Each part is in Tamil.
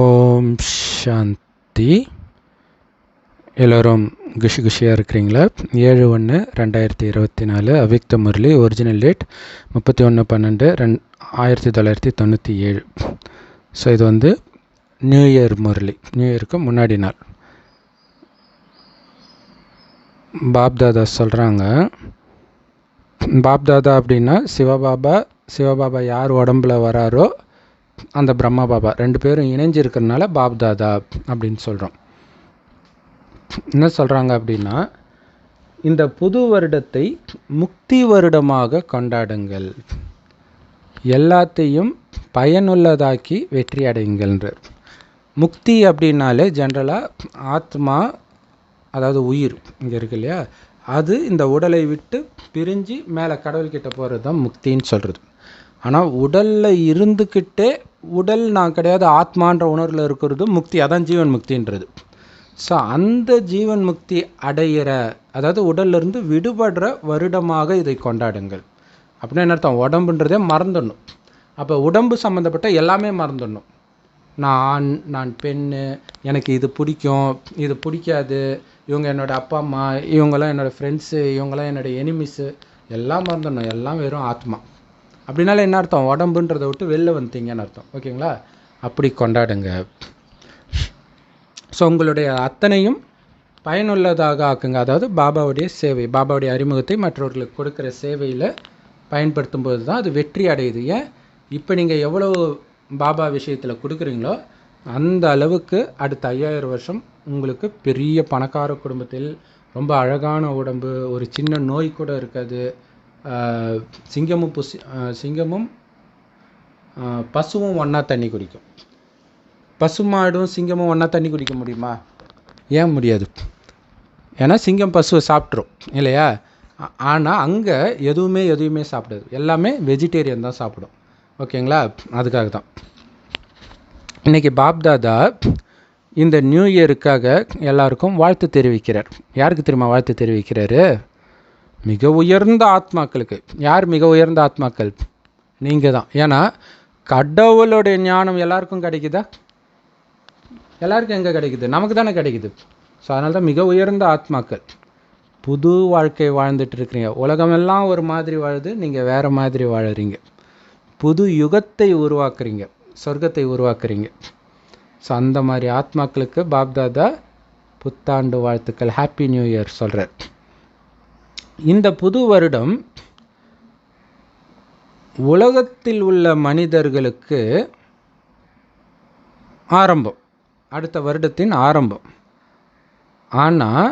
ஓம் சாந்தி. எல்லோரும் குஷியாக இருக்கிறீங்களா? 7/1/2024 Avyakt Murli. Original date 31/12/1997. So இது நியூ இயர் முரளி, நியூ இயருக்கு முன்னாடி நாள். பாப்தாதா சொல்கிறாங்க, பாப்தாதா அப்படின்னா சிவபாபா யார் உடம்புல வராரோ அந்த பிரம்மா பாபா, ரெண்டு பேரும் இணைஞ்சிருக்கிறதுனால பாப்தாதா அப்படின்னு சொல்கிறோம். என்ன சொல்கிறாங்க அப்படின்னா, இந்த புது வருடத்தை முக்தி வருடமாக கொண்டாடுங்கள், எல்லாத்தையும் பயனுள்ளதாக்கி வெற்றி அடையுங்கள்ன்றார். முக்தி அப்படின்னாலே ஜென்ரலாக ஆத்மா, அதாவது உயிர் இங்கே இருக்கு இல்லையா, அது இந்த உடலை விட்டு பிரிஞ்சு மேலே கடவுள்கிட்ட போகிறது தான் முக்தின்னு சொல்கிறது. ஆனால் உடலில் இருந்துக்கிட்டே உடல் நான் கிடையாது ஆத்மான்ற உணர்வில் இருக்கிறது முக்தி, அதான் ஜீவன் முக்தின்றது. ஸோ அந்த ஜீவன் முக்தி அடையிற, அதாவது உடல்லிருந்து விடுபடுற வருடமாக இதை கொண்டாடுங்கள். அப்படின்னா என்ன அர்த்தம்? உடம்புன்றதே மறந்துடணும். அப்போ உடம்பு சம்மந்தப்பட்ட எல்லாமே மறந்துடணும். நான் நான் பெண்ணு, எனக்கு இது பிடிக்கும், இது பிடிக்காது, இவங்க என்னோடய அப்பா அம்மா, இவங்கெல்லாம் என்னோடய ஃப்ரெண்ட்ஸு, இவங்கெல்லாம் என்னோடய எனிமிஸு, எல்லாம் மறந்துடணும். எல்லாம் வெறும் ஆத்மா. அப்படின்னால என்ன அர்த்தம்? உடம்புன்றதை விட்டு வெளில வந்துட்டீங்கன்னு அர்த்தம். ஓகேங்களா? அப்படி கொண்டாடுங்க. ஸோ உங்களுடைய அத்தனையும் பயனுள்ளதாக ஆக்குங்க. அதாவது பாபாவுடைய சேவை, பாபாவுடைய அறிமுகத்தை மற்றவர்களுக்கு கொடுக்குற சேவையில் பயன்படுத்தும் போது தான் அது வெற்றி அடையுது. ஏன்? இப்போ நீங்கள் எவ்வளோ பாபா விஷயத்தில் கொடுக்குறீங்களோ அந்த அளவுக்கு அடுத்த 5000 வருஷம் உங்களுக்கு பெரிய பணக்கார குடும்பத்தில் ரொம்ப அழகான உடம்பு, ஒரு சின்ன நோய் கூட இருக்காது. சிங்கமும் பசுவும் ஒன்றா தண்ணி குடிக்கும். பசுமாடும் சிங்கமும் ஒன்றா தண்ணி குடிக்க முடியுமா? ஏன் முடியாது? ஏன்னா சிங்கம் பசுவை சாப்பிட்ரும் இல்லையா? ஆனால் அங்கே எதுவுமே சாப்பிடாது, எல்லாமே வெஜிடேரியன் தான் சாப்பிடும். ஓகேங்களா? அதுக்காக தான் இன்றைக்கி பாப்தாதா இந்த நியூ இயருக்காக எல்லாருக்கும் வாழ்த்து தெரிவிக்கிறார். யாருக்கு தெரியுமா வாழ்த்து தெரிவிக்கிறாரு? மிக உயர்ந்த ஆத்மாக்களுக்கு. யார் மிக உயர்ந்த ஆத்மாக்கள்? நீங்கள் தான். ஏன்னா கடவுளுடைய ஞானம் எல்லாருக்கும் கிடைக்குதா? எல்லாருக்கும் எங்கே கிடைக்குது? நமக்கு தானே கிடைக்குது. ஸோ அதனால தான் மிக உயர்ந்த ஆத்மாக்கள். புது வாழ்க்கை வாழ்ந்துட்டு இருக்கிறீங்க. உலகமெல்லாம் ஒரு மாதிரி வாழுது, நீங்கள் வேறு மாதிரி வாழறீங்க. புது யுகத்தை உருவாக்குறீங்க, சொர்க்கத்தை உருவாக்குறீங்க. ஸோ அந்த மாதிரி ஆத்மாக்களுக்கு பாப்தாதா புத்தாண்டு வாழ்த்துக்கள், ஹாப்பி நியூ இயர் சொல்கிறார். இந்த புது வருடம் உலகத்தில் உள்ள மனிதர்களுக்கு ஆரம்பம், அடுத்த வருடத்தின் ஆரம்பம். ஆனால்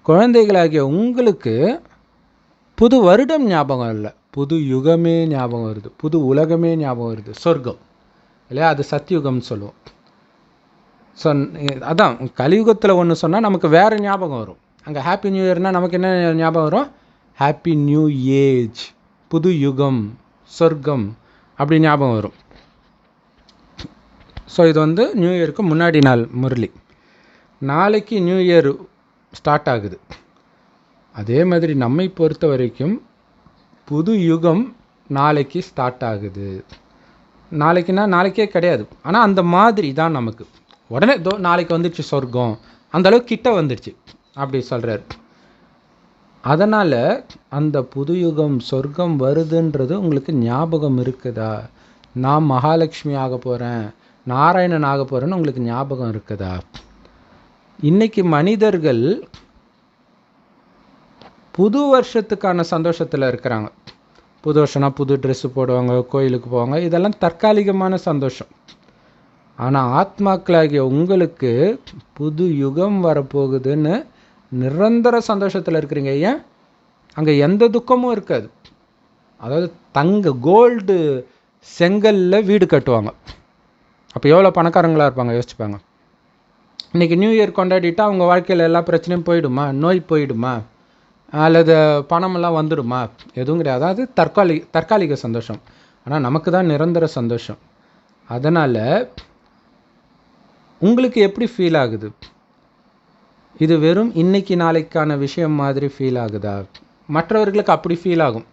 குழந்தைகளாகிய உங்களுக்கு புது வருடம் ஞாபகம் இல்லை, புது யுகமே ஞாபகம் வருது, புது உலகமே ஞாபகம் வருது, சொர்க்கம் இல்லையா? அது சத்யுகம்னு சொல்லுவோம். ஸோ அதான் கலியுகத்தில் ஒன்று சொன்னால் நமக்கு வேறு ஞாபகம் வரும். அங்கே ஹாப்பி நியூ இயர்னால் நமக்கு என்ன ஞாபகம் வரும்? ஹாப்பி நியூ ஏஜ், புது யுகம், சொர்க்கம், அப்படி ஞாபகம் வரும். ஸோ இது நியூ இயருக்கு முன்னாடி நாள் முரளி. நாளைக்கு நியூ இயர் ஸ்டார்ட் ஆகுது. அதே மாதிரி நம்மை பொறுத்த வரைக்கும் புது யுகம் நாளைக்கு ஸ்டார்ட் ஆகுது. நாளைக்குன்னா நாளைக்கே கிடையாது, ஆனால் அந்த மாதிரி தான் நமக்கு. உடனே நாளைக்கு வந்துடுச்சு சொர்க்கம், அந்த அளவுக்கு கிட்ட வந்துடுச்சு அப்படி சொல்கிறார். அதனால் அந்த புது யுகம் சொர்க்கம் வருதுன்றது உங்களுக்கு ஞாபகம் இருக்குதா? நான் மகாலட்சுமி ஆக போகிறேன், நாராயணன் ஆக போகிறேன்னு உங்களுக்கு ஞாபகம் இருக்குதா? இன்றைக்கி மனிதர்கள் புது வருஷத்துக்கான சந்தோஷத்தில் இருக்கிறாங்க. புது வருஷம்னா புது ட்ரெஸ்ஸு போடுவாங்க, கோயிலுக்கு போவாங்க, இதெல்லாம் தற்காலிகமான சந்தோஷம். ஆனால் ஆத்மாக்களாகிய உங்களுக்கு புது யுகம் வரப்போகுதுன்னு நிரந்தர சந்தோஷத்தில் இருக்கிறீங்க. ஏன்? அங்கே எந்த துக்கமும் இருக்காது. அதாவது கோல்டு செங்கலில் வீடு கட்டுவாங்க. அப்போ எவ்வளோ பணக்காரங்களாக இருப்பாங்க யோசிச்சுப்பாங்க. இன்றைக்கி நியூ இயர் கொண்டாடிட்டால் அவங்க வாழ்க்கையில் எல்லா பிரச்சனையும் போயிடுமா? நோய் போயிடுமா? அல்லது பணமெல்லாம் வந்துடுமா? எதுவும் கிடையாது. அது தற்காலிக சந்தோஷம். ஆனால் நமக்கு தான் நிரந்தர சந்தோஷம். அதனால் உங்களுக்கு எப்படி ஃபீல் ஆகுது? இது வெறும் இன்னைக்கு நாளைக்கான விஷயம் மாதிரி ஃபீல் ஆகுதா? மற்றவர்களுக்கு அப்படி ஃபீல் ஆகும்.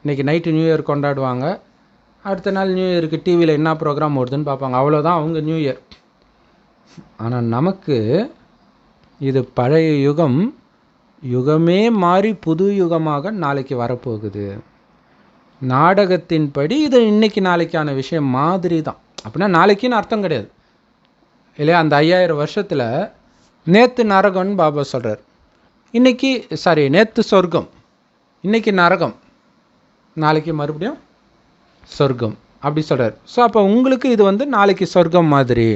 இன்றைக்கி நைட்டு நியூ இயர் கொண்டாடுவாங்க, அடுத்த நாள் நியூ இயருக்கு டிவியில் என்ன ப்ரோக்ராம் ஓடுதுன்னு பார்ப்பாங்க. அவ்வளோதான் அவங்க நியூ இயர். ஆனால் நமக்கு இது பழைய யுகம், யுகமே மாறி புது யுகமாக நாளைக்கு வரப்போகுது. நாடகத்தின்படி இது இன்னைக்கு நாளைக்கான விஷயம் மாதிரி தான். அப்படின்னா நாளைக்குன்னு அர்த்தம் கிடையாது இல்லையா? அந்த 5000 வருஷத்தில் நேற்று நரகம்னு பாபா சொல்கிறார். இன்னைக்கு நேற்று சொர்க்கம், இன்னைக்கு நரகம், நாளைக்கு மறுபடியும் சொர்க்கம் அப்படி சொல்கிறார். ஸோ அப்போ உங்களுக்கு இது நாளைக்கு சொர்க்கம் மாதிரி.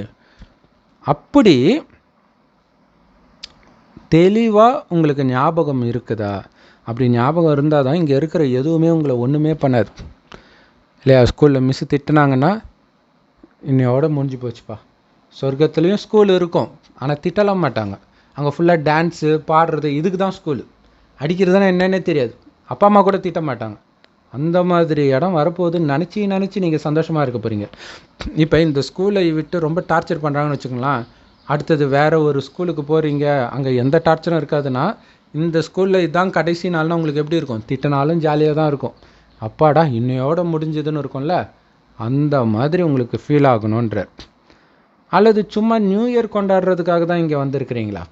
அப்படி தெளிவாக உங்களுக்கு ஞாபகம் இருக்குதா? அப்படி ஞாபகம் இருந்தால் தான் இங்கே இருக்கிற எதுவுமே உங்களை ஒன்றுமே பண்ணாது இல்லையா? ஸ்கூலில் மிஸ்ஸு திட்டினாங்கன்னா இன்னையோட முடிஞ்சு போச்சுப்பா. சொர்க்கத்துலேயும் ஸ்கூல் இருக்கும், ஆனால் திட்டலாம் மாட்டாங்க. அங்கே ஃபுல்லாக டான்ஸு பாடுறது, இதுக்கு தான் ஸ்கூலு. அடிக்கிறதுனா என்னன்னே தெரியாது, அப்பா அம்மா கூட திட்ட மாட்டாங்க. அந்த மாதிரி இடம் வரப்போகுதுன்னு நினச்சி நீங்கள் சந்தோஷமாக இருக்க போகிறீங்க. இப்போ இந்த ஸ்கூலை விட்டு ரொம்ப டார்ச்சர் பண்ணுறாங்கன்னு வச்சுக்கோங்களேன். அடுத்தது வேறு ஒரு ஸ்கூலுக்கு போகிறீங்க, அங்கே எந்த டார்ச்சரும் இருக்காதுன்னா இந்த ஸ்கூலில் இதுதான் கடைசி நாள்னா உங்களுக்கு எப்படி இருக்கும்? திட்டினாலும் ஜாலியாக தான் இருக்கும். அப்பாடா இன்னையோட முடிஞ்சதுன்னு இருக்கும்ல, அந்த மாதிரி உங்களுக்கு ஃபீல் ஆகணுன்ற. அல்லது சும்மா நியூ இயர் கொண்டாடுறதுக்காக தான் இங்கே வந்திருக்கிறீங்களா?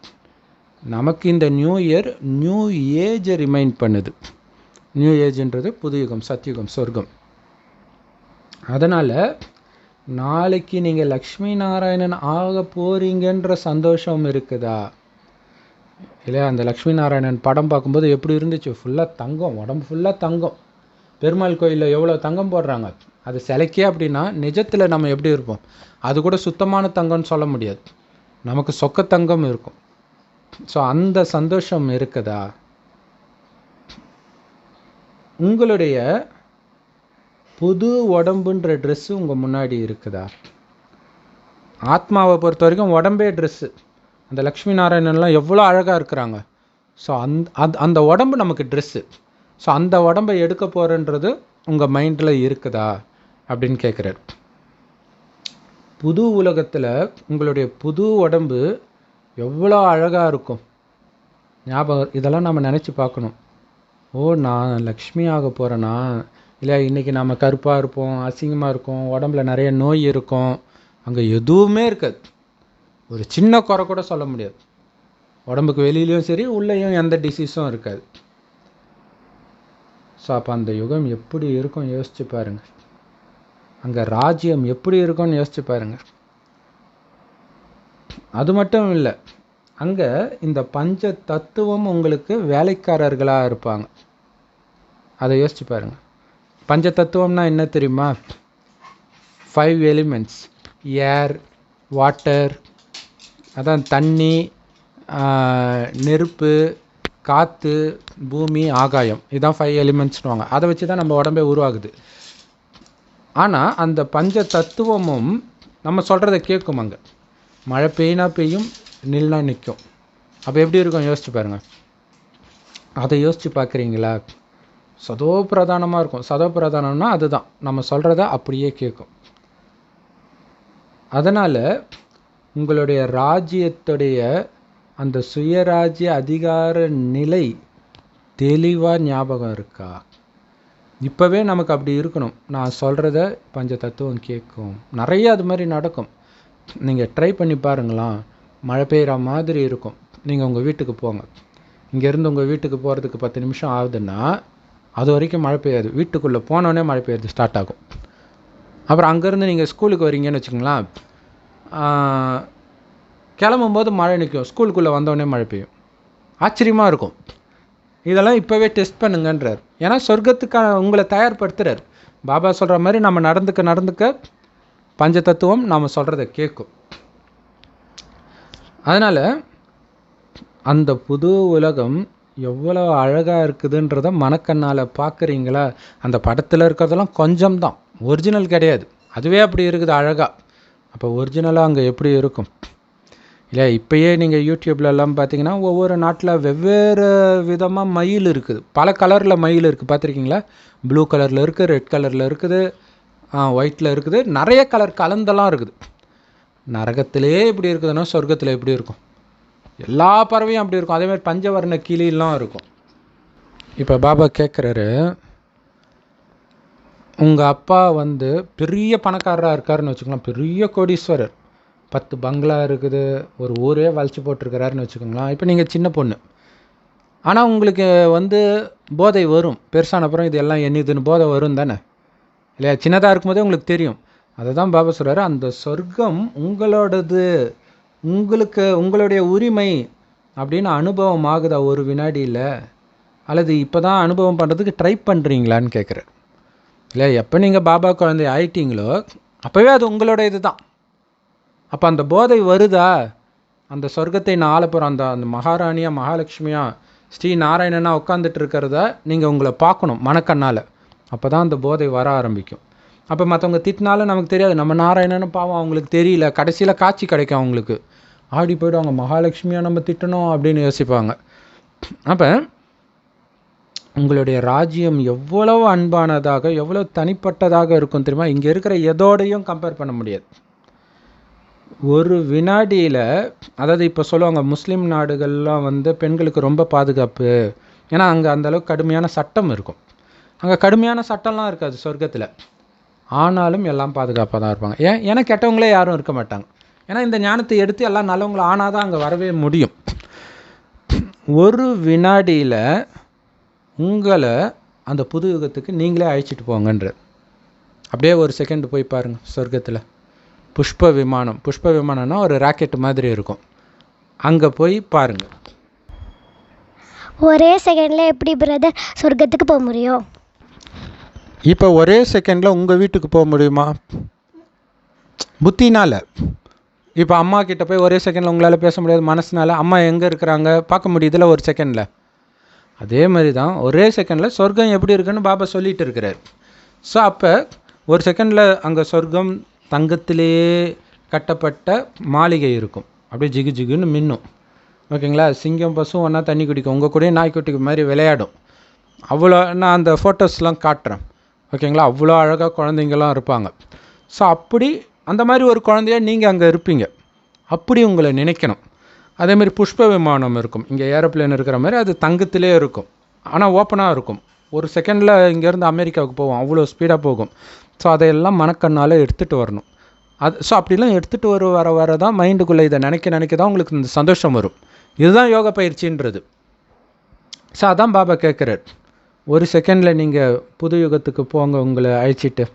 நமக்கு இந்த நியூ இயர் நியூ ஏஜை ரிமைண்ட் பண்ணுது. நியூ ஏஜ்ன்றது புது யுகம், சத்யுகம், சொர்க்கம். அதனால் நாளைக்கு நீங்கள் லக்ஷ்மி நாராயணன் ஆக போகிறீங்கன்ற சந்தோஷம் இருக்குதா இல்லையா? அந்த லக்ஷ்மி நாராயணன் படம் பார்க்கும்போது எப்படி இருந்துச்சு? ஃபுல்லாக தங்கம், உடம்பு ஃபுல்லாக தங்கம். பெருமாள் கோயிலில் எவ்வளோ தங்கம் போடுறாங்க, அது சிலைக்கே. அப்படின்னா நிஜத்தில் நம்ம எப்படி இருப்போம்? அது கூட சுத்தமான தங்கம்னு சொல்ல முடியாது, நமக்கு சொக்க தங்கம் இருக்கும். ஸோ அந்த சந்தோஷம் இருக்குதா? உங்களுடைய புது உடம்புன்ற ட்ரெஸ்ஸு உங்கள் முன்னாடி இருக்குதா? ஆத்மாவை பொறுத்த வரைக்கும் உடம்பே ட்ரெஸ்ஸு. அந்த லக்ஷ்மி நாராயணன்லாம் எவ்வளோ அழகாக இருக்கிறாங்க. ஸோ அந்த உடம்பு நமக்கு ட்ரெஸ்ஸு. ஸோ அந்த உடம்பை எடுக்க போகிறன்றது உங்கள் மைண்டில் இருக்குதா அப்படின்னு கேட்குறாரு. புது உலகத்தில் உங்களுடைய புது உடம்பு எவ்வளோ அழகாக இருக்கும் ஞாபகம். இதெல்லாம் நம்ம நினச்சி பார்க்கணும். ஓ, நான் லக்ஷ்மி ஆக போகிறேன்னா? இல்லை இன்றைக்கி நம்ம கருப்பாக இருப்போம், அசிங்கமாக இருக்கும், உடம்புல நிறைய நோய் இருக்கும், அங்கே எதுவுமே இருக்காது. ஒரு சின்ன குறை கூட சொல்ல முடியாது. உடம்புக்கு வெளியிலையும் சரி உள்ளேயும் எந்த டிசீஸும் இருக்காது. ஸோ அப்போ அந்த யுகம் எப்படி இருக்கும் யோசிச்சு பாருங்கள். அங்கே ராஜ்யம் எப்படி இருக்கும்னு யோசிச்சு பாருங்கள். அது மட்டும் இல்லை, அங்கே இந்த பஞ்ச தத்துவம் உங்களுக்கு வேலைக்காரர்களாக இருப்பாங்க. அதை யோசிச்சு பாருங்கள். பஞ்ச தத்துவம்னா என்ன தெரியுமா? 5 எலிமெண்ட்ஸ்: ஏர், வாட்டர், அதான் தண்ணி, நெருப்பு, காற்று, பூமி, ஆகாயம். இதுதான் 5 எலிமெண்ட்ஸ்னுவாங்க. அதை வச்சு தான் நம்ம உடம்பே உருவாகுது. ஆனால் அந்த பஞ்ச தத்துவமும் நம்ம சொல்கிறத கேட்கும். அங்கே மழை பெய்யினா பெய்யும், நில்னா நிற்கும். அப்போ எப்படி இருக்கும் யோசிச்சு பாருங்கள். அதை யோசித்து பார்க்குறீங்களா? சதோ பிரதானமாக இருக்கும். சதோ பிரதானம்னா அதுதான், நம்ம சொல்கிறத அப்படியே கேட்கும். அதனால் உங்களுடைய ராஜ்யத்துடைய அந்த சுயராஜ்ய அதிகார நிலை தெளிவாக ஞாபகம் இருக்கா? இப்போவே நமக்கு அப்படி இருக்கணும். நான் சொல்கிறத பஞ்ச தத்துவம் கேட்கும். நிறைய அது மாதிரி நடக்கும். நீங்கள் ட்ரை பண்ணி பாருங்களாம். மழை பெய்கிற மாதிரி இருக்கும். நீங்கள் உங்கள் வீட்டுக்கு போங்க. இங்கேருந்து உங்கள் வீட்டுக்கு போகிறதுக்கு 10 நிமிஷம் ஆகுதுன்னா அது வரைக்கும் மழை பெய்யாது. வீட்டுக்குள்ளே போனோடனே மழை பெய்யுறது ஸ்டார்ட் ஆகும். அப்புறம் அங்கேருந்து நீங்கள் ஸ்கூலுக்கு வரீங்கன்னு வச்சுக்கோங்களேன். கிளம்பும்போது மழை நிற்கும், ஸ்கூலுக்குள்ளே வந்தோடனே மழை பெய்யும். ஆச்சரியமாக இருக்கும். இதெல்லாம் இப்போவே டெஸ்ட் பண்ணுங்கன்றார். ஏன்னா சொர்க்கத்துக்கான உங்களை தயார்படுத்துகிறார். பாபா சொல்கிற மாதிரி நம்ம நடந்துக்க பஞ்ச தத்துவம் நாம் சொல்கிறத கேட்கும். அதனால் அந்த புது உலகம் எவ்வளோ அழகாக இருக்குதுன்றத மனக்கண்ணால் பார்க்குறீங்களா? அந்த படத்தில் இருக்கிறதெல்லாம் கொஞ்சம் தான், ஒரிஜினல் கிடையாது. அதுவே அப்படி இருக்குது அழகாக. அப்போ ஒரிஜினலாக அங்கே எப்படி இருக்கும் இல்லையா? இப்போயே நீங்கள் யூடியூப்லலாம் பார்த்தீங்கன்னா ஒவ்வொரு நாட்டில் வெவ்வேறு விதமாக மயில் இருக்குது. பல கலரில் மயில் இருக்குது, பார்த்துருக்கீங்களா? ப்ளூ கலரில் இருக்குது, ரெட் கலரில் இருக்குது, ஒயிட்டில் இருக்குது, நிறைய கலர் கலந்தெல்லாம் இருக்குது. நரகத்திலே இப்படி இருக்குதுன்னா சொர்க்கத்தில் எப்படி இருக்கும்? எல்லா பறவையும் அப்படி இருக்கும். அதேமாதிரி பஞ்சவர்ண கிளியெல்லாம் இருக்கும். இப்போ பாபா கேட்குறாரு, உங்கள் அப்பா வந்து பெரிய பணக்காரராக இருக்காருன்னு வச்சுக்கலாம், பெரிய கோடீஸ்வரர், 10 பங்களா இருக்குது, ஒரு ஊரே வளைச்சி போட்டிருக்கிறாருன்னு வச்சுக்கோங்களேன். இப்போ நீங்கள் சின்ன பொண்ணு, ஆனால் உங்களுக்கு வந்து போதை வரும். பெருசான அப்புறம் இது எல்லாம் என்னதுன்னு போதை வரும் தானே இல்லையா? சின்னதாக இருக்கும்போதே உங்களுக்கு தெரியும். அதை தான் பாபா சொல்கிறாரு, அந்த சொர்க்கம் உங்களோடது, உங்களுக்கு உங்களுடைய உரிமை அப்படின்னு அனுபவம் ஆகுதா ஒரு வினாடியில்? அல்லது இப்போ தான் அனுபவம் பண்ணுறதுக்கு ட்ரை பண்ணுறீங்களான்னு கேட்குறேன். இல்லை, எப்போ நீங்கள் பாபா குழந்தை ஆயிட்டீங்களோ அப்போவே அது உங்களோட இது தான். அப்போ அந்த போதை வருதா? அந்த சொர்க்கத்தை நான் ஆள போகிறோம், அந்த மகாராணியாக மகாலட்சுமியாக ஸ்ரீ நாராயணனாக உட்காந்துட்டு இருக்கிறத நீங்கள் உங்களை பார்க்கணும் மனக்கண்ணால். அப்போ தான் அந்த போதை வர ஆரம்பிக்கும். அப்போ மற்றவங்க திட்டினாலும் நமக்கு தெரியாது, நம்ம நாராயணன்னு பாவம் அவங்களுக்கு தெரியல, கடைசியில் காட்சி கிடைக்கும் அவங்களுக்கு, ஆடி போய்டுவாங்க, மகாலட்சுமியாக நம்ம திட்டணும் அப்படின்னு யோசிப்பாங்க. அப்போ உங்களுடைய ராஜ்யம் எவ்வளவு அன்பானதாக எவ்வளோ தனிப்பட்டதாக இருக்கும் தெரியுமா? இங்கே இருக்கிற எதோடையும் கம்பேர் பண்ண முடியாது. ஒரு வினாடியில், அதாவது இப்போ சொல்லுவாங்க முஸ்லீம் நாடுகள்லாம் வந்து பெண்களுக்கு ரொம்ப பாதுகாப்பு, ஏன்னா அங்கே அந்தளவுக்கு கடுமையான சட்டம் இருக்கும். அங்கே கடுமையான சட்டம்லாம் இருக்காது சொர்க்கத்தில், ஆனாலும் எல்லாம் பாதுகாப்பாக தான் இருப்பாங்க. ஏன்னா கெட்டவங்களே யாரும் இருக்க மாட்டாங்க. ஏன்னா இந்த ஞானத்தை எடுத்து எல்லாம் நல்லவங்களை ஆனால் தான் அங்கே வரவே முடியும். ஒரு வினாடியில் உங்களை அந்த புது யுகத்துக்கு நீங்களே அழைச்சிட்டு போங்கன்ற. அப்படியே ஒரு செகண்ட் போய் பாருங்கள் சொர்க்கத்தில். புஷ்ப விமானம்னா ஒரு ராக்கெட் மாதிரி இருக்கும், அங்கே போய் பாருங்கள். ஒரே செகண்டில் எப்படி பிரதர் சொர்க்கத்துக்கு போக முடியும்? இப்போ ஒரே செகண்டில் உங்கள் வீட்டுக்கு போக முடியுமா? புத்தினால். இப்போ அம்மா கிட்ட போய் ஒரே செகண்டில் உங்களால் பேச முடியாது, மனசுனால அம்மா எங்கே இருக்கிறாங்க பார்க்க முடியுதுல ஒரு செகண்டில். அதே மாதிரி தான் ஒரே செகண்டில் சொர்க்கம் எப்படி இருக்குன்னு பாபா சொல்லிகிட்டு இருக்கிறார். ஸோ அப்போ ஒரு செகண்டில் அங்கே சொர்க்கம் தங்கத்திலேயே கட்டப்பட்ட மாளிகை இருக்கும், அப்படியே ஜிகு ஜிகுன்னு மின்னும். ஓகேங்களா? சிங்கம் பசும் ஒன்றா தண்ணி குடிக்கும், உங்கள் கூட நாய்க்குட்டிக்கு மாதிரி விளையாடும். அவ்வளோ, நான் அந்த ஃபோட்டோஸ்லாம் காட்டுறேன். ஓகேங்களா? அவ்வளோ அழகாக குழந்தைங்கள்லாம் இருப்பாங்க. ஸோ அப்படி அந்த மாதிரி ஒரு குழந்தையாக நீங்கள் அங்கே இருப்பீங்க, அப்படி உங்களை நினைக்கணும். அதேமாதிரி புஷ்ப விமானம் இருக்கும், இங்கே ஏரோப்ளேன் இருக்கிற மாதிரி அது தங்கத்திலே இருக்கும், ஆனால் ஓப்பனாக இருக்கும். ஒரு செகண்டில் இங்கேருந்து அமெரிக்காவுக்கு போவோம், அவ்வளோ ஸ்பீடாக போகும். ஸோ அதையெல்லாம் மனக்கண்ணால் எடுத்துகிட்டு வரணும். ஸோ அப்படிலாம் எடுத்துகிட்டு வர தான் மைண்டுக்குள்ளே இதை நினைக்க தான் உங்களுக்கு இந்த சந்தோஷம் வரும். இதுதான் யோக பயிற்சின்றது. ஸோ அதான் பாபா கேட்குறார், ஒரு செகண்டில் நீங்கள் புது யுகத்துக்கு போங்க, உங்களை அழைச்சிட்டு.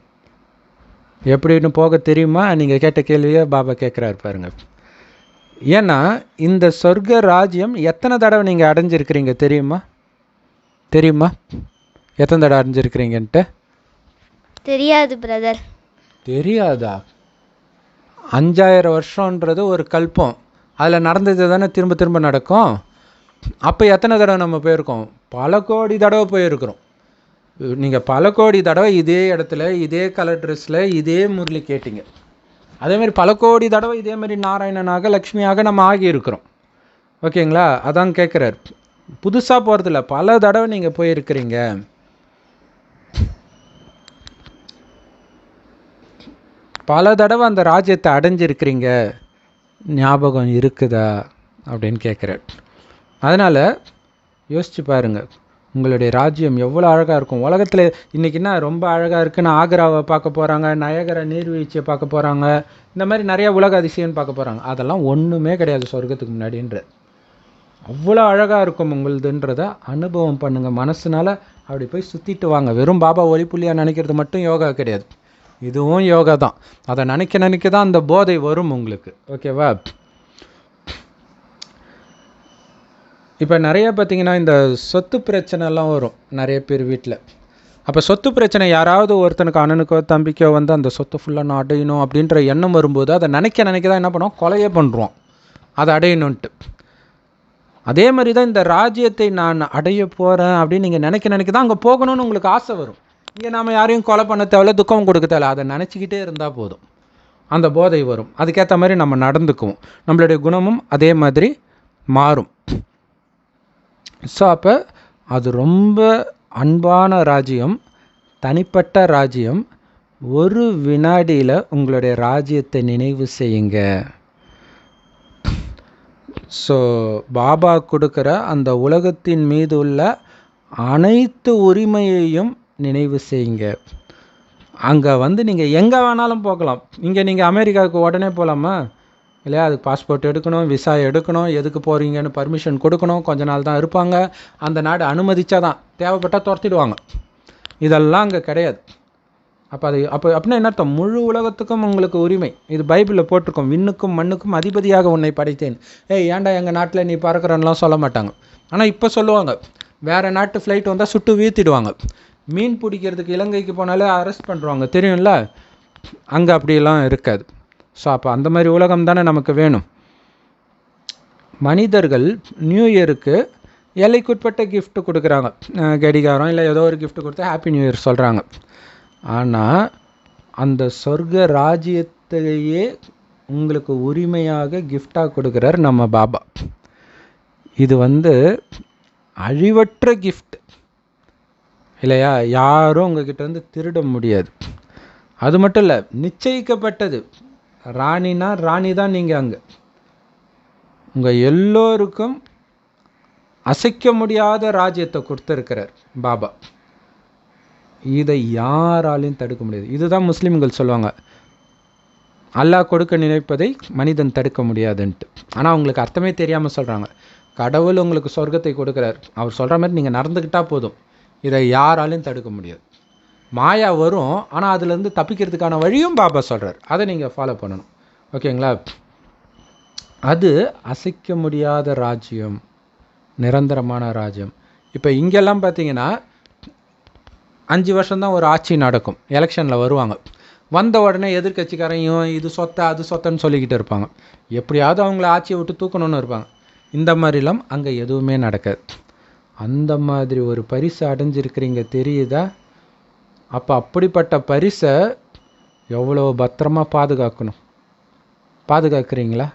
எப்படின்னு போக தெரியுமா? நீங்கள் கேட்ட கேள்வியை பாபா கேட்குறாரு பாருங்கள். ஏன்னா இந்த சொர்க்க ராஜ்யம் எத்தனை தடவை நீங்கள் அடைஞ்சிருக்கிறீங்க தெரியுமா? எத்தனை தடவை அடைஞ்சிருக்கிறீங்கன்ட்டு தெரியாது பிரதர். தெரியாதா? 5000 வருஷன்றது ஒரு கல்பம், அதில் நடந்தது தானே திரும்ப திரும்ப நடக்கும். அப்போ எத்தனை தடவை நம்ம போயிருக்கோம்? பல கோடி தடவை போயிருக்கிறோம். நீங்கள் பல கோடி தடவை இதே இடத்துல இதே கலர் ட்ரெஸ்ஸில் இதே முரளி கேட்டிங்க. அதேமாதிரி பல கோடி தடவை இதேமாதிரி நாராயணனாக லக்ஷ்மியாக நம்ம ஆகியிருக்கிறோம். ஓகேங்களா? அதான் கேட்குறார், புதுசாக போகிறதில்ல, பல தடவை நீங்கள் போயிருக்கிறீங்க. பல தடவை அந்த ராஜ்யத்தை அடைஞ்சிருக்கிறீங்க, ஞாபகம் இருக்குதா அப்படின்னு கேட்குறார். அதனால் யோசிச்சு பாருங்கள், உங்களுடைய ராஜ்யம் எவ்வளோ அழகாக இருக்கும். உலகத்தில் இன்றைக்கி என்ன ரொம்ப அழகாக இருக்குன்னு ஆக்ராவை பார்க்க போகிறாங்க, நயகர நீர்வீழ்ச்சியை பார்க்க போகிறாங்க, இந்த மாதிரி நிறைய உலக அதிசயம்னு பார்க்க போகிறாங்க. அதெல்லாம் ஒன்றுமே கிடையாது சொர்க்கத்துக்கு முன்னாடின்ற. அவ்வளோ அழகாக இருக்கும் உங்களுதுன்றதை அனுபவம் பண்ணுங்கள் மனசுனால். அப்படி போய் சுற்றிட்டு வாங்க. வெறும் பாபா ஒளிப்புள்ளியாக நினைக்கிறது மட்டும் யோகா கிடையாது, இதுவும் யோகா தான். அதை நினைக்க தான் அந்த போதை வரும் உங்களுக்கு. ஓகேவா? இப்போ நிறைய பார்த்திங்கன்னா இந்த சொத்து பிரச்சனைலாம் வரும் நிறைய பேர் வீட்டில். அப்போ சொத்து பிரச்சனை யாராவது ஒருத்தனுக்கு அண்ணனுக்கோ தம்பிக்கோ வந்து அந்த சொத்து ஃபுல்லாக நான் அடையணும் அப்படின்ற எண்ணம் வரும்போது அதை நினைக்க தான் என்ன பண்ணுவோம், கொலையே பண்ணுறோம் அதை அடையணுன்ட்டு. அதே மாதிரி தான் இந்த ராஜ்யத்தை நான் அடைய போகிறேன் அப்படின்னு நீங்கள் நினைக்க தான் அங்கே போகணும்னு உங்களுக்கு ஆசை வரும். இங்கே நாம் யாரையும் கொலை பண்ண தேவையில்ல, துக்கம் கொடுக்க தேவையில்ல, அதை நினச்சிக்கிட்டே இருந்தால் போதும், அந்த போதை வரும். அதுக்கேற்ற மாதிரி நம்ம நடந்துக்குவோம், நம்மளுடைய குணமும் அதே மாதிரி மாறும். ஸோ அப்போ அது ரொம்ப அன்பான ராஜ்யம், தனிப்பட்ட ராஜ்யம். ஒரு வினாடியில் உங்களுடைய ராஜ்யத்தை நினைவு செய்யுங்க. ஸோ பாபா கொடுக்குற அந்த உலகத்தின் மீது உள்ள அனைத்து உரிமையையும் நினைவு செய்யுங்க. அங்கே வந்து நீங்கள் எங்கே வேணாலும் போகலாம். இங்கே நீங்கள் அமெரிக்காவுக்கு உடனே போகலாமா இல்லையா? அதுக்கு பாஸ்போர்ட் எடுக்கணும், விசா எடுக்கணும், எதுக்கு போகிறீங்கன்னு பர்மிஷன் கொடுக்கணும், கொஞ்ச நாள் தான் இருப்பாங்க, அந்த நாடு அனுமதிச்சா தான், தேவைப்பட்டால் துரத்திடுவாங்க. இதெல்லாம் அங்கே கிடையாது. அப்படின்னா என்ன அர்த்தம்? முழு உலகத்துக்கும் உங்களுக்கு உரிமை. இது பைபிளில் போட்டிருக்கோம், விண்ணுக்கும் மண்ணுக்கும் அதிபதியாக உன்னை படைத்தேன். ஏன்டா எங்கள் நாட்டில் நீ பறக்கிறன்னுலாம் சொல்ல மாட்டாங்க. ஆனால் இப்போ சொல்லுவாங்க, வேறு நாட்டு ஃப்ளைட் வந்தால் சுட்டு வீழ்த்திடுவாங்க. மீன் பிடிக்கிறதுக்கு இலங்கைக்கு போனாலே அரெஸ்ட் பண்ணுறாங்க, தெரியும்ல? அங்கே அப்படியெல்லாம் இருக்காது. ஸோ அப்போ அந்த மாதிரி உலகம் தானே நமக்கு வேணும். மனிதர்கள் நியூ இயருக்கு எல்லைக்குட்பட்ட கிஃப்ட் கொடுக்குறாங்க, கடிகாரம் இல்லை ஏதோ ஒரு கிஃப்ட் கொடுத்து ஹாப்பி நியூ இயர் சொல்கிறாங்க. ஆனால் அந்த சொர்க்க ராஜ்யத்தையே உங்களுக்கு உரிமையாக கிஃப்டாக கொடுக்குறார் நம்ம பாபா. இது வந்து அழிவற்ற கிஃப்ட் இல்லையா? யாரும் உங்ககிட்ட வந்து திருட முடியாது. அது மட்டும் இல்லை, நிச்சயிக்கப்பட்டது. ராணினா ராணி தான் நீங்கள். அங்கே உங்கள் எல்லோருக்கும் அசைக்க முடியாத ராஜ்யத்தை கொடுத்துருக்கிறார் பாபா. இதை யாராலையும் தடுக்க முடியாது. இதுதான் முஸ்லீம்கள் சொல்லுவாங்க, அல்லாஹ் கொடுக்க நினைப்பதை மனிதன் தடுக்க முடியாதுன்ட்டு. ஆனால் அவங்களுக்கு அர்த்தமே தெரியாமல் சொல்கிறாங்க. கடவுள் உங்களுக்கு சொர்க்கத்தை கொடுக்குறார், அவர் சொல்கிற மாதிரி நீங்கள் நடந்துக்கிட்டால் போதும், இதை யாராலையும் தடுக்க முடியாது. மாயா வரும், ஆனால் அதுலேருந்து தப்பிக்கிறதுக்கான வழியும் பாபா சொல்கிறார், அதை நீங்கள் ஃபாலோ பண்ணணும். ஓகேங்களா? அது அசைக்க முடியாத ராஜ்யம், நிரந்தரமான ராஜ்யம். இப்போ இங்கெல்லாம் பார்த்தீங்கன்னா 5 வருஷம்தான் ஒரு ஆட்சி நடக்கும், எலெக்ஷனில் வருவாங்க, வந்த உடனே எதிர்கட்சிக்காரையும் இது சொத்தை அது சொத்தைன்னு சொல்லிக்கிட்டு இருப்பாங்க, எப்படியாவது அவங்கள ஆட்சியை விட்டு தூக்கணும்னு இருப்பாங்க. இந்த மாதிரிலாம் அங்கே எதுவுமே நடக்காது. அந்த மாதிரி ஒரு பரிசு அடைஞ்சிருக்கிறீங்க, தெரியுதா? அப்போ அப்படிப்பட்ட பரிசை எவ்வளோ பத்திரமா பாதுகாக்கிறீங்களா?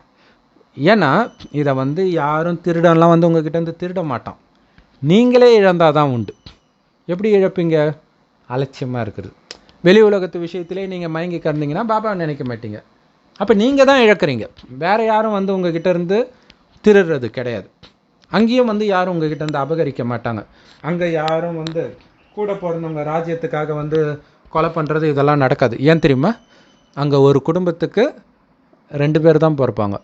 ஏன்னா இதை வந்து யாரும் திருடன்லாம் வந்து உங்ககிட்ட திருட மாட்டான், நீங்களே இழந்தால் தான் உண்டு. எப்படி இழப்பீங்க? அலட்சியமாக இருக்கிறது. வெளி உலகத்து விஷயத்திலே நீங்கள் மயங்கி கிடந்தீங்கன்னா பாபா நினைக்க மாட்டீங்க. அப்போ நீங்கள் தான் இழக்கிறீங்க, வேறு யாரும் வந்து உங்ககிட்ட இருந்து திருடுறது கிடையாது. அங்கேயும் வந்து யாரும் உங்ககிட்ட இருந்து அபகரிக்க மாட்டாங்க. அங்கே யாரும் வந்து கூட பிறந்தவங்க ராஜ்யத்துக்காக வந்து கொலை பண்ணுறது இதெல்லாம் நடக்காது. ஏன் தெரியுமா? அங்கே ஒரு குடும்பத்துக்கு 2 பேர் தான் பிறப்பாங்க,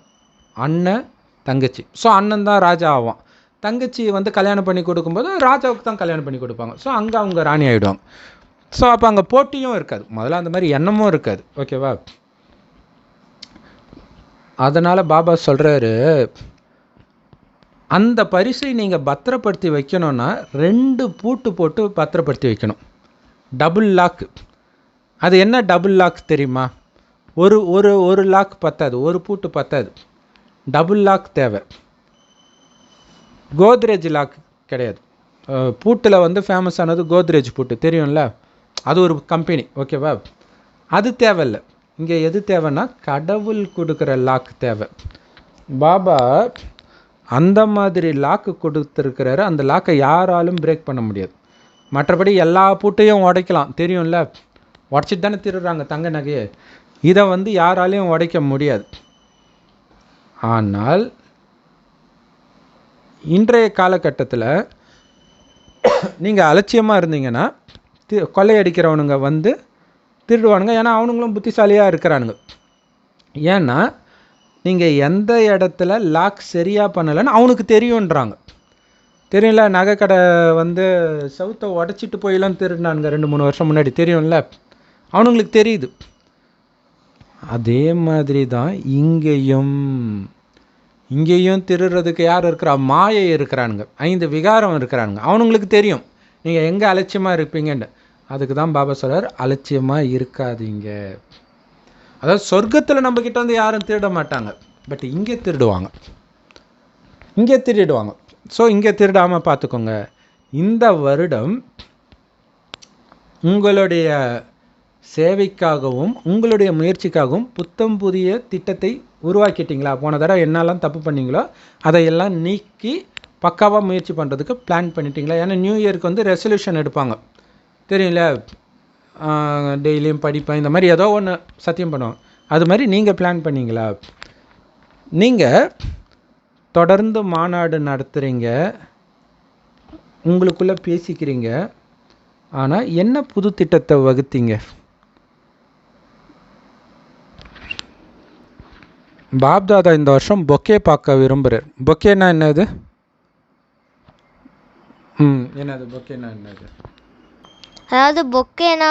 அண்ணன் தங்கச்சி. ஸோ அண்ணன் தான் ராஜா ஆவான், தங்கச்சி வந்து கல்யாணம் பண்ணி கொடுக்கும்போது ராஜாவுக்கு தான் கல்யாணம் பண்ணி கொடுப்பாங்க. ஸோ அங்கே அவங்க ராணி ஆகிடுவாங்க. ஸோ அப்போ அங்கே போட்டியும் இருக்காது, முதல்ல அந்த மாதிரி எண்ணமும் இருக்காது. ஓகேவா? அதனால் பாபா சொல்கிறாரு, அந்த பரிசை நீங்கள் பத்திரப்படுத்தி வைக்கணும்னா 2 பூட்டு போட்டு பத்திரப்படுத்தி வைக்கணும், டபுள் லாக். அது என்ன டபுள் லாக் தெரியுமா? ஒரு லாக் பத்தாது, ஒரு பூட்டு பத்தாது, டபுள் லாக் தேவை. கோத்ரேஜ் லாக் கிடையாது. பூட்டில் வந்து ஃபேமஸ் ஆனது கோத்ரேஜ் பூட்டு, தெரியும்ல? அது ஒரு கம்பெனி. ஓகேவா? அது தேவையில்லை. இங்கே எது தேவைன்னா கடவுள் கொடுக்குற லாக் தேவை. பாபா அந்த மாதிரி லாக்கு கொடுத்துருக்கிறாரு, அந்த லாக்கை யாராலும் பிரேக் பண்ண முடியாது. மற்றபடி எல்லா பூட்டையும் உடைக்கலாம், தெரியும்ல? உடச்சிட்டு தானே திருடுறாங்க தங்க நகையை. இதை வந்து யாராலையும் உடைக்க முடியாது. ஆனால் இன்றைய காலகட்டத்தில் நீங்கள் அலட்சியமாக இருந்தீங்கன்னா கொள்ளையடிக்கிறவனுங்க வந்து திருடுவானுங்க. ஏன்னா அவனுங்களும் புத்திசாலியாக இருக்கிறானுங்க. ஏன்னா நீங்கள் எந்த இடத்துல லாக் சரியாக பண்ணலைன்னு அவனுக்கு தெரியுன்றாங்க. தெரியும்ல? நகை கடை வந்து சவுத்தை உடச்சிட்டு போயெல்லாம் திருடினானுங்க 2-3 வருஷம் முன்னாடி, தெரியும்ல? அவனுங்களுக்கு தெரியுது. அதே மாதிரி தான் இங்கேயும் திருடுறதுக்கு யார் இருக்கிறா? மாயை இருக்கிறானுங்க, 5 விகாரம் இருக்கிறானுங்க. அவனுங்களுக்கு தெரியும் நீங்கள் எங்கே அலட்சியமாக இருப்பீங்கன்னு. அதுக்கு தான் பாபா சொல்றார், அலட்சியமாக இருக்காதீங்க. அதாவது சொர்க்கத்தில் நம்மக்கிட்ட வந்து யாரும் திருட மாட்டாங்க, பட் இங்கே திருடுவாங்க. ஸோ இங்கே திருடாமல் பார்த்துக்கோங்க. இந்த வருடம் உங்களுடைய சேவைக்காகவும் உங்களுடைய முயற்சிக்காகவும் புத்தம் புதிய திட்டத்தை உருவாக்கிட்டீங்களா? போன தடவை என்னெல்லாம் தப்பு பண்ணீங்களோ அதையெல்லாம் நீக்கி பக்காவாக முயற்சி பண்ணுறதுக்கு பிளான் பண்ணிட்டீங்களா? ஏன்னா நியூ இயருக்கு வந்து ரெசல்யூஷன் எடுப்பாங்க, தெரியும்ல? டெய்லியும் படிப்பேன், இந்த மாதிரி ஏதோ ஒன்று சத்தியம் பண்ணுவாங்க. அது மாதிரி நீங்கள் பிளான் பண்ணிங்களா? நீங்கள் தொடர்ந்து மாநாடு நடத்துகிறீங்க, உங்களுக்குள்ளே பேசிக்கிறீங்க, ஆனால் என்ன புது திட்டத்தை வகுத்தீங்க? பாப்தாதா இந்த வருஷம் பொக்கே பார்க்க விரும்புகிறார். பொக்கேனா என்னது? என்னது பொக்கேனா என்னது? அதாவது பொக்கேனா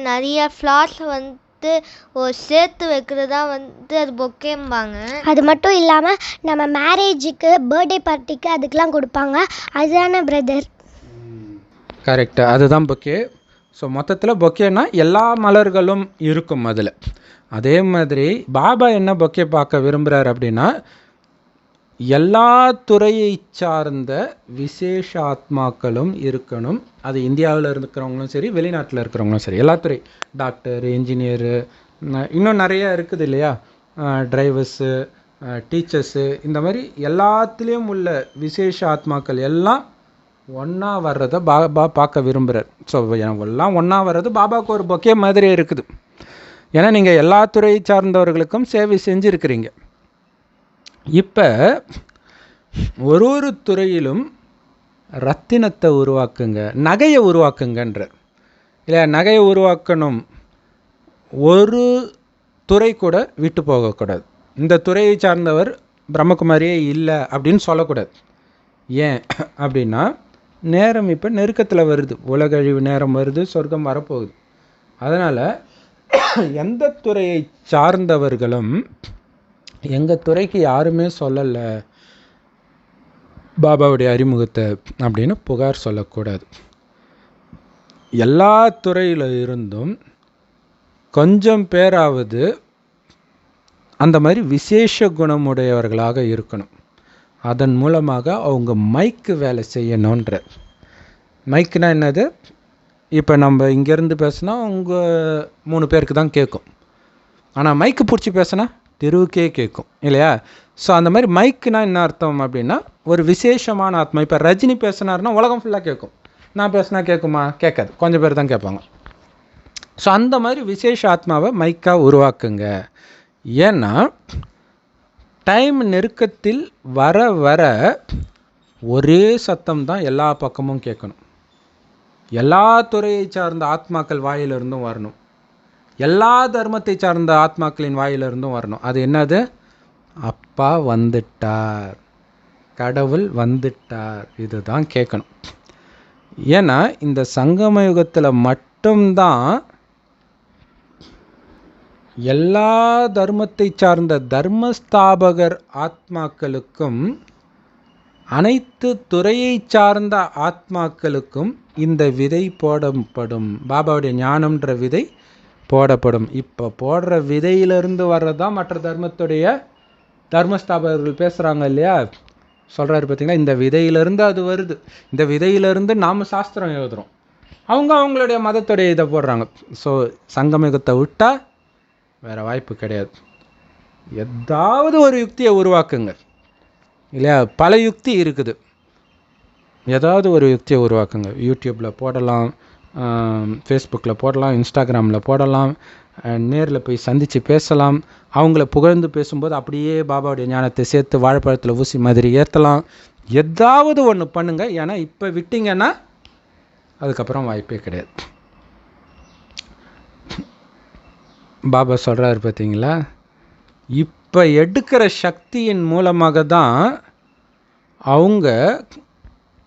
நிறைய ஃப்ளார்ஸ் சேர்த்து வைக்கிறதா அது பொக்கேம்பாங்க. அது மட்டும் இல்லாமல் நம்ம மேரேஜுக்கு, பர்த்டே பார்ட்டிக்கு அதுக்கெலாம் கொடுப்பாங்க. அதுதானே பிரதர்? கரெக்டு, அதுதான் பொக்கே. ஸோ மொத்தத்தில் பொக்கேனா எல்லா மலர்களும் இருக்கும் அதில். அதே மாதிரி பாபா என்ன பொக்கே பார்க்க விரும்புகிறார் அப்படின்னா, எல்லா துறையை சார்ந்த விசேஷ ஆத்மாக்களும் இருக்கணும். அது இந்தியாவில் இருக்கிறவங்களும் சரி, வெளிநாட்டில் இருக்கிறவங்களும் சரி, எல்லா துறை, டாக்டர், இன்ஜினியரு, இன்னும் நிறைய இருக்குது இல்லையா, டிரைவர்ஸு, டீச்சர்ஸு, இந்த மாதிரி எல்லாத்துலேயும் உள்ள விசேஷ ஆத்மாக்கள் எல்லாம் ஒன்றா வர்றதை பாபா பார்க்க விரும்புகிறார். ஸோ எல்லாம் ஒன்றா வர்றது பாபாவுக்கு ஒரு பொக்கே மாதிரி இருக்குது. ஏன்னா நீங்கள் எல்லா துறையை சார்ந்தவர்களுக்கும் சேவை செஞ்சுருக்கிறீங்க. இப்போ ஒரு துறையிலும் ரத்தினத்தை உருவாக்குங்க, நகையை உருவாக்குங்கன்றார் இல்லையா. நகையை உருவாக்கணும், ஒரு துறை கூட விட்டு போகக்கூடாது. இந்த துறையை சார்ந்தவர் பிரம்மகுமாரியே இல்லை அப்படின்னு சொல்லக்கூடாது. ஏன் அப்படின்னா, நேரம் இப்போ நெருக்கத்தில் வருது, உலக அழிவு நேரம் வருது, சொர்க்கம் வரப்போகுது. அதனால் எந்த துறையை சார்ந்தவர்களும் எங்கள் துறைக்கு யாருமே சொல்லலை பாபாவுடைய அறிமுகத்தை அப்படின்னு புகார் சொல்லக்கூடாது. எல்லா துறையில் இருந்தும் கொஞ்சம் பேராவது அந்த மாதிரி விசேஷ குணமுடையவர்களாக இருக்கணும். அதன் மூலமாக அவங்க மைக்கு வேலை செய்யணுன்ற. மைக்குனா என்னது? இப்போ நம்ம இங்கேருந்து பேசுனா உங்கள் 3 பேருக்கு தான் கேட்கும். ஆனால் மைக்கு பிடிச்சி பேசுனா தெருவுக்கே கேட்கும் இல்லையா. ஸோ அந்த மாதிரி மைக்குனா என்ன அர்த்தம் அப்படின்னா, ஒரு விசேஷமான ஆத்மா. இப்போ ரஜினி பேசினார்னா உலகம் ஃபுல்லாக கேட்கும். நான் பேசுனா கேட்குமா? கேட்காது, கொஞ்சம் பேர் தான் கேட்பாங்க. ஸோ அந்த மாதிரி விசேஷ ஆத்மாவை மைக்காக உருவாக்குங்க. ஏன்னா டைம் நெருக்கத்தில் வர வர ஒரே சத்தம் தான் எல்லா பக்கமும் கேட்கணும். எல்லா துறையை சார்ந்த ஆத்மாக்கள் வாயிலிருந்தும் வரணும், எல்லா தர்மத்தை சார்ந்த ஆத்மாக்களின் வாயிலிருந்தும் வரணும். அது என்னது? அப்பா வந்துட்டார், கடவுள் வந்துட்டார், இதுதான் கேட்கணும். ஏன்னா இந்த சங்கம யுகத்தில் மட்டும்தான் எல்லா தர்மத்தை சார்ந்த தர்மஸ்தாபகர் ஆத்மாக்களுக்கும் அனைத்து துறையை சார்ந்த ஆத்மாக்களுக்கும் இந்த விதை போடப்படும். பாபாவுடைய ஞானம்ன்ற விதை போடப்படும். இப்போ போடுற விதையிலிருந்து வர்றதான் மற்ற தர்மத்துடைய தர்மஸ்தாபகர்கள் பேசுகிறாங்க இல்லையா, சொல்கிறாரு பார்த்தீங்களா. இந்த விதையிலிருந்து அது வருது, இந்த விதையிலிருந்து நாம் சாஸ்திரம் எழுதுகிறோம், அவங்க அவங்களுடைய மதத்துடைய இதை போடுறாங்க. ஸோ சங்கமயுகத்தை விட்டால் வேறு வாய்ப்பு கிடையாது. ஏதாவது ஒரு யுக்தியை உருவாக்குங்க இல்லையா. பல யுக்தி இருக்குது, ஏதாவது ஒரு யுக்தியை உருவாக்குங்க. யூடியூப்பில் போடலாம், ஃபேஸ்புக்கில் போடலாம், இன்ஸ்டாகிராமில் போடலாம், நேரில் போய் சந்தித்து பேசலாம். அவங்கள புகழ்ந்து பேசும்போது அப்படியே பாபாவுடைய ஞானத்தை சேர்த்து வாழைப்பழத்தில் ஊசி மாதிரி ஏற்றலாம். ஏதாவது ஒன்று பண்ணுங்கள். ஏன்னா இப்போ விட்டிங்கன்னா அதுக்கப்புறம் வாய்ப்பே கிடையாது. பாபா சொல்கிறாரு பார்த்தீங்களா, இப்போ எடுக்கிற சக்தியின் மூலமாக தான்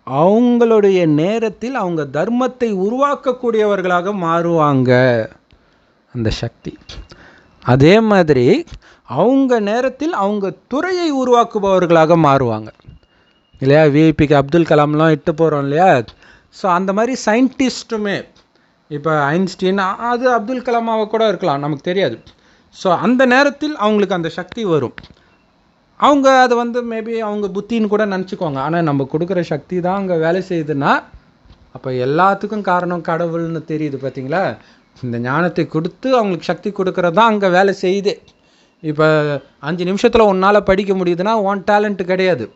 அவங்களுடைய நேரத்தில் அவங்க தர்மத்தை உருவாக்கக்கூடியவர்களாக மாறுவாங்க அந்த சக்தி. அதே மாதிரி அவங்க நேரத்தில் அவங்க துறையை உருவாக்குபவர்களாக மாறுவாங்க இல்லையா. விஐபிக்கு அப்துல் கலாம்லாம் இட்டு போகிறோம் இல்லையா. ஸோ அந்த மாதிரி சயின்டிஸ்ட்டுமே, இப்போ ஐன்ஸ்டீன், அது அப்துல் கலாமாவை கூட இருக்கலாம், நமக்கு தெரியாது. ஸோ அந்த நேரத்தில் அவங்களுக்கு அந்த சக்தி வரும். அவங்க அதை மேபி அவங்க புத்தின்னு கூட நினச்சிக்குவாங்க. ஆனால் நம்ம கொடுக்குற சக்தி தான் அங்கே வேலை செய்யுதுன்னா அப்போ எல்லாத்துக்கும் காரணம் கடவுள்னு தெரியுது பார்த்தீங்களா. இந்த ஞானத்தை கொடுத்து அவங்களுக்கு சக்தி கொடுக்கறது தான் அங்கே வேலை செய்யுது. இப்போ 5 நிமிஷத்தில் உன்னால் படிக்க முடியுதுன்னா உன் டேலண்ட்டு கிடையாது,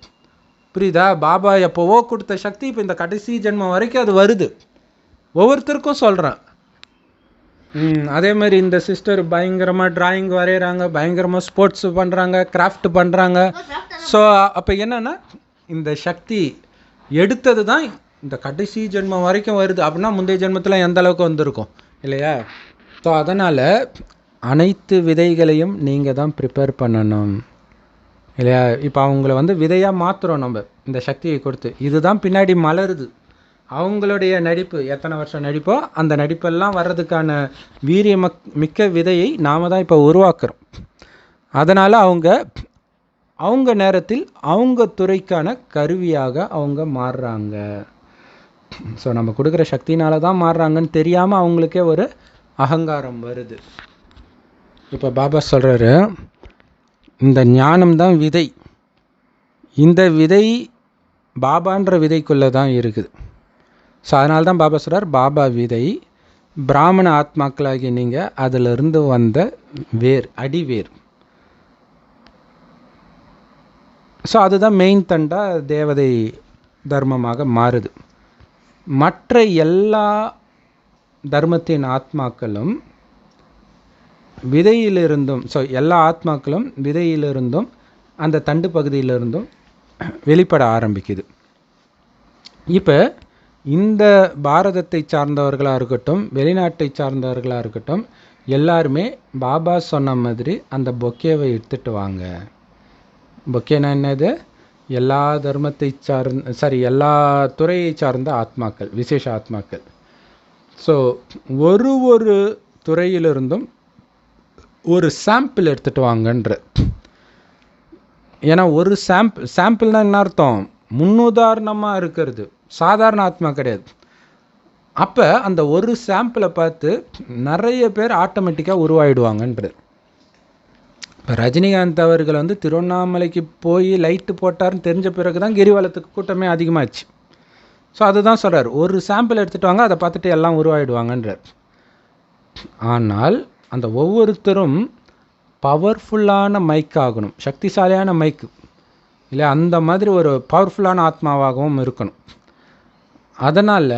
புரியுதா. பாபா எப்போவோ கொடுத்த சக்தி இப்போ இந்த கடைசி ஜென்மம் வரைக்கும் அது வருது. ஒவ்வொருத்தருக்கும் சொல்கிறேன். அதே மாதிரி இந்த சிஸ்டர் பயங்கரமாக டிராயிங் வரைகிறாங்க, பயங்கரமாக ஸ்போர்ட்ஸ் பண்ணுறாங்க, கிராஃப்ட் பண்ணுறாங்க. ஸோ அப்போ என்னென்னா இந்த சக்தி எடுத்தது தான் இந்த கடைசி ஜென்மம் வரைக்கும் வருது. அப்படின்னா முந்தைய ஜென்மத்தில் எந்த அளவுக்கு வந்திருக்கும் இல்லையா. ஸோ அதனால் அனைத்து விதைகளையும் நீங்கள் தான் ப்ரிப்பேர் பண்ணணும் இல்லையா. இப்போ அவங்கள வந்து விதையாக மாற்றுறோம் நம்ம இந்த சக்தியை கொடுத்து, இதுதான் பின்னாடி மலருது. அவங்களுடைய நடிப்பு எத்தனை வருஷம் நடிப்போ அந்த நடிப்பெல்லாம் வர்றதுக்கான மிக்க விதையை நாம் தான் இப்போ உருவாக்குறோம். அதனால் அவங்க நேரத்தில் அவங்க துறைக்கான கருவியாக அவங்க மாறுறாங்க. ஸோ நம்ம கொடுக்குற சக்தினால தான் மாறுறாங்கன்னு தெரியாமல் அவங்களுக்கே ஒரு அகங்காரம் வருது. இப்போ பாபா சொல்கிறாரு, இந்த ஞானம்தான் விதை. இந்த விதை பாபான்ற விதைக்குள்ளே தான் இருக்குது. ஸோ அதனால தான் பாபா சொல்கிறார், பாபா விதை, பிராமண ஆத்மாக்களாகி நீங்கள் அதிலிருந்து வந்த வேர், அடிவேர். ஸோ அதுதான் மெயின் தண்டா தேவதை தர்மமாக மாறுது. மற்ற எல்லா தர்மத்தின் ஆத்மாக்களும் விதையிலிருந்தும், ஸோ எல்லா ஆத்மாக்களும் விதையிலிருந்தும் அந்த தண்டு பகுதியிலிருந்தும் வெளிப்பட ஆரம்பிக்குது. இப்போ இந்த பாரதத்தை சார்ந்தவர்களாக இருக்கட்டும், வெளிநாட்டை சார்ந்தவர்களாக இருக்கட்டும், எல்லாருமே பாபா சொன்ன மாதிரி அந்த பொக்கேவை எடுத்துகிட்டு வாங்க. பொக்கேனா என்னது? எல்லா தர்மத்தை எல்லா துறையை சார்ந்த ஆத்மாக்கள், விசேஷ ஆத்மாக்கள். ஸோ ஒரு துறையிலிருந்தும் ஒரு சாம்பிள் எடுத்துகிட்டு வாங்கன்ற. ஏன்னா ஒரு சாம்பிள்னால் என்ன அர்த்தம்? முன்னுதாரணமாக இருக்கிறது, சாதாரண ஆத்மா கிடையாது. அப்போ அந்த ஒரு சாம்பிளை பார்த்து நிறைய பேர் ஆட்டோமேட்டிக்காக உருவாயிடுவாங்கன்றது. இப்போ ரஜினிகாந்த் அவர்கள் வந்து திருவண்ணாமலைக்கு போய் லைட்டு போட்டார்னு தெரிஞ்ச பிறகு தான் கிரிவலத்துக்கு கூட்டமே அதிகமாகிடுச்சு. ஸோ அதுதான் சொல்கிறார், ஒரு சாம்பிள் எடுத்துகிட்டு வாங்க, அதை பார்த்துட்டு எல்லாம் உருவாயிடுவாங்கன்றார். ஆனால் அந்த ஒவ்வொருத்தரும் பவர்ஃபுல்லான மைக் ஆகணும், சக்திசாலியான மைக்கு இல்லை, அந்த மாதிரி ஒரு பவர்ஃபுல்லான ஆத்மாவாகவும் இருக்கணும். அதனால்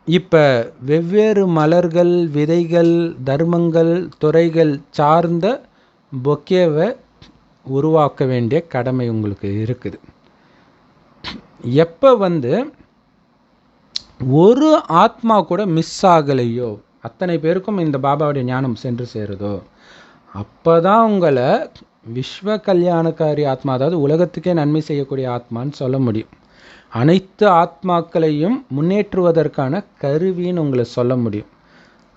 இப்போ வெவ்வேறு மலர்கள், விதைகள், தர்மங்கள், துறைகள் சார்ந்த பொக்கேவை உருவாக்க வேண்டிய கடமை உங்களுக்கு இருக்குது. எப்போ வந்து ஒரு ஆத்மா கூட மிஸ் ஆகலையோ, அத்தனை பேருக்கும் இந்த பாபாவுடைய ஞானம் சென்று சேருதோ, அப்போ தான் உங்களை விஸ்வ கல்யாணக்காரி ஆத்மா, அதாவது உலகத்துக்கே நன்மை செய்யக்கூடிய ஆத்மான்னு சொல்ல முடியும். அனைத்து ஆத்மாக்களையும் முன்னேற்றுவதற்கான கருவின்னு உங்களை சொல்ல முடியும்.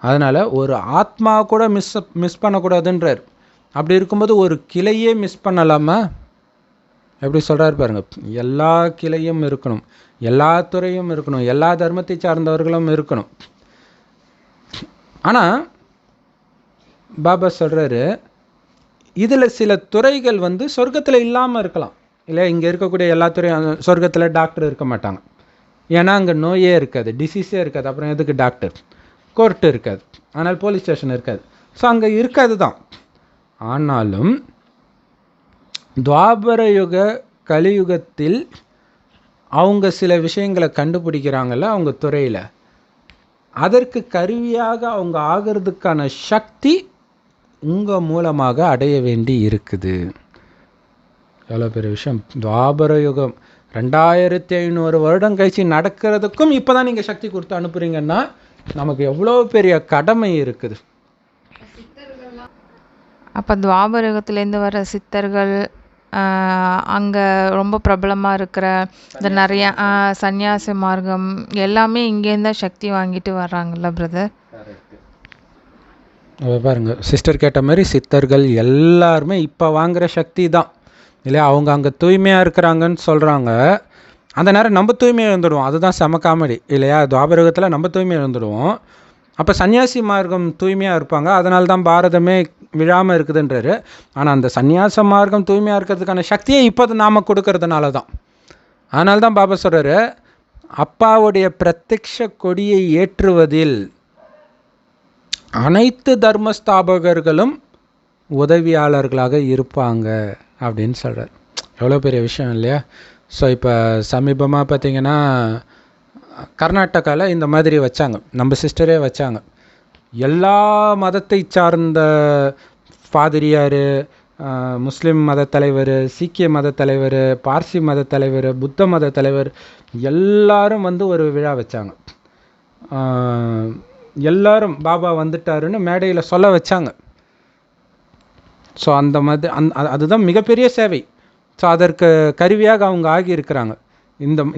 அதனால் ஒரு ஆத்மா கூட மிஸ் பண்ணக்கூடாதுன்றார். அப்படி இருக்கும்போது ஒரு கிளையே மிஸ் பண்ணலாமா? எப்படி சொல்கிறார் பாருங்க, எல்லா கிளையும் இருக்கணும், எல்லா துறையும் இருக்கணும், எல்லா தர்மத்தை சார்ந்தவர்களும் இருக்கணும். ஆனால் பாபா சொல்கிறாரு, இதில் சில துறைகள் வந்து சொர்க்கத்தில் இல்லாமல் இருக்கலாம் இல்லை. இங்கே இருக்கக்கூடிய எல்லா துறையும், சொர்க்கத்தில் டாக்டர் இருக்க மாட்டாங்க, ஏன்னா அங்கே நோயே இருக்காது, டிசீஸே இருக்காது. அப்புறம் எதுக்கு டாக்டர்? கோர்ட்டு இருக்காது, ஆனால் போலீஸ் ஸ்டேஷன் இருக்காது. ஸோ அங்கே இருக்காது தான். ஆனாலும் துவாபர யுக கலியுகத்தில் அவங்க சில விஷயங்களை கண்டுபிடிக்கிறாங்கல்ல அவங்க துறையில், அதற்கு கருவியாக அவங்க ஆகிறதுக்கான சக்தி உங்கள் மூலமாக அடைய வேண்டி இருக்குது. எவ்வளோ பெரிய விஷயம்! துவாபர யுகம் 2500 வருடம் கழிச்சு நடக்கிறதுக்கும் இப்போ தான் நீங்கள் சக்தி கொடுத்து அனுப்புகிறீங்கன்னா நமக்கு எவ்வளோ பெரிய கடமை இருக்குது. அப்போ துவாபர யுகத்துலேருந்து வர சித்தர்கள், அங்கே ரொம்ப பிரபலமாக இருக்கிற இந்த நிறைய சந்நியாசி மார்க்கம் எல்லாமே இங்கேருந்து தான் சக்தி வாங்கிட்டு வர்றாங்கல்ல பிரதர்? பாருங்க, சிஸ்டர் கேட்ட மாதிரி சித்தர்கள் எல்லாருமே இப்போ வாங்குகிற சக்தி தான் இல்லையா. அவங்க அங்கே தூய்மையாக இருக்கிறாங்கன்னு சொல்கிறாங்க, அந்த நேரம் நம்ம தூய்மையாக இருந்துடுவோம். அதுதான் செம காமெடி இல்லையா. துவாபரகத்தில் நம்ம தூய்மையாக இருந்துடுவோம், அப்போ சன்னியாசி மார்க்கம் தூய்மையாக இருப்பாங்க, அதனால தான் பாரதமே விழாமல் இருக்குதுன்றாரு. ஆனால் அந்த சந்நியாச மார்க்கம் தூய்மையாக இருக்கிறதுக்கான சக்தியை இப்போ நாம் கொடுக்கறதுனால தான். அதனால தான் பாபா சொல்கிறாரு, அப்பாவுடைய பிரத்யக்ஷ கொடியை ஏற்றுவதில் அனைத்து தர்மஸ்தாபகர்களும் உதவியாளர்களாக இருப்பாங்க அப்படின்னு சொல்கிறார். எவ்வளோ பெரிய விஷயம் இல்லையா. ஸோ இப்போ சமீபமாக பார்த்திங்கன்னா கர்நாடகாவில் இந்த மாதிரி வச்சாங்க, நம்ம சிஸ்டரே வச்சாங்க. எல்லா மதத்தை சார்ந்த பாதிரியார், முஸ்லீம் மத தலைவர், சீக்கிய மத தலைவர், பார்சி மத தலைவர், புத்த மத தலைவர் எல்லாரும் வந்து ஒரு விழா வச்சாங்க. எல்லாரும் பாபா வந்துட்டாருன்னு மேடையில் சொல்ல வச்சாங்க. ஸோ அந்த மாதிரி அதுதான் மிகப்பெரிய சேவை. ஸோ அதற்கு கருவியாக அவங்க ஆகியிருக்கிறாங்க.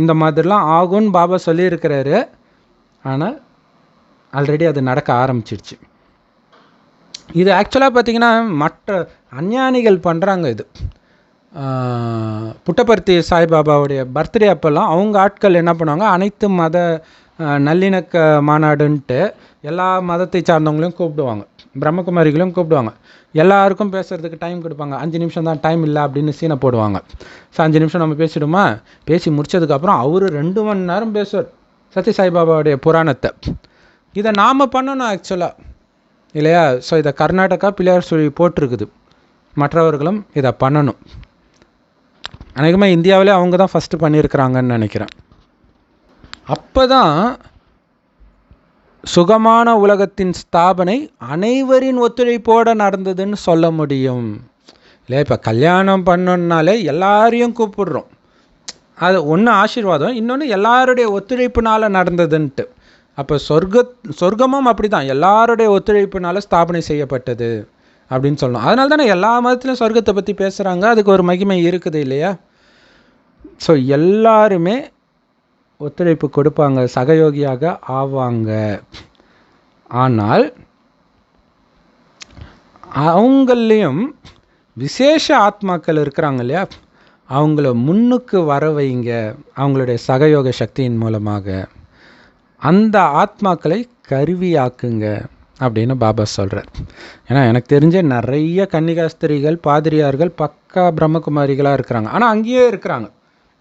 இந்த மாதிரிலாம் ஆகும்னு பாபா சொல்லியிருக்கிறாரு. ஆனால் ஆல்ரெடி அது நடக்க ஆரம்பிச்சிடுச்சு. இது ஆக்சுவலாக பார்த்திங்கன்னா மற்ற அஞ்ஞானிகள் பண்ணுறாங்க. இது புட்டபர்த்தி சாய்பாபாவுடைய பர்த்டே அப்போல்லாம் அவங்க ஆட்கள் என்ன பண்ணுவாங்க, அனைத்து மத நல்லிணக்க மாநாடுன்ட்டு எல்லா மதத்தை சார்ந்தவங்களையும் கூப்பிடுவாங்க, பிரம்மகுமாரிகளையும் கூப்பிடுவாங்க. எல்லாருக்கும் பேசுகிறதுக்கு டைம் கொடுப்பாங்க. 5 நிமிஷம் தான் டைம் இல்லை அப்படின்னு சீனை போடுவாங்க. ஸோ 5 நிமிஷம் நம்ம பேசிவிடுமா, பேசி முடித்ததுக்கப்புறம் அவர் 2 மணி நேரம் பேசுவார் சத்ய சாய்பாபாவுடைய புராணத்தை. இதை நாம் பண்ணணும் ஆக்சுவலாக, இல்லையா? ஸோ இதை கர்நாடகா பிள்ளையார் சொல்லி போட்டிருக்குது. மற்றவர்களும் இதை பண்ணணும். அநேகமாக இந்தியாவிலே அவங்க தான் ஃபஸ்ட்டு பண்ணியிருக்கிறாங்கன்னு நினைக்கிறேன். அப்போ தான் சுகமான உலகத்தின் ஸ்தாபனை அனைவரின் ஒத்துழைப்போடு நடந்ததுன்னு சொல்ல முடியும். இல்லையா? இப்போ கல்யாணம் பண்ணோன்னாலே எல்லாரையும் கூப்பிடுறோம். அது ஒன்று ஆசீர்வாதம், இன்னொன்று எல்லாருடைய ஒத்துழைப்புனால் நடந்ததுன்ட்டு. அப்போ சொர்க்கமும் அப்படி தான், எல்லாருடைய ஒத்துழைப்புனால ஸ்தாபனை செய்யப்பட்டது அப்படின்னு சொல்லணும். அதனால தானே எல்லா மதத்துலையும் சொர்க்கத்தை பற்றி பேசுகிறாங்க. அதுக்கு ஒரு மகிமை இருக்குது இல்லையா? ஸோ எல்லாருமே ஒத்துழைப்பு கொடுப்பாங்க, சகயோகியாக ஆவாங்க. ஆனால் அவங்களையும் விசேஷ ஆத்மாக்கள் இருக்கிறாங்க இல்லையா, அவங்கள முன்னுக்கு வர வைங்க அவங்களுடைய சகயோக சக்தியின் மூலமாக. அந்த ஆத்மாக்களை கருவியாக்குங்க அப்படின்னு பாபா சொல்கிறார். ஏன்னா எனக்கு தெரிஞ்ச நிறைய கன்னிகாஸ்திரிகள் பாதிரியார்கள் பக்கா பிரம்மகுமாரிகளாக இருக்கிறாங்க. ஆனால் அங்கேயே இருக்கிறாங்க,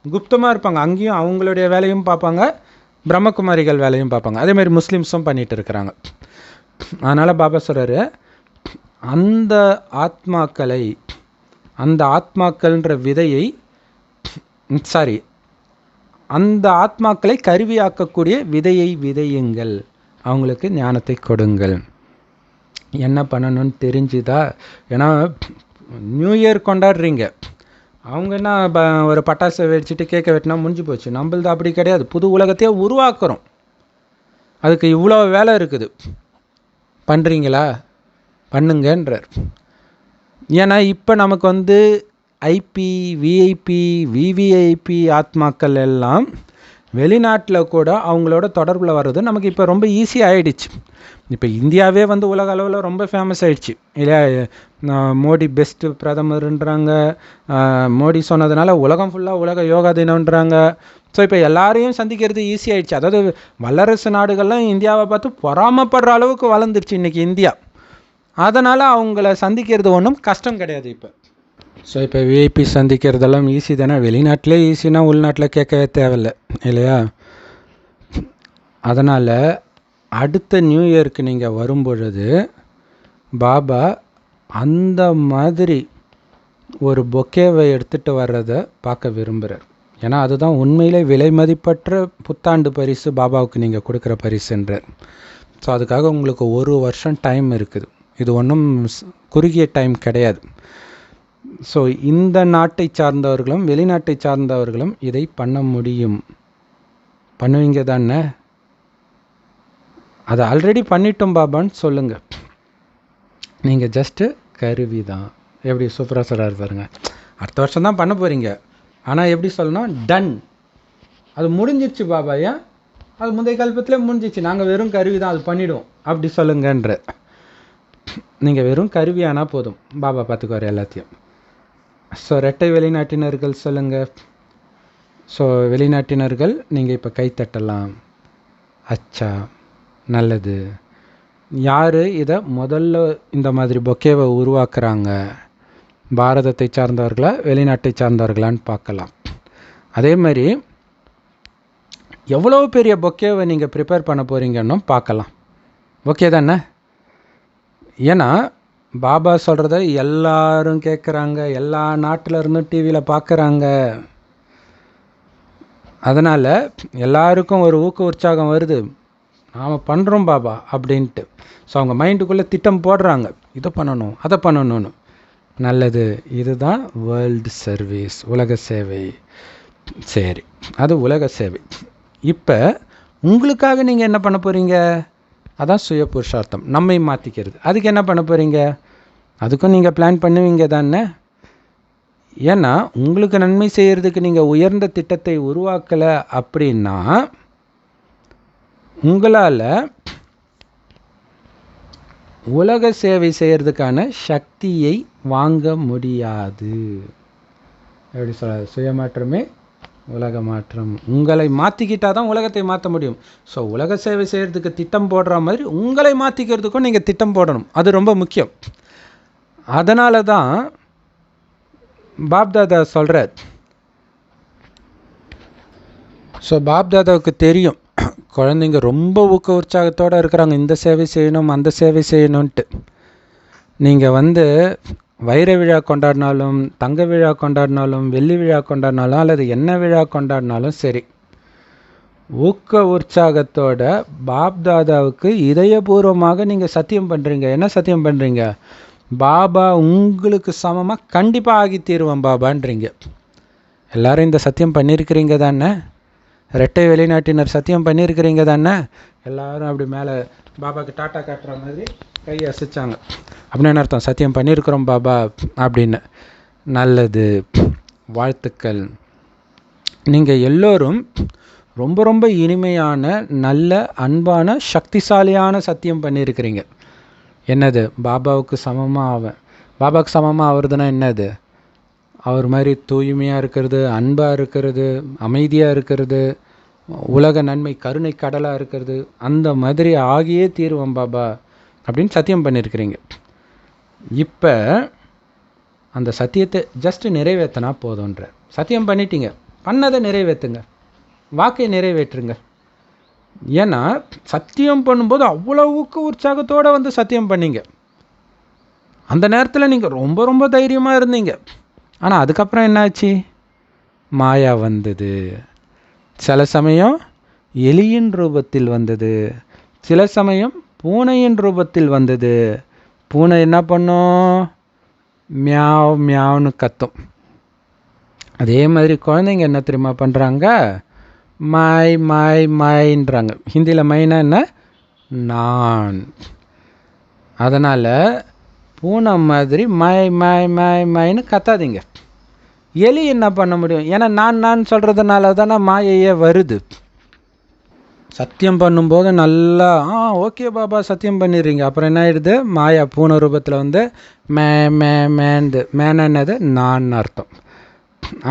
குப்தமாக இருப்பாங்க. அங்கேயும் அவங்களுடைய வேலையும் பார்ப்பாங்க, பிரம்மகுமாரிகள் வேலையும் பார்ப்பாங்க. அதேமாதிரி முஸ்லீம்ஸும் பண்ணிகிட்டு இருக்கிறாங்க. அதனால் பாபா சொல்கிறாரு, அந்த ஆத்மாக்களை, அந்த ஆத்மாக்கள்ன்ற விதையை அந்த ஆத்மாக்களை கருவியாக்கக்கூடிய விதையை விதையுங்கள், அவங்களுக்கு ஞானத்தை கொடுங்கள். என்ன பண்ணணும்னு தெரிஞ்சுதா? ஏன்னா நியூ இயர் கொண்டாடுறீங்க, அவங்க என்ன ஒரு பட்டாசை வெடிச்சிட்டு கேட்க வெட்டினா முடிஞ்சு போச்சு. நம்மளது அப்படி கிடையாது, புது உலகத்தையே உருவாக்குறோம். அதுக்கு இவ்வளோ வேலை இருக்குது. பண்ணுறீங்களா? பண்ணுங்கன்றார். ஏன்னா இப்போ நமக்கு ஐபி, விஐபி, விவிஐபி ஆத்மாக்கள் எல்லாம் வெளிநாட்டில் கூட அவங்களோட தொடர்பில் வர்றது நமக்கு இப்போ ரொம்ப ஈஸி ஆகிடுச்சு. இப்போ இந்தியாவே உலக அளவில் ரொம்ப ஃபேமஸ் ஆகிடுச்சு இல்லையா? மோடி பெஸ்ட்டு பிரதமர்ன்றாங்க. மோடி சொன்னதுனால உலகம் ஃபுல்லாக உலக யோகா தினம்ன்றாங்க. ஸோ இப்போ எல்லாரையும் சந்திக்கிறது ஈஸி ஆகிடுச்சு. அதாவது வல்லரசு நாடுகள்லாம் இந்தியாவை பார்த்து பொறாமப்படுற அளவுக்கு வளர்ந்துருச்சு இன்றைக்கி இந்தியா. அதனால் அவங்கள சந்திக்கிறது ஒன்றும் கஷ்டம் கிடையாது இப்போ. ஸோ இப்போ விஐபி சந்திக்கிறதெல்லாம் ஈஸி தானே. வெளிநாட்டிலே ஈஸினா உள்நாட்டில் கேட்கவே தேவையில்லை இல்லையா? அதனால் அடுத்த நியூ இயருக்கு நீங்கள் வரும்பொழுது பாபா அந்த மாதிரி ஒரு பொக்கேவை எடுத்துகிட்டு வர்றதை பார்க்க விரும்புகிறார். ஏன்னா அதுதான் உண்மையிலே விலை மதிப்பற்ற புத்தாண்டு பரிசு பாபாவுக்கு நீங்கள் கொடுக்குற பரிசுன்றார். ஸோ அதுக்காக உங்களுக்கு 1 வருஷம் டைம் இருக்குது. இது ஒன்றும் குறுகிய டைம் கிடையாது. ஸோ இந்த நாட்டை சார்ந்தவர்களும் வெளிநாட்டை சார்ந்தவர்களும் இதை பண்ண முடியும். பண்ணுவீங்க தானே? அதை ஆல்ரெடி பண்ணிட்டோம் பாபான்னு சொல்லுங்கள். நீங்கள் ஜஸ்ட்டு கருவி தான். எப்படி சூப்பராக சொல்கிறாரு பாருங்க. அடுத்த வருஷம் தான் பண்ண போகிறீங்க, ஆனால் எப்படி சொல்லணும், டன், அது முடிஞ்சிடுச்சு பாபா. ஏன்? அது முந்தைய கல்பத்தில் முடிஞ்சிச்சு, நாங்கள் வெறும் கருவி தான், அது பண்ணிவிடுவோம் அப்படி சொல்லுங்கன்ற. நீங்கள் வெறும் கருவியானால் போதும், பாபா பார்த்துக்குவார் எல்லாத்தையும். ஸோ ரெட்டை வெளிநாட்டினர்கள் சொல்லுங்கள். ஸோ வெளிநாட்டினர்கள் நீங்கள் இப்போ கைத்தட்டலாம். அச்சா, நல்லது. யார் இதை முதல்ல இந்த மாதிரி பொக்கேவை உருவாக்குறாங்க? பாரதத்தை சார்ந்தவர்களா வெளிநாட்டை சார்ந்தவர்களான்னு பார்க்கலாம். அதே மாதிரி எவ்வளோ பெரிய பொக்கேவை நீங்கள் ப்ரிப்பேர் பண்ண போகிறீங்கன்னு பார்க்கலாம். ஓகே தானே? ஏன்னா பாபா சொல்கிறத எல்லாரும் கேட்குறாங்க, எல்லா நாட்டில் இருந்தும் டிவியில் பார்க்குறாங்க. அதனால் எல்லாருக்கும் ஒரு உற்சாகம் வருது, நாம் பண்ணுறோம் பாபா அப்படின்ட்டு. ஸோ அவங்க மைண்டுக்குள்ளே திட்டம் போடுறாங்க, இதை பண்ணணும் அதை பண்ணணும்னு. நல்லது, இதுதான் வேர்ல்டு சர்வீஸ், உலக சேவை. சரி, அது உலக சேவை. இப்போ உங்களுக்காக நீங்கள் என்ன பண்ண போகிறீங்க அதான் சுய புருஷார்த்தம், நம்மை மாற்றிக்கிறது. அதுக்கு என்ன பண்ண போகிறீங்க? அதுக்கும் நீங்கள் பிளான் பண்ணுவீங்க தானே. ஏன்னா உங்களுக்கு நன்மை செய்கிறதுக்கு நீங்கள் உயர்ந்த திட்டத்தை உருவாக்கலை அப்படின்னா உங்களால் உலக சேவை செய்கிறதுக்கான சக்தியை வாங்க முடியாது. எப்படி சொல்ல, சுயமாற்றமே உலக மாற்றம். உங்களை மாற்றிக்கிட்டால் தான் உலகத்தை மாற்ற முடியும். ஸோ உலக சேவை செய்கிறதுக்கு திட்டம் போடுற மாதிரி உங்களை மாற்றிக்கிறதுக்கும் நீங்கள் திட்டம் போடணும். அது ரொம்ப முக்கியம். அதனால தான் பாப்தாதா சொல்கிறார். ஸோ பாப்தாதாவுக்கு தெரியும் குழந்தைங்க ரொம்ப ஊக்க உற்சாகத்தோடு இருக்கிறாங்க, இந்த சேவை செய்யணும் அந்த சேவை செய்யணுன்ட்டு. நீங்கள் வைர விழா கொண்டாடினாலும், தங்க விழா கொண்டாடினாலும், வெள்ளி விழா கொண்டாடினாலும், அல்லது என்ன விழா கொண்டாடினாலும் சரி, ஊக்க உற்சாகத்தோட பாப்தாதாவுக்கு இதயபூர்வமாக நீங்கள் சத்தியம் பண்ணுறீங்க. என்ன சத்தியம் பண்ணுறீங்க? பாபா உங்களுக்கு சமமாக கண்டிப்பாக ஆகி தீருவேன் பாபான்றீங்க. எல்லோரும் இந்த சத்தியம் பண்ணியிருக்கிறீங்க தானே? ரெட்டை வெளிநாட்டினர் சத்தியம் பண்ணியிருக்கிறீங்க தானே? எல்லோரும் அப்படி மேலே பாபாவுக்கு டாட்டா காட்டுற மாதிரி கையை அசைச்சாங்க. அப்படின்னு அர்த்தம், சத்தியம் பண்ணியிருக்கிறோம் பாபா அப்படின்னு. நல்லது, வாழ்த்துக்கள். நீங்கள் எல்லோரும் ரொம்ப ரொம்ப இனிமையான, நல்ல, அன்பான, சக்திசாலியான சத்தியம் பண்ணியிருக்கிறீங்க. என்னது? பாபாவுக்கு சமமாக ஆவேன். பாபாவுக்கு சமமாக ஆகிறதுனா என்னது? அவர் மாதிரி தூய்மையாக இருக்கிறது, அன்பாக இருக்கிறது, அமைதியாக இருக்கிறது, உலக நன்மை கருணை கடலாக இருக்கிறது, அந்த மாதிரி ஆகியே தீருவோம் பாபா அப்படின்னு சத்தியம் பண்ணியிருக்கிறீங்க. இப்போ அந்த சத்தியத்தை ஜஸ்ட்டு நிறைவேற்றினா போதுன்ற. சத்தியம் பண்ணிட்டீங்க, பண்ணதை நிறைவேற்றுங்க, வாக்கை நிறைவேற்றுங்க. ஏன்னா சத்தியம் பண்ணும்போது அவ்வளவுக்கு உற்சாகத்தோடு சத்தியம் பண்ணீங்க. அந்த நேரத்தில் நீங்கள் ரொம்ப ரொம்ப தைரியமாக இருந்தீங்க. ஆனால் அதுக்கப்புறம் என்னாச்சு? மாயா வந்தது. சில சமயம் எலியின் ரூபத்தில் வந்தது, சில சமயம் பூனையின் ரூபத்தில் வந்தது. பூனை என்ன பண்ணும்? மியாவ் மியாவ்னு கத்தும். அதே மாதிரி குழந்தைங்க என்ன தெரியுமா பண்ணுறாங்க? மாய் மாய் மாயின்றாங்க. ஹிந்தியில் மைனா என்ன? நான். அதனால் பூனை மாதிரி மாய் மாய் மாய் மாயின்னு கத்தாதீங்க. எலி என்ன பண்ண முடியும்? ஏன்னா நான் சொல்கிறதுனால தானே மாயையே வருது. சத்தியம் பண்ணும்போது நல்லா ஓகே பாபா சத்தியம் பண்ணிடுறீங்க. அப்புறம் என்ன ஆயிடுது? மாயா பூனை ரூபத்தில் மே மே மேந்து. மேன என்னது? நான் அர்த்தம்.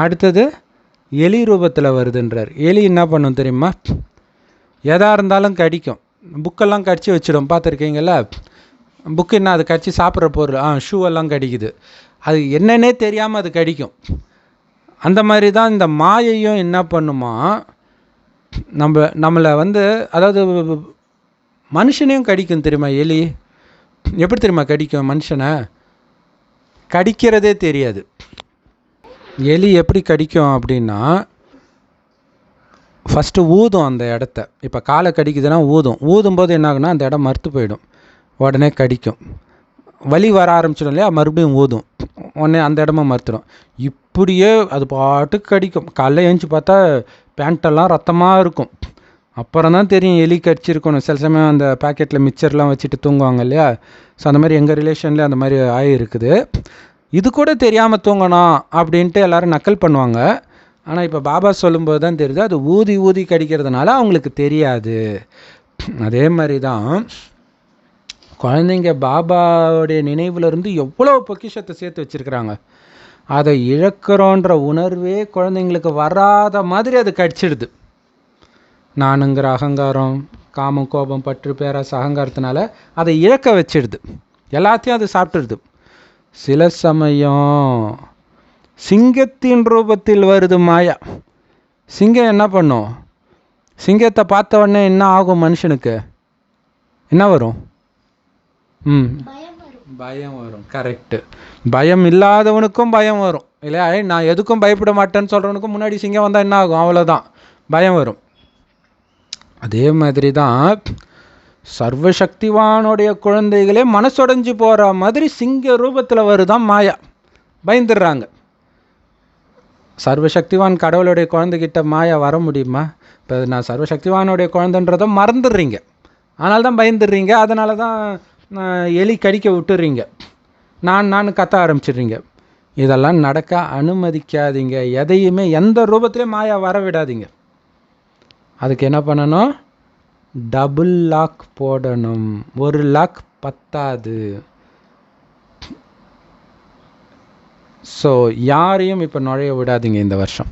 அடுத்தது எலி ரூபத்தில் வருதுன்றார். எலி என்ன பண்ணும் தெரியுமா? எதாக இருந்தாலும் கடிக்கும். புக்கெல்லாம் கடிச்சு வச்சிடும், பார்த்துருக்கீங்களா? புக்கு என்ன, அது கடிச்சு சாப்பிட்ற பொருள். ஷூவெல்லாம் கடிக்குது, அது என்னன்னே தெரியாமல் அது கடிக்கும். அந்த மாதிரி தான் இந்த மாயையும் என்ன பண்ணுமா, நம்மளை அதாவது மனுஷனையும் கடிக்கும் தெரியுமா? எலி எப்படி தெரியுமா கடிக்கும்? மனுஷனை கடிக்கிறதே தெரியாது. எலி எப்படி கடிக்கும் அப்படின்னா, ஃபஸ்ட்டு ஊதும் அந்த இடத்த. இப்போ காலை கடிக்குதுன்னா ஊதும்போது என்ன ஆகுனா அந்த இடம் மறுத்து போயிடும், உடனே கடிக்கும். வலி வர ஆரம்பிச்சிடும் இல்லையா, மறுபடியும் ஊதும், உடனே அந்த இடமா மறுத்துடும். இப்படியே அது பாட்டுக்கு கடிக்கும். காலைல எழுந்துச்சி பார்த்தா பேண்ட்டெல்லாம் ரத்தமாக இருக்கும். அப்புறம் தான் தெரியும் எலி கடிச்சிருக்கணும். சில சமயம் அந்த பேக்கெட்டில் மிக்சர்லாம் வச்சுட்டு தூங்குவாங்க இல்லையா, ஸோ அந்த மாதிரி எங்கள் ரிலேஷனில் அந்த மாதிரி ஆகிருக்குது. இது கூட தெரியாமல் தூங்கணும் அப்படின்ட்டு எல்லோரும் நக்கல் பண்ணுவாங்க. ஆனால் இப்போ பாபா சொல்லும்போது தான் தெரியுது, அது ஊதி ஊதி கடிக்கிறதுனால அவங்களுக்கு தெரியாது. அதே மாதிரி தான் குழந்தைங்க பாபாவுடைய நினைவுலேருந்து எவ்வளோ பொக்கிஷத்தை சேர்த்து வச்சுருக்குறாங்க. அதை இழக்கிறோன்ற உணர்வே குழந்தைங்களுக்கு வராத மாதிரி அது கடிச்சிடுது. நானுங்கிற அகங்காரம், காமம், கோபம், பற்று, பேராசை, அகங்காரத்தினால அதை இழக்க வச்சிடுது. எல்லாத்தையும் அது சாப்பிட்டுடுது. சில சமயம் சிங்கத்தின் ரூபத்தில் வருது மாயா. சிங்கம் என்ன பண்ணும்? சிங்கத்தை பார்த்த உடனே என்ன ஆகும்? மனுஷனுக்கு என்ன வரும்? பயம் வரும். கரெக்டு. பயம் இல்லாதவனுக்கும் பயம் வரும் இல்லையா? நான் எதுக்கும் பயப்பட மாட்டேன்னு சொல்கிறவனுக்கும் முன்னாடி சிங்கம் வந்தால் என்ன ஆகும்? அவ்வளோதான், பயம் வரும். அதே மாதிரி தான் சர்வசக்திவானுடைய குழந்தைகளே மனசுடைஞ்சு போகிற மாதிரி சிங்க ரூபத்தில் வருதான் மாயா. பயந்துடுறாங்க. சர்வசக்திவான் கடவுளுடைய குழந்தைகிட்ட மாயா வர முடியுமா? இப்போ நான் சர்வசக்திவானுடைய குழந்தைன்றதை மறந்துடுறீங்க. அதனால தான் பயந்துடுறீங்க, அதனால தான் எலி கடிக்க விட்டுறீங்க, நான் கத்த ஆரம்பிச்சிடுறீங்க. இதெல்லாம் நடக்க அனுமதிக்காதீங்க. எதையுமே எந்த ரூபத்திலையும் மாயா வர விடாதீங்க. அதுக்கு என்ன பண்ணணும்? டபுள் லாக் போடணும். ஒரு லாக் பத்தாது. ஸோ யாரையும் இப்போ நுழைய விடாதீங்க இந்த வருஷம்.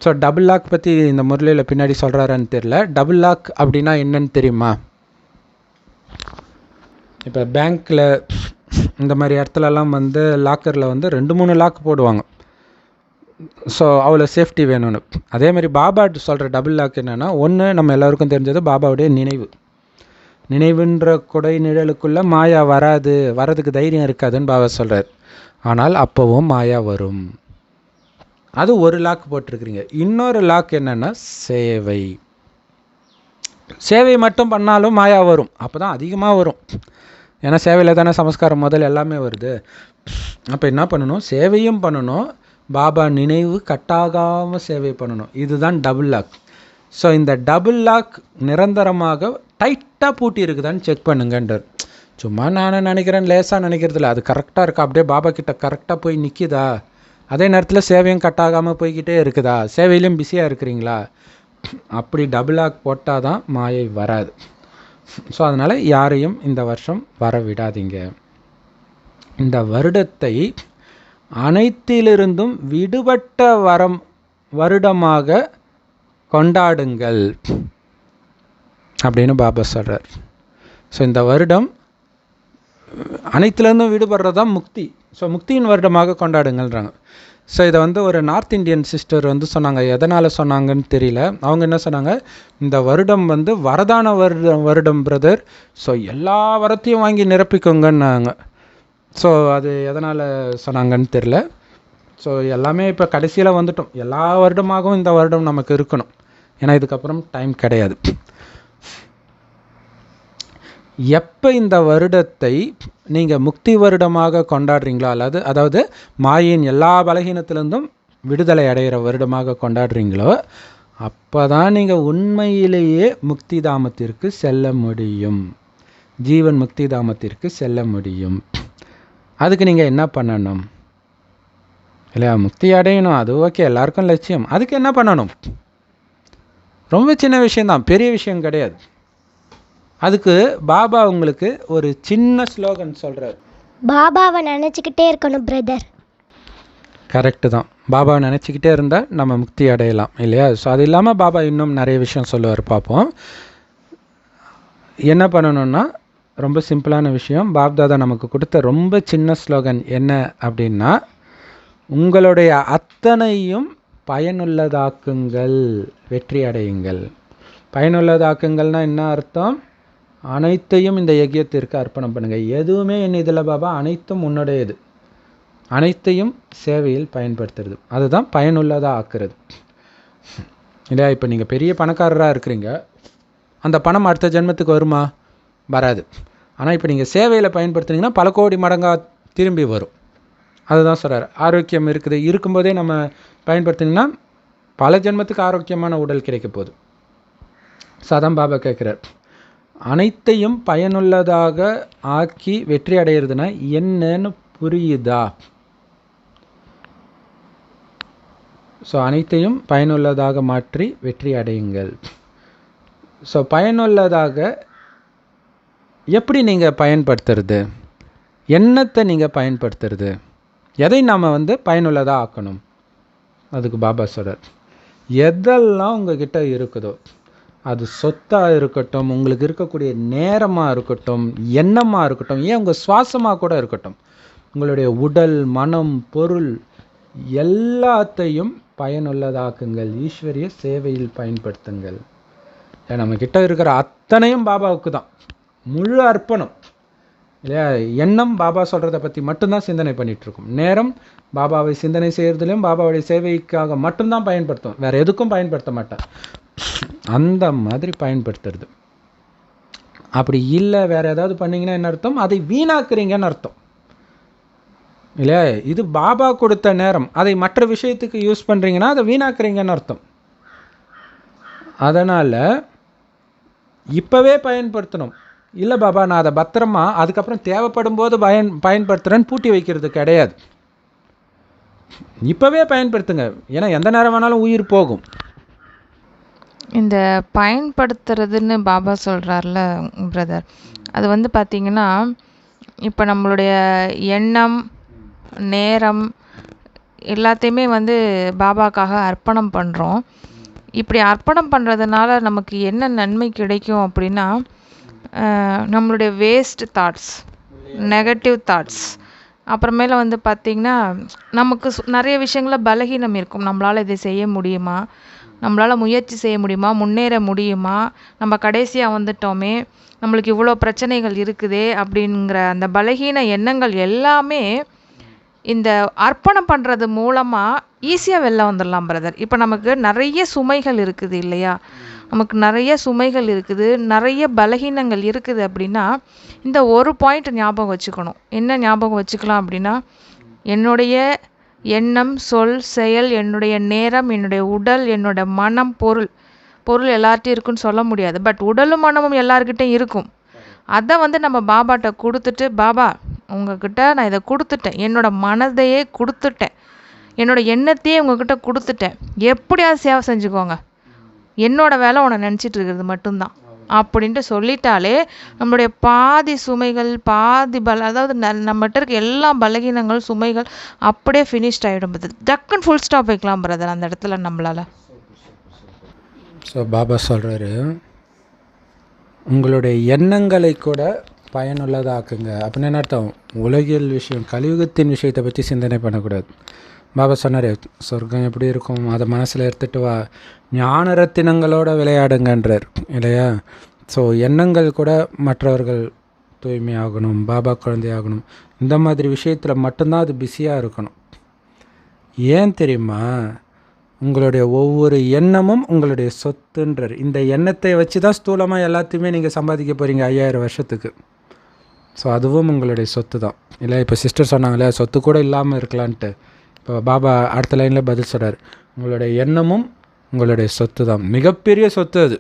ஸோ டபுள் லாக் பற்றி இந்த முரளியில் பின்னாடி சொல்கிறாரான்னு தெரியல. டபுள் லாக் அப்படின்னா என்னன்னு தெரியுமா? இப்போ பேங்க்கில் இந்த மாதிரி இடத்துலலாம் வந்து லாக்கரில் வந்து 2-3 லாக் போடுவாங்க. ஸோ அவ்வளோ சேஃப்டி வேணும்னு. அதே மாதிரி பாபா சொல்கிற டபுள் லாக் என்னென்னா, ஒன்று நம்ம எல்லாருக்கும் தெரிஞ்சது பாபாவுடைய நினைவுன்ற கொடை நிழலுக்குள்ளே மாயா வரதுக்கு தைரியம் இருக்காதுன்னு பாபா சொல்கிறார். ஆனால் அப்போவும் மாயா வரும். அது ஒரு லாக் போட்டிருக்கிறீங்க. இன்னொரு லாக் என்னென்னா சேவை மட்டும் பண்ணாலும் மாயா வரும். அப்போ தான் அதிகமாக வரும். ஏன்னா சேவையில் தானே சமஸ்காரம் முதல் எல்லாமே வருது. அப்போ என்ன பண்ணணும்? சேவையும் பண்ணணும், பாபா நினைவு கட்டாகாமல் சேவை பண்ணணும். இதுதான் டபுள் லாக். ஸோ இந்த டபுள் லாக் நிரந்தரமாக டைட்டாக பூட்டி இருக்குதான்னு செக் பண்ணுங்கன்றார். சும்மா நான் நினைக்கிறேன், லேசாக நினைக்கிறதில்ல, அது கரெக்டாக இருக்கா, அப்படியே பாபா கிட்ட கரெக்டாக போய் நிற்கிதா, அதே நேரத்தில் சேவையும் கட்டாகாமல் போய்கிட்டே இருக்குதா, சேவையிலையும் பிஸியாக இருக்கிறீங்களா, அப்படி டபுள் லாக் போட்டால் தான் மாயை வராது. ஸோ அதனால் யாரையும் இந்த வருஷம் வர விடாதீங்க. இந்த வருடத்தை அனைத்திலிருந்தும் விடுபட்ட வருடமாக கொண்டாடுங்கள் அப்படின்னு பாபா சொல்கிறார். ஸோ இந்த வருடம் அனைத்துலேருந்தும் விடுபடுறது தான் முக்தி. ஸோ முக்தியின் வருடமாக கொண்டாடுங்கள்ன்றாங்க. ஸோ இதை வந்து ஒரு நார்த் இந்தியன் சிஸ்டர் வந்து சொன்னாங்க. எதனால் சொன்னாங்கன்னு தெரியல. அவங்க என்ன சொன்னாங்க, இந்த வருடம் வந்து வரதான வருடம் பிரதர், ஸோ எல்லா வரத்தையும் வாங்கி நிரப்பிக்கோங்கன்னாங்க. ஸோ அது எதனால் சொன்னாங்கன்னு தெரியல. ஸோ எல்லாமே இப்போ கடைசியில் வந்துட்டோம். எல்லா வருடமாகவும் இந்த வருடம் நமக்கு இருக்கணும். ஏன்னா இதுக்கப்புறம் டைம் கிடையாது. எப்போ இந்த வருடத்தை நீங்கள் முக்தி வருடமாக கொண்டாடுறீங்களோ, அதாவது மாயின் எல்லா பலகீனத்திலிருந்தும் விடுதலை அடைகிற வருடமாக கொண்டாடுறீங்களோ, அப்போ தான் நீங்கள் உண்மையிலேயே முக்தி தாமத்திற்கு செல்ல முடியும், ஜீவன் முக்தி தாமத்திற்கு செல்ல முடியும். அதுக்கு நீங்கள் என்ன பண்ணணும் இல்லையா? முக்தி அடையணும், அது ஓகே, எல்லாருக்கும் லட்சியம். அதுக்கு என்ன பண்ணணும்? ரொம்ப சின்ன விஷயந்தான், பெரிய விஷயம் கிடையாது. அதுக்கு பாபா உங்களுக்கு ஒரு சின்ன ஸ்லோகன் சொல்கிறார். பாபாவை நினச்சிக்கிட்டே இருக்கணும் பிரதர். கரெக்டு தான். பாபாவை நினச்சிக்கிட்டே இருந்தால் நம்ம முக்தி அடையலாம் இல்லையா? ஸோ அது இல்லாமல் பாபா இன்னும் நிறைய விஷயம் சொல்லுவார், பார்ப்போம். என்ன பண்ணணும்னா ரொம்ப சிம்பிளான விஷயம். பாப்தாதா நமக்கு கொடுத்த ரொம்ப சின்ன ஸ்லோகன் என்ன அப்படின்னா, உங்களுடைய அத்தனையும் பயனுள்ளதாக்குங்கள், வெற்றி அடையுங்கள். பயனுள்ளதாக்குங்கள்னால் என்ன அர்த்தம்? அனைத்தையும் இந்த யஜ்யத்திற்கு அர்ப்பணம் பண்ணுங்கள். எதுவுமே என்ன இதில் பாபா, அனைத்தும் உன்னுடையது, அனைத்தையும் சேவையில் பயன்படுத்துறது, அதுதான் பயனுள்ளதாக ஆக்குறது இல்லையா? இப்போ நீங்கள் பெரிய பணக்காரராக இருக்கிறீங்க, அந்த பணம் அடுத்த ஜென்மத்துக்கு வருமா? வராது. ஆனால் இப்போ நீங்கள் சேவையில் பயன்படுத்துனீங்கன்னா பல கோடி மடங்காக திரும்பி வரும். அதுதான் சொல்கிறார். ஆரோக்கியம் இருக்கும்போதே நம்ம பயன்படுத்தினீங்கன்னா பல ஜென்மத்துக்கு ஆரோக்கியமான உடல் கிடைக்க போகுது. சதம் பாபா கேட்குறார், அனைத்தையும் பயனுள்ளதாக ஆக்கி வெற்றி அடைகிறதுனா என்னன்னு புரியுதா? ஸோ அனைத்தையும் பயனுள்ளதாக மாற்றி வெற்றி அடையுங்கள். ஸோ பயனுள்ளதாக எப்படி நீங்கள் பயன்படுத்துறது? எண்ணத்தை நீங்கள் பயன்படுத்துறது, எதை நாம் வந்து பயனுள்ளதாக ஆக்கணும்? அதுக்கு பாபா சொல்கிறார், எதெல்லாம் உங்ககிட்ட இருக்குதோ, அது சொத்தாக இருக்கட்டும், உங்களுக்கு இருக்கக்கூடிய நேரமாக இருக்கட்டும், எண்ணமாக இருக்கட்டும், ஏன் உங்கள் சுவாசமாக கூட இருக்கட்டும், உங்களுடைய உடல், மனம், பொருள் எல்லாத்தையும் பயனுள்ளதாக்குங்கள், ஈஸ்வரிய சேவையில் பயன்படுத்துங்கள். நம்மக்கிட்ட இருக்கிற அத்தனையும் பாபாவுக்கு தான், முழு அர்ப்பணம் இல்லையா? எண்ணம் பாபா சொல்கிறத பற்றி மட்டும்தான் சிந்தனை பண்ணிகிட்ருக்கோம். நேரம் பாபாவை சிந்தனை செய்கிறதுலையும் பாபாவுடைய சேவைக்காக மட்டும்தான் பயன்படுத்தும், வேறு எதுக்கும் பயன்படுத்த மாட்டேன். அந்த மாதிரி பயன்படுத்துறது. அப்படி இல்லை வேறு ஏதாவது பண்ணிங்கன்னா என்ன அர்த்தம்? அதை வீணாக்குறீங்கன்னு அர்த்தம் இல்லையா? இது பாபா கொடுத்த நேரம், அதை மற்ற விஷயத்துக்கு யூஸ் பண்ணுறீங்கன்னா அதை வீணாக்குறீங்கன்னு அர்த்தம். அதனால் இப்போவே பயன்படுத்தணும். இல்லை பாபா, நான் அதை பத்திரமா அதுக்கப்புறம் தேவைப்படும் போது பயன்படுத்துகிறேன்னு பூட்டி வைக்கிறது கிடையாது. இப்போவே பயன்படுத்துங்க, ஏன்னா எந்த நேரம் வேணாலும் உயிர் போகும். இந்த பயன்படுத்துறதுன்னு பாபா சொல்கிறார்ல பிரதர், அது வந்து பார்த்திங்கன்னா இப்போ நம்மளுடைய எண்ணம், நேரம் எல்லாத்தையுமே வந்து பாபாக்காக அர்ப்பணம் பண்ணுறோம். இப்படி அர்ப்பணம் பண்ணுறதுனால நமக்கு என்ன நன்மை கிடைக்கும் அப்படின்னா, நம்மளுடைய வேஸ்ட் தாட்ஸ், நெகட்டிவ் தாட்ஸ், அப்புறமேல வந்து பார்த்திங்கன்னா நமக்கு நிறைய விஷயங்களில் பலகீனம் இருக்கும். நம்மளால் இதை செய்ய முடியுமா, நம்மளால் முயற்சி செய்ய முடியுமா, முன்னேற முடியுமா, நம்ம கடைசியாக வந்துட்டோமே, நம்மளுக்கு இவ்வளோ பிரச்சனைகள் இருக்குதே அப்படிங்கிற அந்த பலகீன எண்ணங்கள் எல்லாமே இந்த அர்ப்பணம் பண்ணுறது மூலமாக ஈஸியாக வெளில வந்துடலாம் பிரதர். இப்போ நமக்கு நிறைய சுமைகள் இருக்குது இல்லையா, நமக்கு நிறைய சுமைகள் இருக்குது, நிறைய பலகீனங்கள் இருக்குது அப்படின்னா இந்த ஒரு பாயிண்ட் ஞாபகம் வச்சுக்கணும். என்ன ஞாபகம் வச்சுக்கலாம் அப்படின்னா, என்னுடைய எண்ணம், சொல், செயல், என்னுடைய நேரம், என்னுடைய உடல், என்னோட மனம், பொருள் எல்லார்ட்டையும் இருக்குன்னு சொல்ல முடியாது, பட் உடலும் மனமும் எல்லார்கிட்டையும் இருக்கும். அதை வந்து நம்ம பாபாட்ட கொடுத்துட்டு, பாபா உங்ககிட்ட நான் இதை கொடுத்துட்டேன், என்னோட மனதையே கொடுத்துட்டேன், என்னோட எண்ணத்தையே உங்ககிட்ட கொடுத்துட்டேன், எப்படியாவது சேவை செஞ்சுக்கோங்க, என்னோட வேலை உன்னை நினச்சிட்டு இருக்கிறது மட்டும்தான் அப்படின்ட்டு சொல்லிட்டாலே நம்மளுடைய பாதி சுமைகள், பாதி அதாவது நம்மகிட்ட இருக்க எல்லா பலகீனங்கள், சுமைகள் அப்படியே ஃபினிஷ்ட் ஆகிடும் பிரதர். டக்குன்னு ஃபுல் ஸ்டாப் வைக்கலாம் பிரதர் அந்த இடத்துல நம்மளால். ஸோ பாபா சொல்கிறாரு, உங்களுடைய எண்ணங்களை கூட பயனுள்ளதாக்குங்க. அப்படின்னு என்ன அர்த்தம்? உலகியல் விஷயம், கலியுகத்தின் விஷயத்தை பற்றி சிந்தனை பண்ணக்கூடாது. பாபா சொன்னார், சொர்க்கம் எப்படி இருக்கும் அதை மனசில் எடுத்துகிட்டு வா, ஞான ரத்தினங்களோட விளையாடுங்கன்றார் இல்லையா. ஸோ எண்ணங்கள் கூட மற்றவர்கள் தூய்மையாகணும், பாபா குழந்தையாகணும், இந்த மாதிரி விஷயத்தில் மட்டும்தான் அது பிஸியாக இருக்கணும். ஏன் தெரியுமா? உங்களுடைய ஒவ்வொரு எண்ணமும் உங்களுடைய சொத்துன்றார். இந்த எண்ணத்தை வச்சு தான் ஸ்தூலமாக எல்லாத்தையுமே நீங்கள் சம்பாதிக்க போகிறீங்க 5000 வருஷத்துக்கு. ஸோ அதுவும் உங்களுடைய சொத்து தான் இல்லை. இப்போ சிஸ்டர் சொன்னாங்களே சொத்து கூட இல்லாமல் இருக்கலான்ட்டு, இப்போ பாபா அடுத்த லைனில் பதில் சொல்கிறார், உங்களுடைய எண்ணமும் உங்களுடைய சொத்து தான், மிகப்பெரிய சொத்து அது.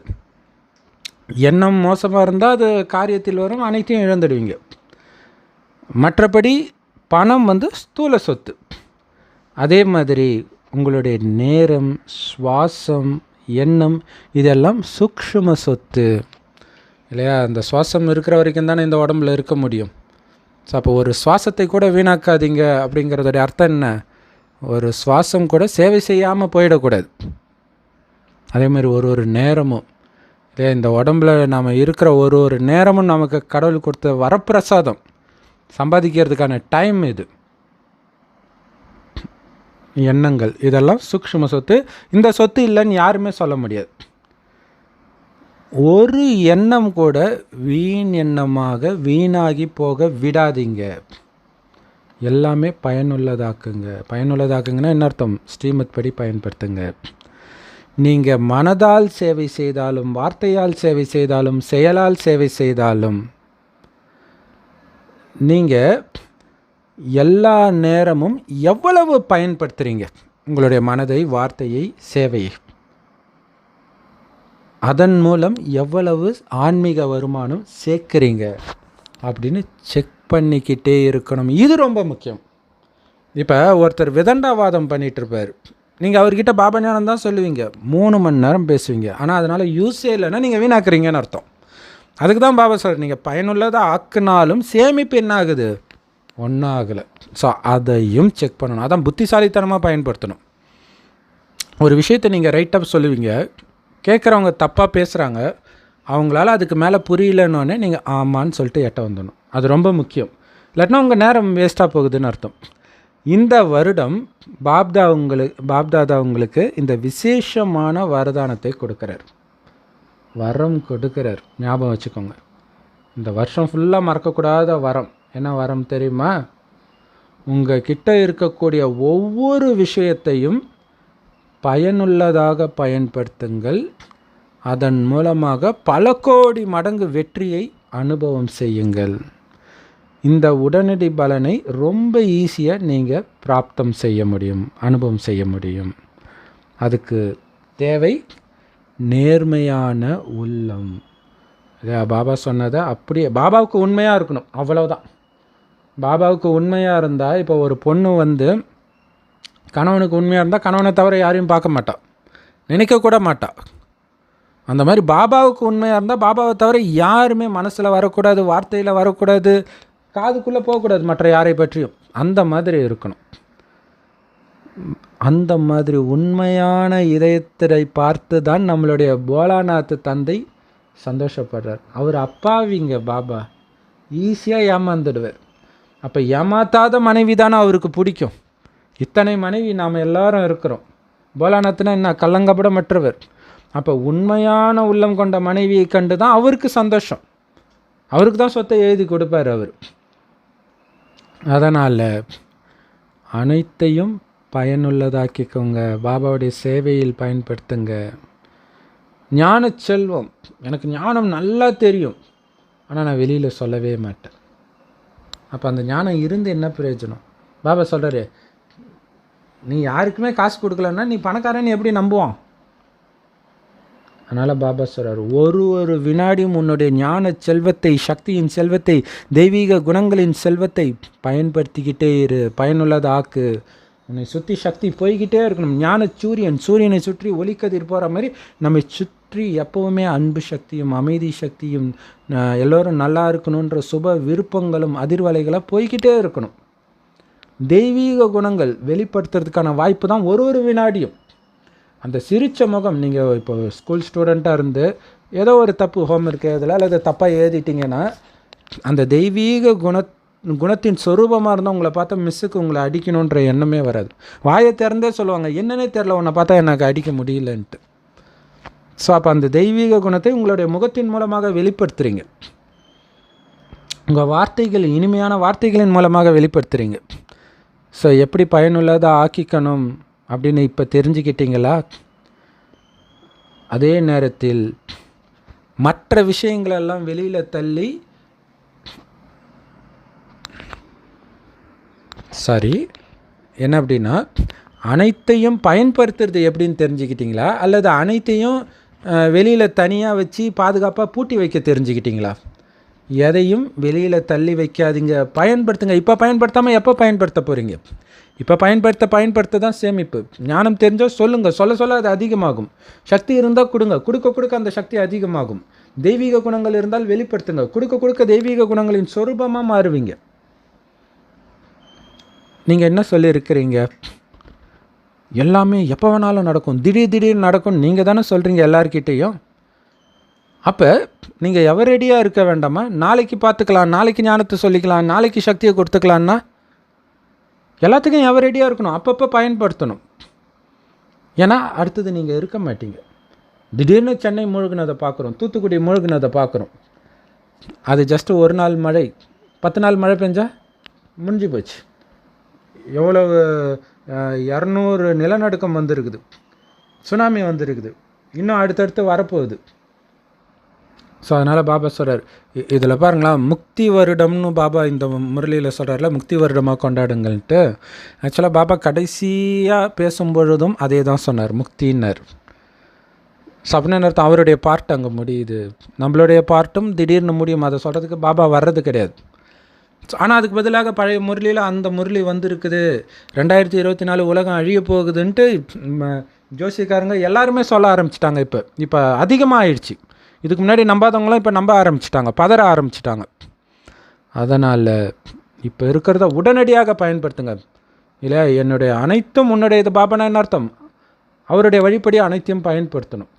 எண்ணம் மோசமாக இருந்தால் அது காரியத்தில் வரும், அனைத்தையும் இழந்துடுவீங்க. மற்றபடி பணம் வந்து ஸ்தூல சொத்து. அதே மாதிரி உங்களுடைய நேரம், சுவாசம், எண்ணம் இதெல்லாம் சூக்ஷ்ம சொத்து இல்லையா. அந்த சுவாசம் இருக்கிற வரைக்கும் தானே இந்த உடம்புல இருக்க முடியும். ஸோ அப்போ ஒரு சுவாசத்தை கூட வீணாக்காதீங்க அப்படிங்கிறதுடைய அர்த்தம் என்ன? ஒரு சுவாசம் கூட சேவை செய்யாமல் போயிடக்கூடாது. அதே மாதிரி ஒரு நேரமும் இல்லையா, இந்த உடம்புல நாம் இருக்கிற ஒரு நேரமும் நமக்கு கடவுள் கொடுத்த வரப்பிரசாதம், சம்பாதிக்கிறதுக்கான டைம் இது. எண்ணங்கள் இதெல்லாம் சூக்ஷ்ம சொத்து. இந்த சொத்து இல்லைன்னு யாருமே சொல்ல முடியாது. ஒரு எண்ணம் கூட வீண் எண்ணமாக வீணாகி போக விடாதீங்க. எல்லாமே பயனுள்ளதாக்குங்க. பயனுள்ளதாக்குங்கன்னா என்ன அர்த்தம்? ஸ்ரீமத் படி பயன்படுத்துங்க. நீங்கள் மனதால் சேவை செய்தாலும், வார்த்தையால் சேவை செய்தாலும், செயலால் சேவை செய்தாலும், நீங்கள் எல்லா நேரமும் எவ்வளவு பயன்படுத்துகிறீங்க உங்களுடைய மனதை, வார்த்தையை, சேவையை, அதன் மூலம் எவ்வளவு ஆன்மீக வருமானம் சேர்க்குறீங்க அப்படின்னு செக் பண்ணிக்கிட்டே இருக்கணும். இது ரொம்ப முக்கியம். இப்போ ஒருத்தர் விதண்டாவாதம் பண்ணிகிட்ருப்பார், நீங்கள் அவர்கிட்ட பாபா ஞானம் தான் சொல்லுவீங்க, 3 மணி நேரம் பேசுவீங்க, ஆனால் அதனால் யூஸே இல்லைன்னா நீங்கள் வீணாக்குறீங்கன்னு அர்த்தம். அதுக்கு தான் பாபா சொல்கிறார், நீங்கள் பயனுள்ளதாக ஆக்குனாலும் சேமிப்பு என்ன ஆகுது? ஒன்றும் ஆகலை. ஸோ அதையும் செக் பண்ணணும். அதான் புத்திசாலித்தனமாக பயன்படுத்தணும். ஒரு விஷயத்தை நீங்கள் ரைட்டாக சொல்லுவீங்க, கேட்குறவங்க தப்பாக பேசுகிறாங்க, அவங்களால அதுக்கு மேலே புரியலன்னொன்னே நீங்கள் ஆமான்னு சொல்லிட்டு எட்ட வந்துடணும். அது ரொம்ப முக்கியம். இல்லாட்டினா உங்கள் நேரம் வேஸ்ட்டாக போகுதுன்னு அர்த்தம். இந்த வருடம் பாப்தாதா உங்களுக்கு இந்த விசேஷமான வரதானத்தை கொடுக்குறார், வரம் கொடுக்குறார். ஞாபகம் வச்சுக்கோங்க, இந்த வருஷம் ஃபுல்லாக மறக்கக்கூடாத வரம். என்ன வரம் தெரியுமா? உங்கள் கிட்ட இருக்கக்கூடிய ஒவ்வொரு விஷயத்தையும் பயனுள்ளதாக பயன்படுத்துங்கள். அதன் மூலமாக பல கோடி மடங்கு வெற்றியை அனுபவம் செய்யுங்கள். இந்த உடனடி பலனை ரொம்ப ஈஸியாக நீங்கள் பிராப்தம் செய்ய முடியும், அனுபவம் செய்ய முடியும். அதுக்கு தேவை நேர்மையான உள்ளம் இல்லையா? பாபா சொன்னதை அப்படியே பாபாவுக்கு உண்மையாக இருக்கணும், அவ்வளோதான். பாபாவுக்கு உண்மையாக இருந்தால், இப்போ ஒரு பொண்ணு வந்து கணவனுக்கு உண்மையாக இருந்தால் கணவனை தவிர யாரையும் பார்க்க மாட்டா, நினைக்கக்கூட மாட்டா. அந்த மாதிரி பாபாவுக்கு உண்மையாக இருந்தால் பாபாவை தவிர யாருமே மனசில் வரக்கூடாது, வார்த்தையில் வரக்கூடாது, காதுக்குள்ளே போகக்கூடாது மற்ற யாரை பற்றியும். அந்த மாதிரி இருக்கணும். அந்த மாதிரி உண்மையான இதயத்தை பார்த்து தான் நம்மளுடைய போலாநாத் தந்தை சந்தோஷப்படுறார். அவர் அப்பாவிங்க பாபா, ஈஸியாக ஏமாந்துடுவார். அப்போ ஏமாத்தாத மனைவி தானே அவருக்கு பிடிக்கும். இத்தனை மனைவி நாம் எல்லாரும் இருக்கிறோம். போலாநாத்னா என்ன? கள்ளங்கபடமற்றவர். அப்போ உண்மையான உள்ளம் கொண்ட மனைவியை கண்டு தான் அவருக்கு சந்தோஷம். அவருக்கு தான் சொத்தை எழுதி கொடுப்பார் அவர். அதனால் அனைத்தையும் பயனுள்ளதாக்கிக்கோங்க, பாபாவுடைய சேவையில் பயன்படுத்துங்க. ஞான செல்வம், எனக்கு ஞானம் நல்லா தெரியும், ஆனால் நான் வெளியில் சொல்லவே மாட்டேன். அப்போ அந்த ஞானம் இருந்து என்ன பிரயோஜனம்? பாபா சொல்கிறாரு, நீ யாருக்குமே காசு கொடுக்கலன்னா நீ பணக்காரன் எப்படி நம்புவான்? அதனால் பாபா சொல்கிறார், ஒரு வினாடியும் உன்னுடைய ஞான செல்வத்தை, சக்தியின் செல்வத்தை, தெய்வீக குணங்களின் செல்வத்தை பயன்படுத்திக்கிட்டே இரு, பயனுள்ளதாக ஆக்கு. உன்னை சுற்றி சக்தி போய்கிட்டே இருக்கணும். ஞான சூரியனை சுற்றி ஒளிக்கதிர் போகிற மாதிரி நம்மை சுற்றி எப்போவுமே அன்பு சக்தியும் அமைதி சக்தியும் எல்லோரும் நல்லா இருக்கணுன்ற சுப விருப்பங்களும் அதிர்வலைகளாக போய்கிட்டே இருக்கணும். தெய்வீக குணங்கள் வெளிப்படுத்துறதுக்கான வாய்ப்பு தான் ஒரு வினாடியும். அந்த சிரிச்ச முகம், நீங்கள் இப்போ ஸ்கூல் ஸ்டூடெண்ட்டாக இருந்து ஏதோ ஒரு தப்பு ஹோம்ஒர்க் எழுதலை அல்லது தப்பாக எழுதிட்டிங்கன்னா, அந்த தெய்வீக குணத்தின் சொரூபமாக இருந்தால் உங்களை பார்த்தா மிஸ்ஸுக்கு உங்களை அடிக்கணுன்ற எண்ணமே வராது. வாயை திறந்தே சொல்லுவாங்க, என்னன்னே தெரில, உன்னை பார்த்தா எனக்கு அடிக்க முடியலன்ட்டு. ஸோ அப்போ அந்த தெய்வீக குணத்தை உங்களுடைய முகத்தின் மூலமாக வெளிப்படுத்துகிறீங்க, உங்கள் வார்த்தைகள், இனிமையான வார்த்தைகளின் மூலமாக வெளிப்படுத்துகிறீங்க. ஸோ எப்படி பயனுள்ளதாக ஆக்கிக்கணும் அப்படின்னு இப்போ தெரிஞ்சுக்கிட்டீங்களா? அதே நேரத்தில் மற்ற விஷயங்களெல்லாம் வெளியில் தள்ளி, என்ன அப்படின்னா, அனைத்தையும் பயன்படுத்துறது எப்படின்னு தெரிஞ்சுக்கிட்டிங்களா, அல்லது அனைத்தையும் வெளியில் தனியாக வச்சு பாதுகாப்பாக பூட்டி வைக்க தெரிஞ்சுக்கிட்டிங்களா? எதையும் வெளியில் தள்ளி வைக்காதீங்க, பயன்படுத்துங்க. இப்போ பயன்படுத்தாமல் எப்போ பயன்படுத்த போகிறீங்க? இப்போ பயன்படுத்த தான் சேமிப்பு. ஞானம் தெரிஞ்சால் சொல்லுங்கள், சொல்ல அது அதிகமாகும். சக்தி இருந்தால் கொடுக்க அந்த சக்தி அதிகமாகும். தெய்வீக குணங்கள் இருந்தால் வெளிப்படுத்துங்க, கொடுக்க தெய்வீக குணங்களின் சொரூபமாக மாறுவீங்க. நீங்கள் என்ன சொல்லியிருக்கிறீங்க? எல்லாமே எப்போ வேணாலும் நடக்கும், திடீர்னு நடக்கும் நீங்கள் தானே சொல்கிறீங்க எல்லார்கிட்டேயும். அப்போ நீங்கள் எவரடியாக இருக்க வேண்டாமா? நாளைக்கு பார்த்துக்கலாம், நாளைக்கு ஞானத்தை சொல்லிக்கலாம், நாளைக்கு சக்தியை கொடுத்துக்கலான்னா எல்லாத்துக்கும் எவரடியாக இருக்கணும், அப்பப்போ பயன்படுத்தணும். ஏன்னா அடுத்தது நீங்கள் இருக்க மாட்டீங்க. திடீர்னு சென்னை முழுகினதை பார்க்குறோம், தூத்துக்குடி முழுகினதை பார்க்குறோம். அது ஜஸ்ட்டு ஒரு நாள் மழை, 10 நாள் மழை பெஞ்சால் முடிஞ்சு போச்சு. எவ்வளவு 200 நிலநடுக்கம் வந்திருக்குது, சுனாமி வந்திருக்குது, இன்னும் அடுத்தடுத்து வரப்போகுது. ஸோ அதனால் பாபா சொல்கிறார், இதில் பாருங்களா, முக்தி வருடம்னு பாபா இந்த முரளியில் சொல்கிறார்ல, முக்தி வருடமாக கொண்டாடுங்கள்ன்ட்டு. ஆக்சுவலாக பாபா கடைசியாக பேசும்பொழுதும் அதே தான் சொன்னார், முக்தின்னார். ஸோ அப்படின்னு அர்த்தம் அவருடைய பார்ட் அங்கே முடியுது, நம்மளுடைய பார்ட்டும் திடீர்னு முடியும். அதை சொல்கிறதுக்கு பாபா வர்றது கிடையாது. ஆனால் அதுக்கு பதிலாக பழைய முரளியில் அந்த முரளி வந்திருக்குது, 2024 உலகம் அழிய போகுதுன்ட்டு ஜோசிக்காரங்க எல்லாருமே சொல்ல ஆரம்பிச்சிட்டாங்க. இப்போ அதிகமாக ஆயிடுச்சு. இதுக்கு முன்னாடி நம்பாதவங்களாம் இப்போ நம்ப ஆரம்பிச்சிட்டாங்க, பதற ஆரம்பிச்சிட்டாங்க. அதனால் இப்போ இருக்கிறத உடனடியாக பயன்படுத்துங்க. இல்லை, என்னுடைய அனைத்தும் உன்னுடைய இது பாபானா என்ன அர்த்தம்? அவருடைய வழிப்படி அனைத்தையும் பயன்படுத்தணும்.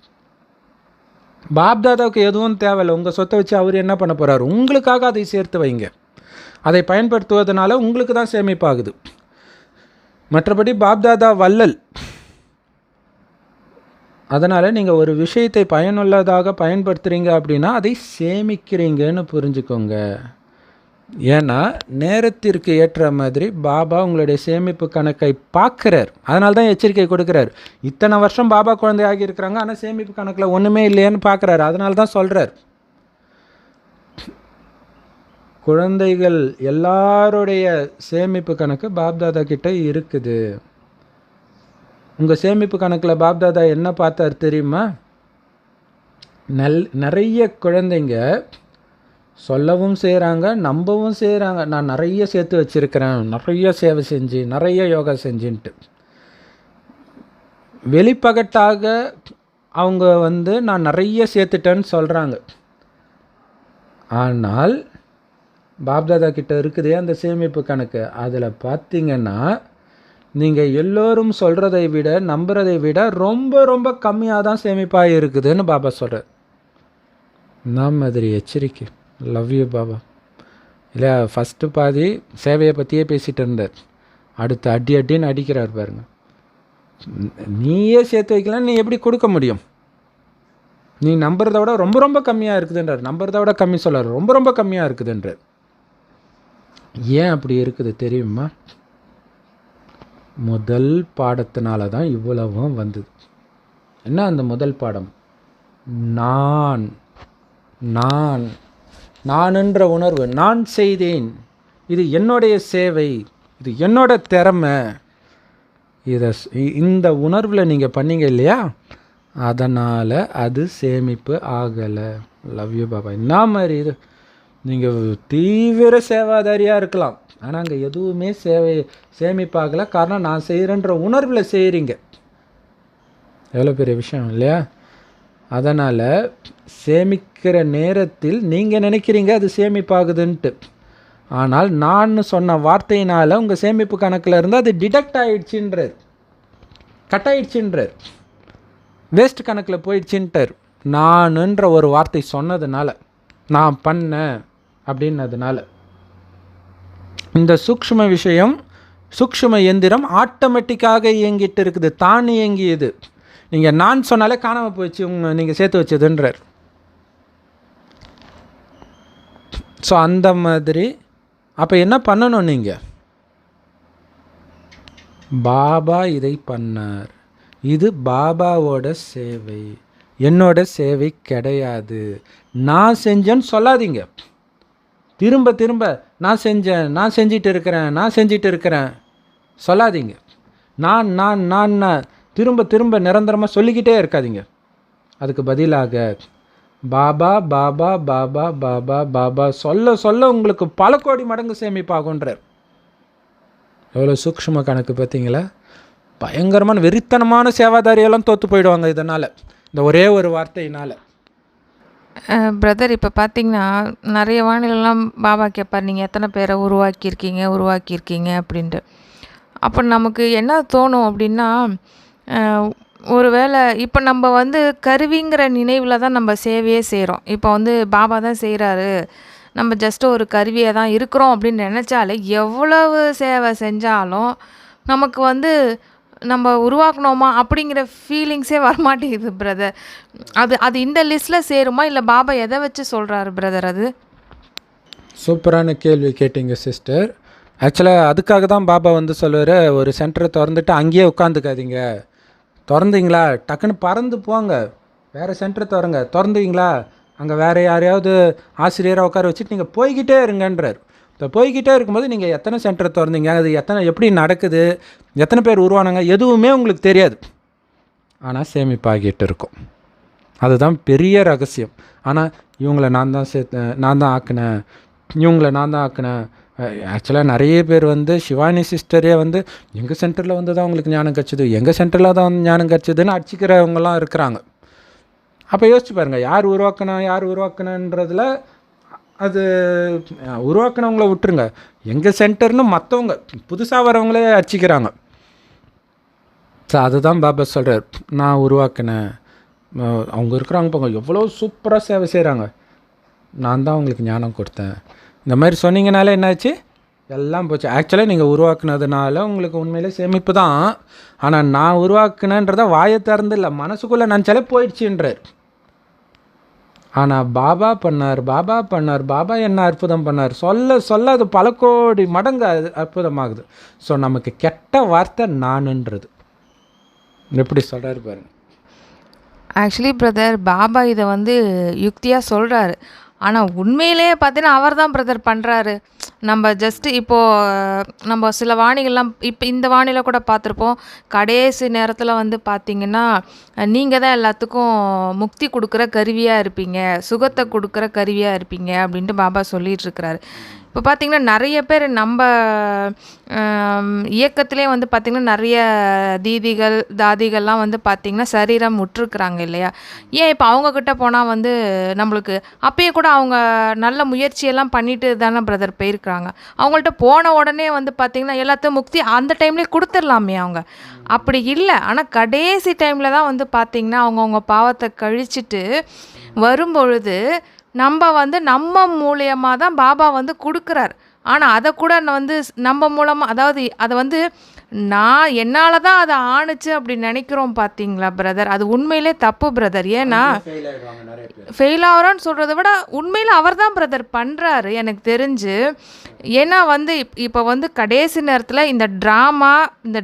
பாப்தாதாவுக்கு எதுவும் தேவையில்லை, உங்கள் சொத்தை வச்சு அவர் என்ன பண்ண போகிறார்? உங்களுக்காக அதை சேர்த்து வைங்க. அதை பயன்படுத்துவதனால உங்களுக்கு தான் சேமிப்பாகுது. மற்றபடி பாப்தாதா வள்ளல். அதனால் நீங்கள் ஒரு விஷயத்தை பயனுள்ளதாக பயன்படுத்துகிறீங்க அப்படின்னா அதை சேமிக்கிறீங்கன்னு புரிஞ்சுக்கோங்க. ஏன்னா நேரத்திற்கு ஏற்ற மாதிரி பாபா உங்களுடைய சேமிப்பு கணக்கை பார்க்குறார். அதனால தான் எச்சரிக்கை கொடுக்குறார். இத்தனை வருஷம் பாபா குழந்தையாகி இருக்கிறாங்க, ஆனால் சேமிப்பு கணக்கில் ஒன்றுமே இல்லையான்னு பார்க்குறாரு. அதனால தான் சொல்கிறார், குழந்தைகள் எல்லாருடைய சேமிப்பு கணக்கு பாப்தாதா கிட்ட இருக்குது. உங்கள் சேமிப்பு கணக்கில் பாப்தாதா என்ன பார்த்தார் தெரியுமா? நிறைய குழந்தைங்க சொல்லவும் செய்கிறாங்க, நம்பவும் செய்கிறாங்க. நான் நிறைய சேர்த்து வச்சுருக்கிறேன், நிறைய சேவை செஞ்சு, நிறைய யோகா செஞ்சுன்ட்டு. வெளிப்பகட்டாக அவங்க நான் நிறைய சேர்த்துட்டேன்னு சொல்கிறாங்க. ஆனால் பாப்தாதா கிட்ட இருக்குதே அந்த சேமிப்பு கணக்கு, அதில் பார்த்தீங்கன்னா நீங்கள் எல்லோரும் சொல்கிறதை விட நம்புறதை விட ரொம்ப ரொம்ப கம்மியாக தான் சேமிப்பாக இருக்குதுன்னு பாபா சொல்கிறார். நான் மாதிரி எச்சரிக்கை. Love you Baba. இல்லை, ஃபஸ்ட்டு பாதி சேவையை பற்றியே பேசிகிட்டு இருந்தார், அடுத்து அடின்னு அடிக்கிறார் பாருங்க. நீயே சேர்த்து வைக்கலாம், நீ எப்படி கொடுக்க முடியும்? நீ நம்புறத விட ரொம்ப ரொம்ப கம்மியாக இருக்குதுன்றார். நம்புறத விட கம்மி சொல்லார், ரொம்ப ரொம்ப கம்மியாக இருக்குதுன்றார். ஏன் அப்படி இருக்குது தெரியுமா? முதல் பாடத்தினால தான் இவ்வளவும் வந்தது. என்ன அந்த முதல் பாடம்? நான் நான் நான்ன்ற உணர்வு. நான் செய்தேன், இது என்னுடைய சேவை, இது என்னோட திறமை. இந்த உணர்வில் நீங்கள் பண்ணீங்க இல்லையா, அதனால் அது சேமிப்பு ஆகலை. Love you Baba. என்ன மாதிரி இது? நீங்கள் தீவிர சேவாதாரியாக இருக்கலாம், ஆனால் அங்கே எதுவுமே சேமிப்பாகலை. காரணம் நான் செய்கிறேன்ற உணர்வில் செய்கிறீங்க. எவ்வளோ பெரிய விஷயம் இல்லையா? அதனால் சேமிக்கிற நேரத்தில் நீங்கள் நினைக்கிறீங்க அது சேமிப்பாகுதுன்ட்டு, ஆனால் நான் சொன்ன வார்த்தையினால் உங்கள் சேமிப்பு கணக்கில் இருந்து அது டிடக்ட் ஆகிடுச்சின்றார், கட் ஆகிடுச்சின்றார், வேஸ்ட் கணக்கில் போயிடுச்சின்ட்டார். நானுன்ற ஒரு வார்த்தை சொன்னதுனால, நான் பண்ணேன் அப்படின்னதுனால. இந்த சூக்ஷ்ம விஷயம், சூக்ஷ்ம எந்திரம் ஆட்டோமேட்டிக்காக இயங்கிட்டு இருக்குது, தான் இயங்கியது. நீங்கள் நான் சொன்னாலே காணாமல் போயிடுச்சு நீங்கள் சேர்த்து வச்சதுன்றார். ஸோ அந்த மாதிரி அப்போ என்ன பண்ணணும்? நீங்கள் பாபா இதை பண்ணார், இது பாபாவோட சேவை, என்னோட சேவை கிடையாது. நான் செஞ்சேன்னு சொல்லாதீங்க. திரும்ப திரும்ப நான் செஞ்சேன், நான் செஞ்சிட்டு இருக்கிறேன் சொல்லாதீங்க. நான் நான் நான் திரும்ப திரும்ப நிரந்தரமாக சொல்லிக்கிட்டே இருக்காதீங்க. அதுக்கு பதிலாக பாபா பாபா பாபா பாபா பாபா சொல்ல சொல்ல உங்களுக்கு பல கோடி மடங்கு சேமிப்பாகுன்றார். எவ்வளோ சூக்ஷ்ம கணக்கு பார்த்தீங்களா? பயங்கரமான வெறித்தனமான சேவாதாரியெல்லாம் தோற்று போயிடுவாங்க இதனால், இந்த ஒரே ஒரு வார்த்தையினால். பிரதர் இப்போ பார்த்தீங்கன்னா நிறைய வானிலெலாம் பாபா கேட்பார், நீங்கள் எத்தனை பேரை உருவாக்கியிருக்கீங்க அப்படின்ட்டு. அப்போ நமக்கு என்ன தோணும் அப்படின்னா, ஒரு வேளை இப்போ நம்ம கருவிங்கிற நினைவில் தான் நம்ம சேவையே செய்கிறோம். இப்போ பாபா தான் செய்கிறாரு, நம்ம ஜஸ்ட்டு ஒரு கருவியாக தான் இருக்கிறோம் அப்படின்னு நினச்சாலே எவ்வளவு சேவை செஞ்சாலும் நமக்கு நம்ம உருவாக்கணுமா அப்படிங்கிற ஃபீலிங்ஸே வரமாட்டேங்குது பிரதர். அது இந்த லிஸ்ட்டில் சேருமா, இல்லை பாபா எதை வச்சு சொல்கிறாரு பிரதர்? அது சூப்பரான கேள்வி கேட்டீங்க சிஸ்டர். ஆக்சுவலாக அதுக்காக தான் பாபா சொல்லுவார், ஒரு சென்டரை திறந்துட்டு அங்கேயே உட்காந்துக்காதீங்க. திறந்தீங்களா டக்குன்னு பறந்து போங்க, வேறு சென்டரை திறந்தீங்களா அங்கே வேறு யாரையாவது ஆசிரியராக உட்கார வச்சுட்டு நீங்கள் போய்கிட்டே இருங்கன்றார். இப்போ போய்கிட்டே இருக்கும்போது நீங்கள் எத்தனை சென்டரை திறந்தீங்க, அது எப்படி நடக்குது, எத்தனை பேர் உருவானாங்க, எதுவுமே உங்களுக்கு தெரியாது. ஆனால் சேமிப்பாகிட்டு இருக்கும். அதுதான் பெரிய ரகசியம். ஆனால் இவங்களை நான் தான் ஆக்கினேன். ஆக்சுவலாக நிறைய பேர் சிவானி சிஸ்டரே எங்கள் சென்டரில் தான் உங்களுக்கு ஞானம் கிடச்சிது, எங்கள் சென்டரில் தான் ஞானம் கிடச்சிதுன்னு அடிச்சிக்கிறவங்களாம் இருக்கிறாங்க. அப்போ யோசிச்சு பாருங்கள், யார் உருவாக்கினன்றதில் அது உருவாக்கினவங்கள விட்டுருங்க, எங்கள் சென்டர்னு மற்றவங்க புதுசாக வரவங்களே அடிச்சிக்கிறாங்க. ஸோ அதுதான் பாபா சொல்கிறார், நான் உருவாக்கினேன். அவங்க இருக்கிறாங்க பாங்க, எவ்வளோ சூப்பராக சேவை செய்கிறாங்க, நான் தான் அவங்களுக்கு ஞானம் கொடுத்தேன். இந்த மாதிரி சொன்னீங்கனாலே என்னாச்சு, எல்லாம் போச்சு. ஆக்சுவலாக நீங்கள் உருவாக்குனதுனால உங்களுக்கு உண்மையிலே சேமிப்பு தான். ஆனால் நான் உருவாக்குனேன்றதை வாயை திறந்து இல்லை, மனசுக்குள்ளே நினச்சாலே போயிடுச்சுன்றார். ஆனால் பாபா பண்ணார், பாபா என்ன அற்புதம் பண்ணார், சொல்ல அது பல கோடி மடங்கு அற்புதமாகுது. ஸோ நமக்கு கெட்ட வார்த்தை நானுன்றது எப்படி சொல்கிறாரு பாருங்க. ஆக்சுவலி பிரதர், பாபா இதை யுக்தியாக சொல்கிறாரு, ஆனால் உண்மையிலே பார்த்தீங்கன்னா அவர் தான் பிரதர் பண்ணுறாரு. நம்ம ஜஸ்ட்டு இப்போது நம்ம சில வாணிகள்லாம் இப்போ இந்த வானிலை கூட பார்த்துருப்போம். கடைசி நேரத்தில் வந்து பார்த்தீங்கன்னா, நீங்கள் தான் எல்லாத்துக்கும் முக்தி கொடுக்குற கருவியாக இருப்பீங்க, சுகத்தை கொடுக்குற கருவியாக இருப்பீங்க அப்படின்ட்டு பாபா சொல்லிட்டு இருக்கிறாரு. இப்போ பார்த்தீங்கன்னா நிறைய பேர் நம்ம இயக்கத்திலே வந்து பார்த்திங்கன்னா நிறைய தீதிகள் தாதிகள்லாம் வந்து பார்த்திங்கன்னா சரீரம் விட்டுருக்குறாங்க இல்லையா? ஏன் இப்போ அவங்கக்கிட்ட போனால் வந்து நம்மளுக்கு அப்பயே கூட அவங்க நல்ல முயற்சியெல்லாம் பண்ணிட்டு தானே பிரதர் போயிருக்கிறாங்க. அவங்கள்ட்ட போன உடனே வந்து பார்த்திங்கன்னா எல்லாத்தையும் முக்தி அந்த டைம்லேயே கொடுத்துடலாமே அவங்க. அப்படி இல்லை. ஆனால் கடைசி டைமில் தான் வந்து பார்த்திங்கன்னா அவங்கவுங்க பாவத்தை கழிச்சிட்டு வரும்பொழுது நம்ம மூலியமாக தான் பாபா வந்து கொடுக்குறார். ஆனால் அதை கூட வந்து நம்ம மூலமாக, அதாவது அதை வந்து என்னால் தான் அதை ஆணுச்சு அப்படி நினைக்கிறோம் பார்த்தீங்களா பிரதர்? அது உண்மையிலே தப்பு பிரதர். ஏன்னா ஃபெயில் ஆகிறோன்னு சொல்கிறத விட உண்மையில் அவர் தான் பிரதர் பண்ணுறாரு எனக்கு தெரிஞ்சு. ஏன்னா வந்து இப்போ வந்து கடைசி நேரத்தில் இந்த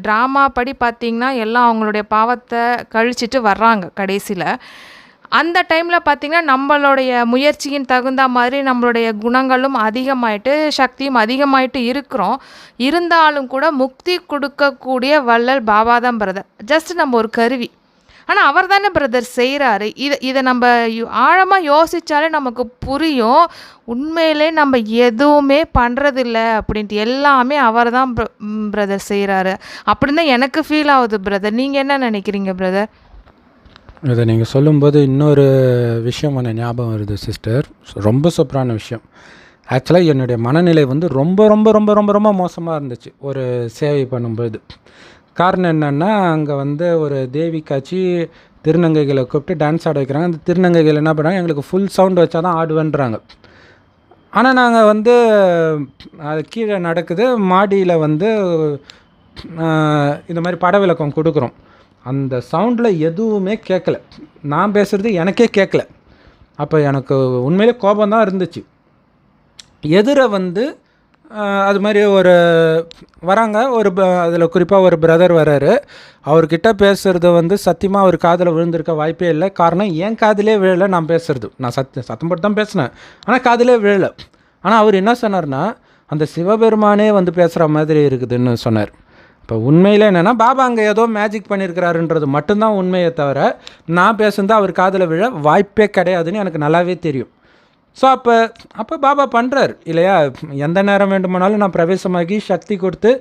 ட்ராமா படி பார்த்திங்கன்னா எல்லாம் அவங்களுடைய பாவத்தை கழிச்சிட்டு வர்றாங்க கடைசியில். அந்த டைமில் பார்த்திங்கன்னா நம்மளுடைய முயற்சியின் தகுந்த மாதிரி நம்மளுடைய குணங்களும் அதிகமாயிட்டு சக்தியும் அதிகமாயிட்டு இருக்கிறோம். இருந்தாலும் கூட முக்தி கொடுக்கக்கூடிய வள்ளல் பாபா தான் பிரதர். ஜஸ்ட் நம்ம ஒரு கருவி. ஆனால் அவர் தானே பிரதர் செய்கிறாரு. இதை நம்ம ஆழமாக யோசித்தாலே நமக்கு புரியும். உண்மையிலே நம்ம எதுவுமே பண்ணுறதில்ல அப்படின்ட்டு. எல்லாமே அவர் தான் பிரதர் செய்கிறாரு அப்படின்னு தான் எனக்கு ஃபீல் ஆகுது பிரதர். நீங்கள் என்ன நினைக்கிறீங்க பிரதர்? இதை நீங்கள் சொல்லும்போது இன்னொரு விஷயம் எனக்கு ஞாபகம் வருது சிஸ்டர். ரொம்ப சூப்பரான விஷயம். ஆக்சுவலாக என்னுடைய மனநிலை வந்து ரொம்ப ரொம்ப ரொம்ப ரொம்ப ரொம்ப மோசமாக இருந்துச்சு ஒரு சேவை பண்ணும்போது. காரணம் என்னென்னா, அங்கே வந்து ஒரு தேவி காட்சி திருநங்கைகளை கூப்பிட்டு டான்ஸ் ஆட வைக்கிறாங்க. அந்த திருநங்கைகள் என்ன பண்ணுறாங்க, எங்களுக்கு ஃபுல் சவுண்டு வச்சா தான் ஆடுவேன்றாங்க. ஆனால் நாங்கள் வந்து அது கீழே நடக்குது, மாடியில் வந்து இந்த மாதிரி பட விளக்கம் கொடுக்குறோம். அந்த சவுண்டில் எதுவுமே கேட்கல. நான் பேசுகிறது எனக்கே கேட்கல. அப்போ எனக்கு உண்மையிலே கோபம்தான் இருந்துச்சு. எதிர வந்து அது மாதிரி ஒரு வராங்க, அதில் குறிப்பாக ஒரு பிரதர் வராரு. அவர்கிட்ட பேசுகிறது வந்து சத்தியமாக அவர் காதில் விழுந்திருக்க வாய்ப்பே இல்லை. காரணம், என் காதிலே விழலை நான் பேசுகிறது. நான் சத்தம் போட்டு தான் பேசினேன், ஆனால் காதிலே விழலை. ஆனால் அவர் என்ன சொன்னார்னா, அந்த சிவபெருமானே வந்து பேசுகிற மாதிரி இருக்குதுன்னு சொன்னார். இப்போ உண்மையில் என்னென்னா, பாபா அங்கே ஏதோ மேஜிக் பண்ணியிருக்கிறாருன்றது மட்டும்தான் உண்மையை தவிர, நான் பேசுனது அவர் காதில் விழ வாய்ப்பே கிடையாதுன்னு எனக்கு நல்லாவே தெரியும். ஸோ அப்போ பாபா பண்ணுறார் இல்லையா? எந்த நேரம் வேண்டுமானாலும் நான் பிரவேசமாகி சக்தி கொடுத்து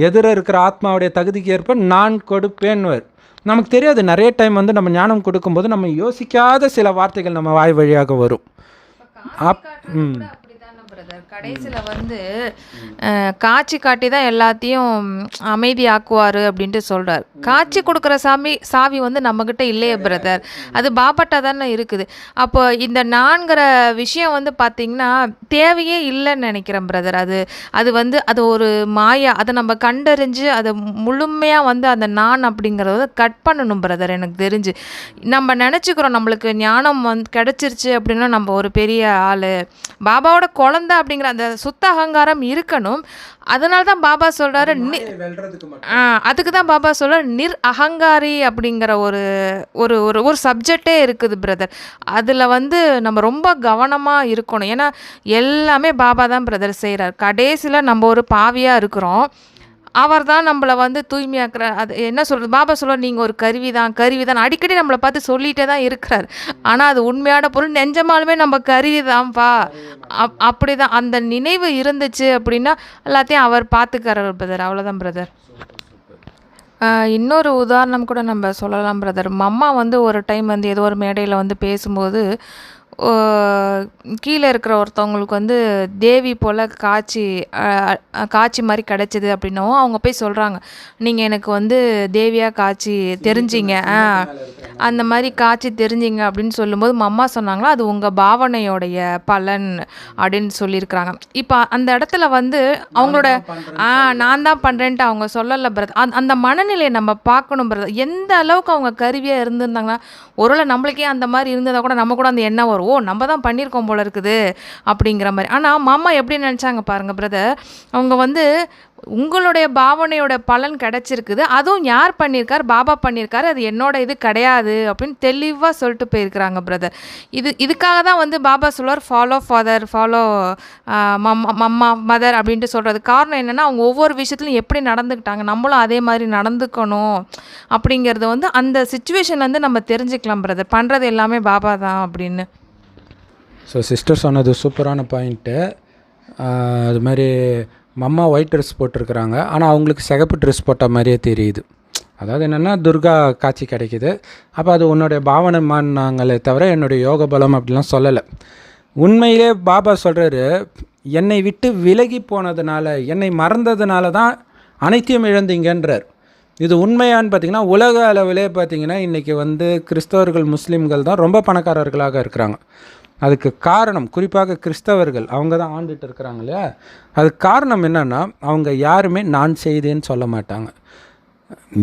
எதிர இருக்கிற ஆத்மாவுடைய தகுதிக்கு ஏற்ப நான் கொடுப்பேன்னுவர். நமக்கு தெரியாது, நிறைய டைம் வந்து நம்ம ஞானம் கொடுக்கும்போது நம்ம யோசிக்காத சில வார்த்தைகள் நம்ம வாய் வழியாக வரும். கடைசியில் வந்து காட்சி காட்டி தான் எல்லாத்தையும் அமைதியாக்குவார் அப்படின்ட்டு சொல்கிறார். காட்சி கொடுக்குற சாவி வந்து நம்மக்கிட்ட இல்லையே பிரதர், அது பாபாட்டா தானே இருக்குது. அப்போ இந்த நான்கிற விஷயம் வந்து பார்த்திங்கன்னா தேவையே இல்லைன்னு நினைக்கிறேன் பிரதர். அது வந்து அது ஒரு மாயா. அதை நம்ம கண்டறிஞ்சு அதை முழுமையாக வந்து அந்த நான் அப்படிங்கிறத கட் பண்ணணும் பிரதர். எனக்கு தெரிஞ்சு நம்ம நினச்சிக்கிறோம் நம்மளுக்கு ஞானம் வந்து கிடச்சிருச்சு அப்படின்னா நம்ம ஒரு பெரிய ஆள், பாபாவோட குழந்தை அப்படிங்கிற அந்த சுத்த அகங்காரம் இருக்கணும். அதனால தான் பாபா சொல்கிறாரு, அதுக்கு தான் பாபா சொல்கிறார் நிர் அகங்காரி அப்படிங்கிற ஒரு ஒரு ஒரு சப்ஜெக்டே இருக்குது பிரதர். அதில் வந்து நம்ம ரொம்ப கவனமாக இருக்கணும். ஏன்னா எல்லாமே பாபா தான் பிரதர் செய்கிறார். கடைசியில் நம்ம ஒரு பாவியாக இருக்கிறோம், அவர் தான் நம்மளை வந்து தூய்மையாக்குற. அது என்ன சொல்கிறது, பாபா சொல்லுவார் நீங்கள் ஒரு கருவி தான் அடிக்கடி நம்மளை பார்த்து சொல்லிகிட்டே தான் இருக்கிறார். ஆனால் அது உண்மையான பொருள், நெஞ்சமாலுமே நம்ம கருவி தான்ப்பா. அப்படி தான் அந்த நினைவு இருந்துச்சு அப்படின்னா எல்லாத்தையும் அவர் பார்த்துக்கிறார் பிரதர். அவ்வளோதான் பிரதர். இன்னொரு உதாரணம் கூட நம்ம சொல்லலாம் பிரதர். அம்மா வந்து ஒரு டைம் வந்து ஏதோ ஒரு மேடையில் வந்து பேசும்போது கீழே இருக்கிற ஒருத்தவங்களுக்கு வந்து தேவி போல் காட்சி மாதிரி கிடச்சிது அப்படின்னவும் அவங்க போய் சொல்கிறாங்க, நீங்கள் எனக்கு வந்து தேவியாக காட்சி தெரிஞ்சிங்க, அந்த மாதிரி காட்சி தெரிஞ்சிங்க அப்படின்னு சொல்லும்போது அம்மா சொன்னாங்களா, அது உங்கள் பாவனையோடைய பலன் அப்படின்னு சொல்லியிருக்கிறாங்க. இப்போ அந்த இடத்துல வந்து அவங்களோட நான் தான் பண்ணுறேன்ட்டு அவங்க சொல்லலை பிரதர். அந்த மனநிலையை நம்ம பார்க்கணும் பிரதர். எந்த அளவுக்கு அவங்க கருவியாக இருந்திருந்தாங்கன்னா, ஒருவேளை நம்மளுக்கே அந்த மாதிரி இருந்ததாக கூட நம்ம கூட அந்த எண்ணம் வரும், ஓ நம்ம தான் பண்ணியிருக்கோம் போல இருக்குது அப்படிங்கிற மாதிரி. ஆனால் மாமா எப்படி நினச்சாங்க பாருங்கள் பிரதர். அவங்க வந்து உங்களுடைய பாவனையோட பலன் கிடைச்சிருக்குது. அதுவும் யார் பண்ணியிருக்கார்? பாபா பண்ணியிருக்காரு. அது என்னோட இது கிடையாது அப்படின்னு தெளிவாக சொல்லிட்டு போயிருக்கிறாங்க பிரதர். இதுக்காக தான் வந்து பாபா சொல்லுவார், follow father, follow mamma, mother அப்படின்ட்டு சொல்கிறது. காரணம் என்னென்னா, அவங்க ஒவ்வொரு விஷயத்துலையும் எப்படி நடந்துக்கிட்டாங்க, நம்மளும் அதே மாதிரி நடந்துக்கணும் அப்படிங்கிறது வந்து அந்த சுச்சுவேஷன்லேருந்து நம்ம தெரிஞ்சுக்கலாம் பிரதர். பண்ணுறது எல்லாமே பாபா தான் அப்படின்னு. ஸோ சிஸ்டர் சொன்னது சூப்பரான பாயிண்ட்டு. அது மாதிரி மம்மா ஒயிட் ட்ரெஸ் போட்டிருக்கிறாங்க, ஆனால் அவங்களுக்கு சிகப்பு ட்ரெஸ் போட்ட மாதிரியே தெரியுது. அதாவது என்னென்னா, துர்கா காட்சி கிடைக்கிது. அப்போ அது உன்னுடைய பாவனை மாறினாங்களே தவிர என்னுடைய யோக பலம் அப்படிலாம் சொல்லலை. உண்மையிலே பாபா சொல்கிறாரு, என்னை விட்டு விலகி போனதுனால, என்னை மறந்ததுனால தான் அனைத்தையும் இழந்தீங்கன்றார். இது உண்மையான்னு பார்த்திங்கன்னா, உலக அளவிலே பார்த்திங்கன்னா இன்றைக்கி வந்து கிறிஸ்தவர்கள், முஸ்லீம்கள் தான் ரொம்ப பணக்காரர்களாக இருக்கிறாங்க. அதுக்கு காரணம் குறிப்பாக கிறிஸ்தவர்கள், அவங்க தான் ஆண்டுட்டு இருக்கிறாங்க இல்லையா. அதுக்கு காரணம் என்னென்னா, அவங்க யாருமே நான் செய்தேன்னு சொல்ல மாட்டாங்க.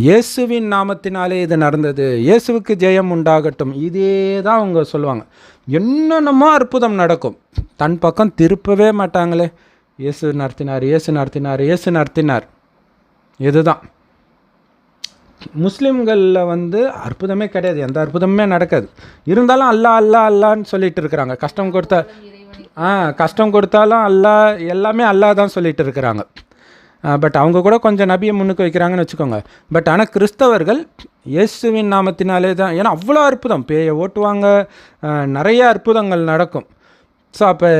இயேசுவின் நாமத்தினாலே இது நடந்தது, இயேசுவுக்கு ஜெயம் உண்டாகட்டும், இதே தான் அவங்க சொல்லுவாங்க. என்னென்னமோ அற்புதம் நடக்கும், தன் பக்கம் திருப்பவே மாட்டாங்களே. இயேசு நடத்தினார், இயேசு நடத்தினார், இயேசு நடத்தினார். இதுதான் முஸ்லீம்களில் வந்து அற்புதமே கிடையாது, எந்த அற்புதமே நடக்காது. இருந்தாலும் அல்லா அல்லா அல்லான்னு சொல்லிட்டு இருக்கிறாங்க. கஷ்டம் கொடுத்தாலும் அல்லா, எல்லாமே அல்லா தான் சொல்லிட்டு இருக்கிறாங்க. பட் அவங்க கூட கொஞ்சம் நபியை முன்னுக்கு வைக்கிறாங்கன்னு வச்சுக்கோங்க. பட் ஆனால் கிறிஸ்தவர்கள் இயேசுவின் நாமத்தினாலே தான், ஏன்னா அவ்வளோ அற்புதம், பேயை ஓட்டுவாங்க, நிறைய அற்புதங்கள் நடக்கும். ஸோ அப்போ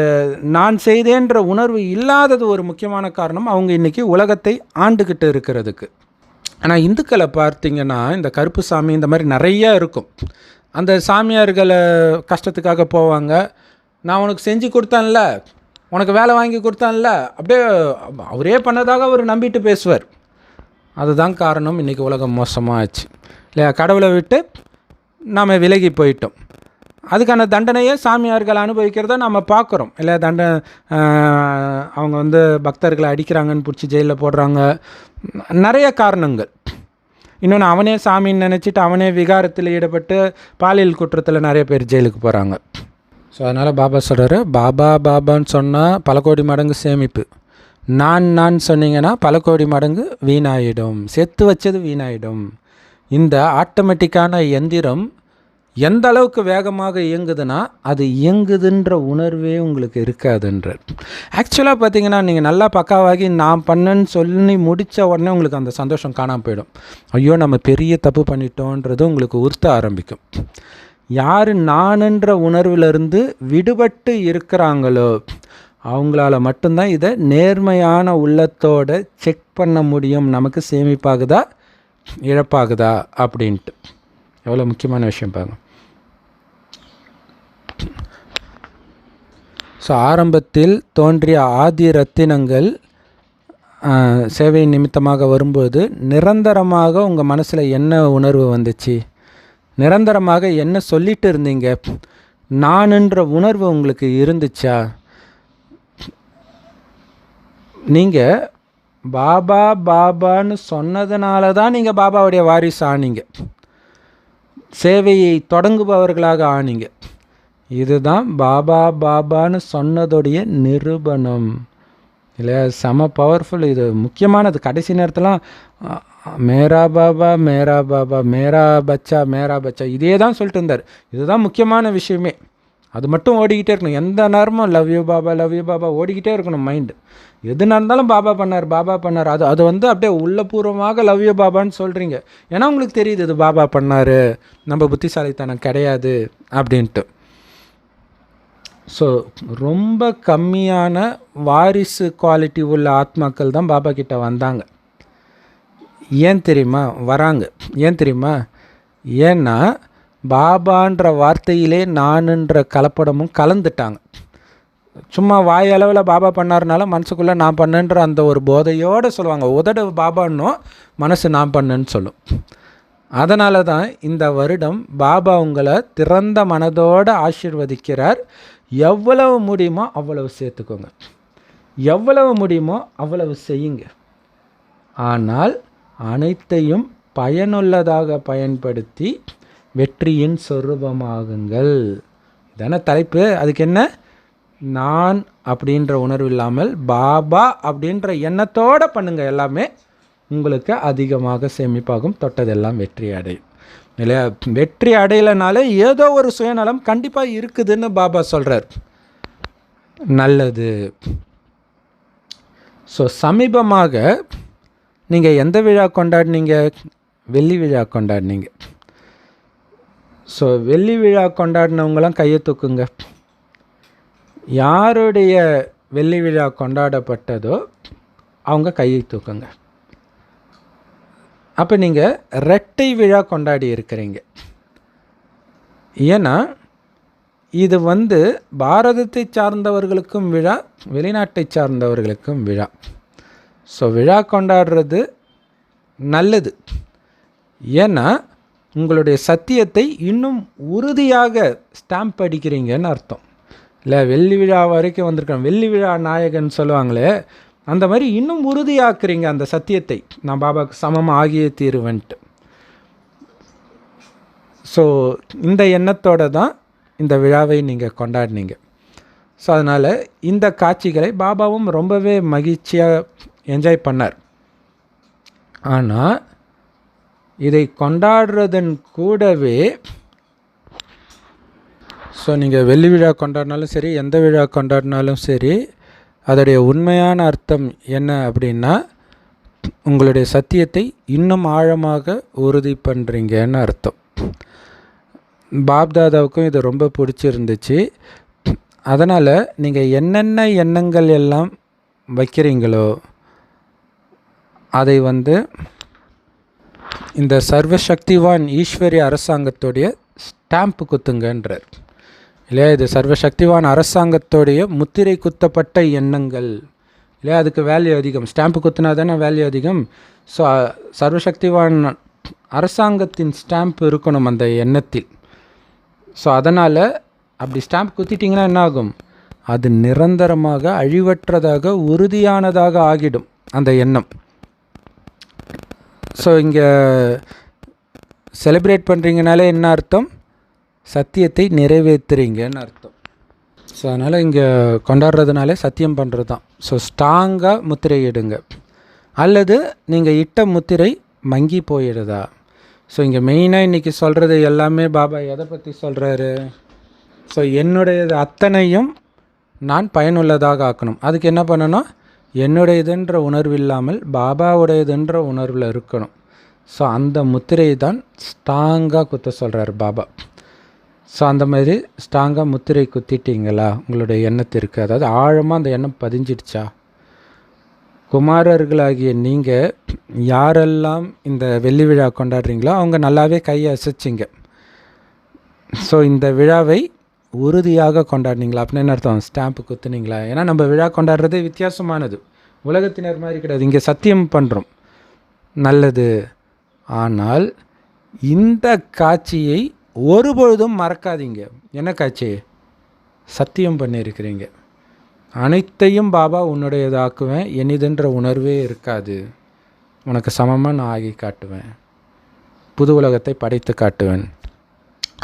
நான் செய்தேன்ற உணர்வு இல்லாதது ஒரு முக்கியமான காரணம் அவங்க இன்றைக்கி உலகத்தை ஆண்டுக்கிட்டு இருக்கிறதுக்கு. ஆனால் இந்துக்களை பார்த்திங்கன்னா, இந்த கருப்பு சாமி இந்த மாதிரி நிறையா இருக்கும். அந்த சாமியார்களை கஷ்டத்துக்காக போவாங்க. நான் உனக்கு செஞ்சு கொடுத்தேன்ல, உனக்கு வேலை வாங்கி கொடுத்தேன்ல, அப்படியே அவரே பண்ணதாக அவர் நம்பிட்டு பேசுவார். அதுதான் காரணம் இன்றைக்கி உலகம் மோசமாக ஆச்சு இல்லையா. கடவுளை விட்டு நாம் விலகி போயிட்டோம். அதுக்கான தண்டனையை சாமியார்கள் அனுபவிக்கிறத நம்ம பார்க்குறோம் இல்லை. அவங்க வந்து பக்தர்களை அடிக்கிறாங்கன்னு பிடிச்சி ஜெயிலில் போடுறாங்க. நிறைய காரணங்கள். இன்னொன்று, அவனே சாமின்னு நினச்சிட்டு அவனே விகாரத்தில் ஈடுபட்டு பாலியல் குற்றத்தில் நிறைய பேர் ஜெயிலுக்கு போகிறாங்க. ஸோ அதனால் பாபா சொல்கிறாரு, பாபான்னு சொன்னால் பல கோடி மடங்கு சேமிப்பு, நான் சொன்னீங்கன்னா பல கோடி மடங்கு வீணாயிடும், சேர்த்து வச்சது வீணாயிடும். இந்த ஆட்டோமேட்டிக்கான எந்திரம் எந்த அளவுக்கு வேகமாக இயங்குதுன்னா, அது இயங்குதுன்ற உணர்வே உங்களுக்கு இருக்காதுன்றார். ஆக்சுவலாக பார்த்தீங்கன்னா, நீங்கள் நல்லா பக்காவாகி நான் பண்ணேன்னு சொல்லி முடித்த உடனே உங்களுக்கு அந்த சந்தோஷம் காணாமல் போயிடும். ஐயோ நம்ம பெரிய தப்பு பண்ணிட்டோன்றது உங்களுக்கு உறுத்த ஆரம்பிக்கும். யார் நானுன்ற உணர்விலிருந்து விடுபட்டு இருக்கிறாங்களோ அவங்களால மட்டும்தான் இதை நேர்மையான உள்ளத்தோடு செக் பண்ண முடியும், நமக்கு சேமிப்பாகுதா இழப்பாகுதா அப்படின்ட்டு. எவ்வளோ முக்கியமான விஷயம் பாருங்க. ஸோ ஆரம்பத்தில் தோன்றிய ஆதி ரத்தினங்கள் சேவை நிமித்தமாக வரும்போது நிரந்தரமாக உங்கள் மனசில் என்ன உணர்வு வந்துச்சு? நிரந்தரமாக என்ன சொல்லிட்டு இருந்தீங்க? நானுன்ற உணர்வு உங்களுக்கு இருந்துச்சா? நீங்கள் பாபான்னு சொன்னதுனால தான் நீங்கள் பாபாவுடைய வாரிசு ஆனீங்க, சேவையை தொடங்குபவர்களாக ஆனீங்க. இதுதான் பாபான்னு சொன்னதுடைய நிரூபணம் இல்லையா. செம பவர்ஃபுல். இது முக்கியமானது. கடைசி நேரத்தில் மேரா பாபா மேரா பச்சா இதே தான் சொல்லிட்டு இருந்தார். இதுதான் முக்கியமான விஷயமே. அது மட்டும் ஓடிக்கிட்டே இருக்கணும். எந்த நேரமும் லவ் யூ பாபா ஓடிக்கிட்டே இருக்கணும் மைண்டு. எது நடந்தாலும் பாபா பண்ணார். அது வந்து அப்படியே உள்ளபூர்வமாக லவ் யூ பாபான்னு சொல்கிறீங்க. ஏன்னா உங்களுக்கு தெரியுது இது பாபா பண்ணார், நம்ம புத்திசாலித்தனம் கிடையாது அப்படின்ட்டு. ஸோ ரொம்ப கம்மியான வாரிசு குவாலிட்டி உள்ள ஆத்மாக்கள் தான் பாபா கிட்ட வந்தாங்க. ஏன் தெரியுமா வராங்க? ஏன்னா பாபான்ற வார்த்தையிலே நானுன்ற கலப்படமும் கலந்துட்டாங்க. சும்மா வாயளவில் பாபா பண்ணாருனால மனசுக்குள்ளே நான் பண்ணேன்ற அந்த ஒரு போதையோடு சொல்லுவாங்க. உதடு பாபான்னும் மனசு நான் பண்ணேன்னு சொல்லும். அதனால தான் இந்த வருடம் பாபா உங்களை திறந்த மனதோடு ஆசீர்வதிக்கிறார். எவ்வளவு முடியுமோ அவ்வளவு சேர்த்துக்கோங்க, எவ்வளவு முடியுமோ அவ்வளவு செய்யுங்க. ஆனால் அனைத்தையும் பயனுள்ளதாக பயன்படுத்தி வெற்றியின் சொரூபமாகுங்கள். இதான தலைப்பு. அதுக்கு என்ன? நான் அப்படின்ற உணர்வு இல்லாமல் பாபா அப்படின்ற எண்ணத்தோடு பண்ணுங்கள். எல்லாமே உங்களுக்கு அதிகமாக சேமிப்பாகும், தொட்டதெல்லாம் வெற்றி அடையும் இல்லையா? வெற்றி அடையலைனாலே ஏதோ ஒரு சுயநலம் கண்டிப்பாக இருக்குதுன்னு பாபா சொல்கிறார். நல்லது. ஸோ சமீபமாக நீங்கள் எந்த விழா கொண்டாடினீங்க? வெள்ளி விழா கொண்டாடினீங்க. ஸோ வெள்ளி விழா கொண்டாடினவங்களாம் கையை தூக்குங்க. யாருடைய வெள்ளி விழா கொண்டாடப்பட்டதோ அவங்க கையை தூக்குங்க. அப்போ நீங்கள் இரட்டை விழா கொண்டாடி இருக்கிறீங்க. ஏன்னா இது பாரதத்தை சார்ந்தவர்களுக்கும் விழா, வெளிநாட்டை சார்ந்தவர்களுக்கும் விழா. ஸோ விழா கொண்டாடுறது நல்லது. ஏன்னா உங்களுடைய சத்தியத்தை இன்னும் உறுதியாக ஸ்டாம்ப் அடிக்கிறீங்கன்னு அர்த்தம் இல்லை? வெள்ளி விழா வரைக்கும் வந்திருக்கேன், வெள்ளி விழா நாயகன் சொல்லுவாங்களே, அந்த மாதிரி இன்னும் உறுதியாக்குறீங்க அந்த சத்தியத்தை, நான் பாபாவுக்கு சமமாக ஆகியே தீருவேன்ட்டு. ஸோ இந்த எண்ணத்தோடு தான் இந்த விழாவை நீங்கள் கொண்டாடினீங்க. ஸோ அதனால் இந்த காட்சிகளை பாபாவும் ரொம்பவே மகிழ்ச்சியாக என்ஜாய் பண்ணார். ஆனால் இதை கொண்டாடுறதன் கூடவே, ஸோ நீங்கள் வெள்ளி விழா கொண்டாடினாலும் சரி, எந்த விழா கொண்டாடினாலும் சரி, அதோடைய உண்மையான அர்த்தம் என்ன அப்படின்னா, உங்களுடைய சத்தியத்தை இன்னும் ஆழமாக உறுதி பண்ணுறீங்கன்னு அர்த்தம். பாப்தாதாவுக்கும் இது ரொம்ப பிடிச்சிருந்துச்சு. அதனால் நீங்கள் என்னென்ன எண்ணங்கள் எல்லாம் வைக்கிறீங்களோ அதை இந்த சர்வசக்திவான் ஈஸ்வரிய அரசாங்கத்துடைய ஸ்டாம்ப்பு குத்துங்கன்றார் இல்லையா? இது சர்வசக்திவான் அரசாங்கத்துடைய முத்திரை குத்தப்பட்ட எண்ணங்கள் இல்லையா? அதுக்கு வேல்யூ அதிகம். ஸ்டாம்ப்பு குத்துனா தானே வேல்யூ அதிகம். ஸோ சர்வசக்திவான் அரசாங்கத்தின் ஸ்டாம்ப் இருக்கணும் அந்த எண்ணத்தில். ஸோ அதனால் அப்படி ஸ்டாம்ப் குத்திட்டிங்கன்னா என்ன ஆகும்? அது நிரந்தரமாக அழிவற்றதாக உறுதியானதாக ஆகிடும் அந்த எண்ணம். ஸோ இங்கே செலிப்ரேட் பண்ணுறீங்கனாலே என்ன அர்த்தம்? சத்தியத்தை நிறைவேற்றுறீங்கன்னு அர்த்தம். ஸோ அதனால் இங்கே கொண்டாடுறதுனாலே சத்தியம் பண்ணுறது தான். ஸோ ஸ்ட்ராங்காக முத்திரையிடுங்க. அல்லது நீங்கள் இட்ட முத்திரை மங்கி போயிடுதா? ஸோ இங்கே மெயினாக இன்றைக்கி சொல்கிறது எல்லாமே பாபா எதை பற்றி சொல்கிறாரு? ஸோ என்னுடையது அத்தனையும் நான் பயனுள்ளதாக ஆக்கணும். அதுக்கு என்ன பண்ணணும்? என்னுடையதுன்ற உணர்வு இல்லாமல் பாபாவுடையதுன்ற உணர்வில் இருக்கணும். ஸோ அந்த முத்திரையை தான் ஸ்ட்ராங்காக குத்த சொல்கிறார் பாபா. ஸோ அந்த மாதிரி ஸ்ட்ராங்காக முத்திரை குத்திட்டீங்களா உங்களுடைய எண்ணத்திற்கு? அதாவது ஆழமாக அந்த எண்ணம் பதிஞ்சிடுச்சா? குமாரர்களாகிய நீங்கள் யாரெல்லாம் இந்த வெள்ளி விழா கொண்டாடுறீங்களோ அவங்க நல்லாவே கையை அசைச்சிங்க. ஸோ இந்த விழாவை உறுதியாக கொண்டாடினீங்களா அப்படின்னு என்ன அர்த்தம்? ஸ்டாம்ப்பு குத்துனீங்களா? ஏன்னா நம்ம விழா கொண்டாடுறதே வித்தியாசமானது, உலகத்தினர் மாதிரி கிடையாது. இங்கே சத்தியம் பண்ணுறோம், நல்லது. ஆனால் இந்த காட்சியை ஒருபொழுதும் மறக்காதீங்க. என்ன காட்சி? சத்தியம் பண்ணியிருக்கிறீங்க. அனைத்தையும் பாபா உன்னுடையதாக்குவேன், என்னதுன்ற உணர்வே இருக்காது, உனக்கு சமமாக நான் ஆகி காட்டுவேன், புது உலகத்தை படைத்து காட்டுவேன்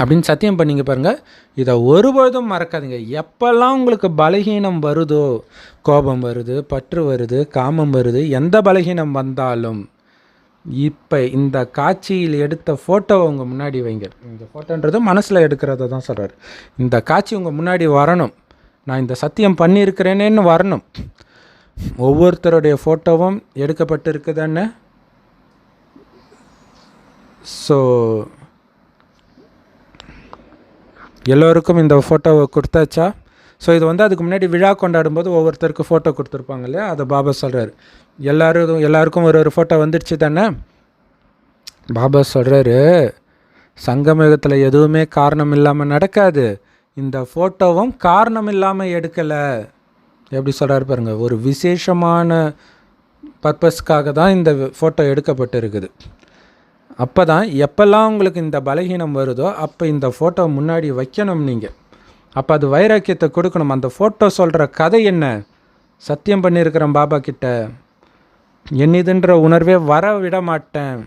அப்படின்னு சத்தியம் பண்ணிங்க பாருங்கள். இதை ஒருபொழுதும் மறக்காதீங்க. எப்போல்லாம் உங்களுக்கு பலகீனம் வருதோ, கோபம் வருது, பற்று வருது, காமம் வருது, எந்த பலகீனம் வந்தாலும் இப்போ இந்த காட்சியில் எடுத்த ஃபோட்டோவை உங்கள் முன்னாடி வைங்க. இந்த ஃபோட்டோன்றது மனசில் எடுக்கிறத தான் சொல்கிறார். இந்த காட்சி உங்கள் முன்னாடி வரணும், நான் இந்த சத்தியம் பண்ணியிருக்கிறேனேன்னு வரணும். ஒவ்வொருத்தருடைய ஃபோட்டோவும் எடுக்கப்பட்டு இருக்குதானே? ஸோ எல்லோருக்கும் இந்த ஃபோட்டோவை கொடுத்தாச்சா? ஸோ இது அதுக்கு முன்னாடி விழா கொண்டாடும்போது ஒவ்வொருத்தருக்கு ஃபோட்டோ கொடுத்துருப்பாங்க இல்லையா? அதை பாபா சொல்கிறார். எல்லாருக்கும் ஒரு ஃபோட்டோ வந்துடுச்சு தானே? பாபா சொல்கிறாரு, சங்கமயுகத்தில் எதுவுமே காரணம் இல்லாமல் நடக்காது, இந்த ஃபோட்டோவும் காரணம் இல்லாமல் எடுக்கலை. எப்படி சொல்கிறாரு பாருங்கள், ஒரு விசேஷமான பர்பஸ்க்காக தான் இந்த ஃபோட்டோ எடுக்கப்பட்டு இருக்குது. அப்போ தான் எப்போல்லாம் உங்களுக்கு இந்த பலகீனம் வருதோ அப்போ இந்த ஃபோட்டோ முன்னாடி வைக்கணும் நீங்கள். அப்போ அது வைராக்கியத்தை கொடுக்கணும். அந்த ஃபோட்டோ சொல்கிற கதை என்ன? சத்தியம் பண்ணியிருக்கிறேன் பாபா கிட்ட, என்னதுன்ற உணர்வே வர விட மாட்டேன்,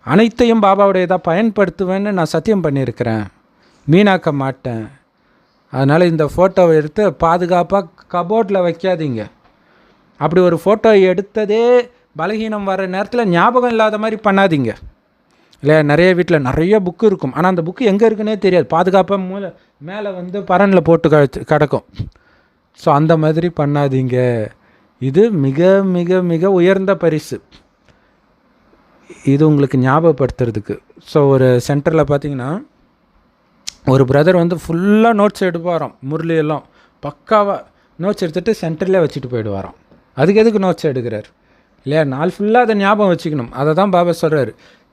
அனைத்தையும் பாபாவுடையதாக பயன்படுத்துவேன்னு நான் சத்தியம் பண்ணியிருக்கிறேன், வீணாக்க மாட்டேன் அதனால் இந்த ஃபோட்டோவை எடுத்து பாதுகாப்பாக கபோர்டில் வைக்காதீங்க. அப்படி ஒரு ஃபோட்டோ எடுத்ததே பலகீனம் வர நேரத்தில் ஞாபகம் இல்லாத மாதிரி பண்ணாதீங்க. இல்லை, நிறைய வீட்டில் நிறைய புக்கு இருக்கும், ஆனால் அந்த புக்கு எங்கே இருக்குன்னே தெரியாது. பாதுகாப்பாக மேலே வந்து பரனில் போட்டு கிடக்கும். ஸோ அந்த மாதிரி பண்ணாதீங்க. இது மிக மிக மிக உயர்ந்த பரிசு. இது உங்களுக்கு ஞாபகப்படுத்துறதுக்கு. ஸோ ஒரு சென்டரில் பார்த்தீங்கன்னா ஒரு பிரதர் வந்து ஃபுல்லாக நோட்ஸ் எடுப்பாராம். முரளியெல்லாம் பக்காவாக நோட்ஸ் எடுத்துகிட்டு சென்டர்லேயே வச்சுட்டு போயிடுவாராம். அதுக்கு எதுக்கு நோட்ஸ் எடுக்கிறார் இல்லையா? நாள் ஃபுல்லாக அதை ஞாபகம் வச்சுக்கணும். அதை தான் பாபா சொல்கிறார்,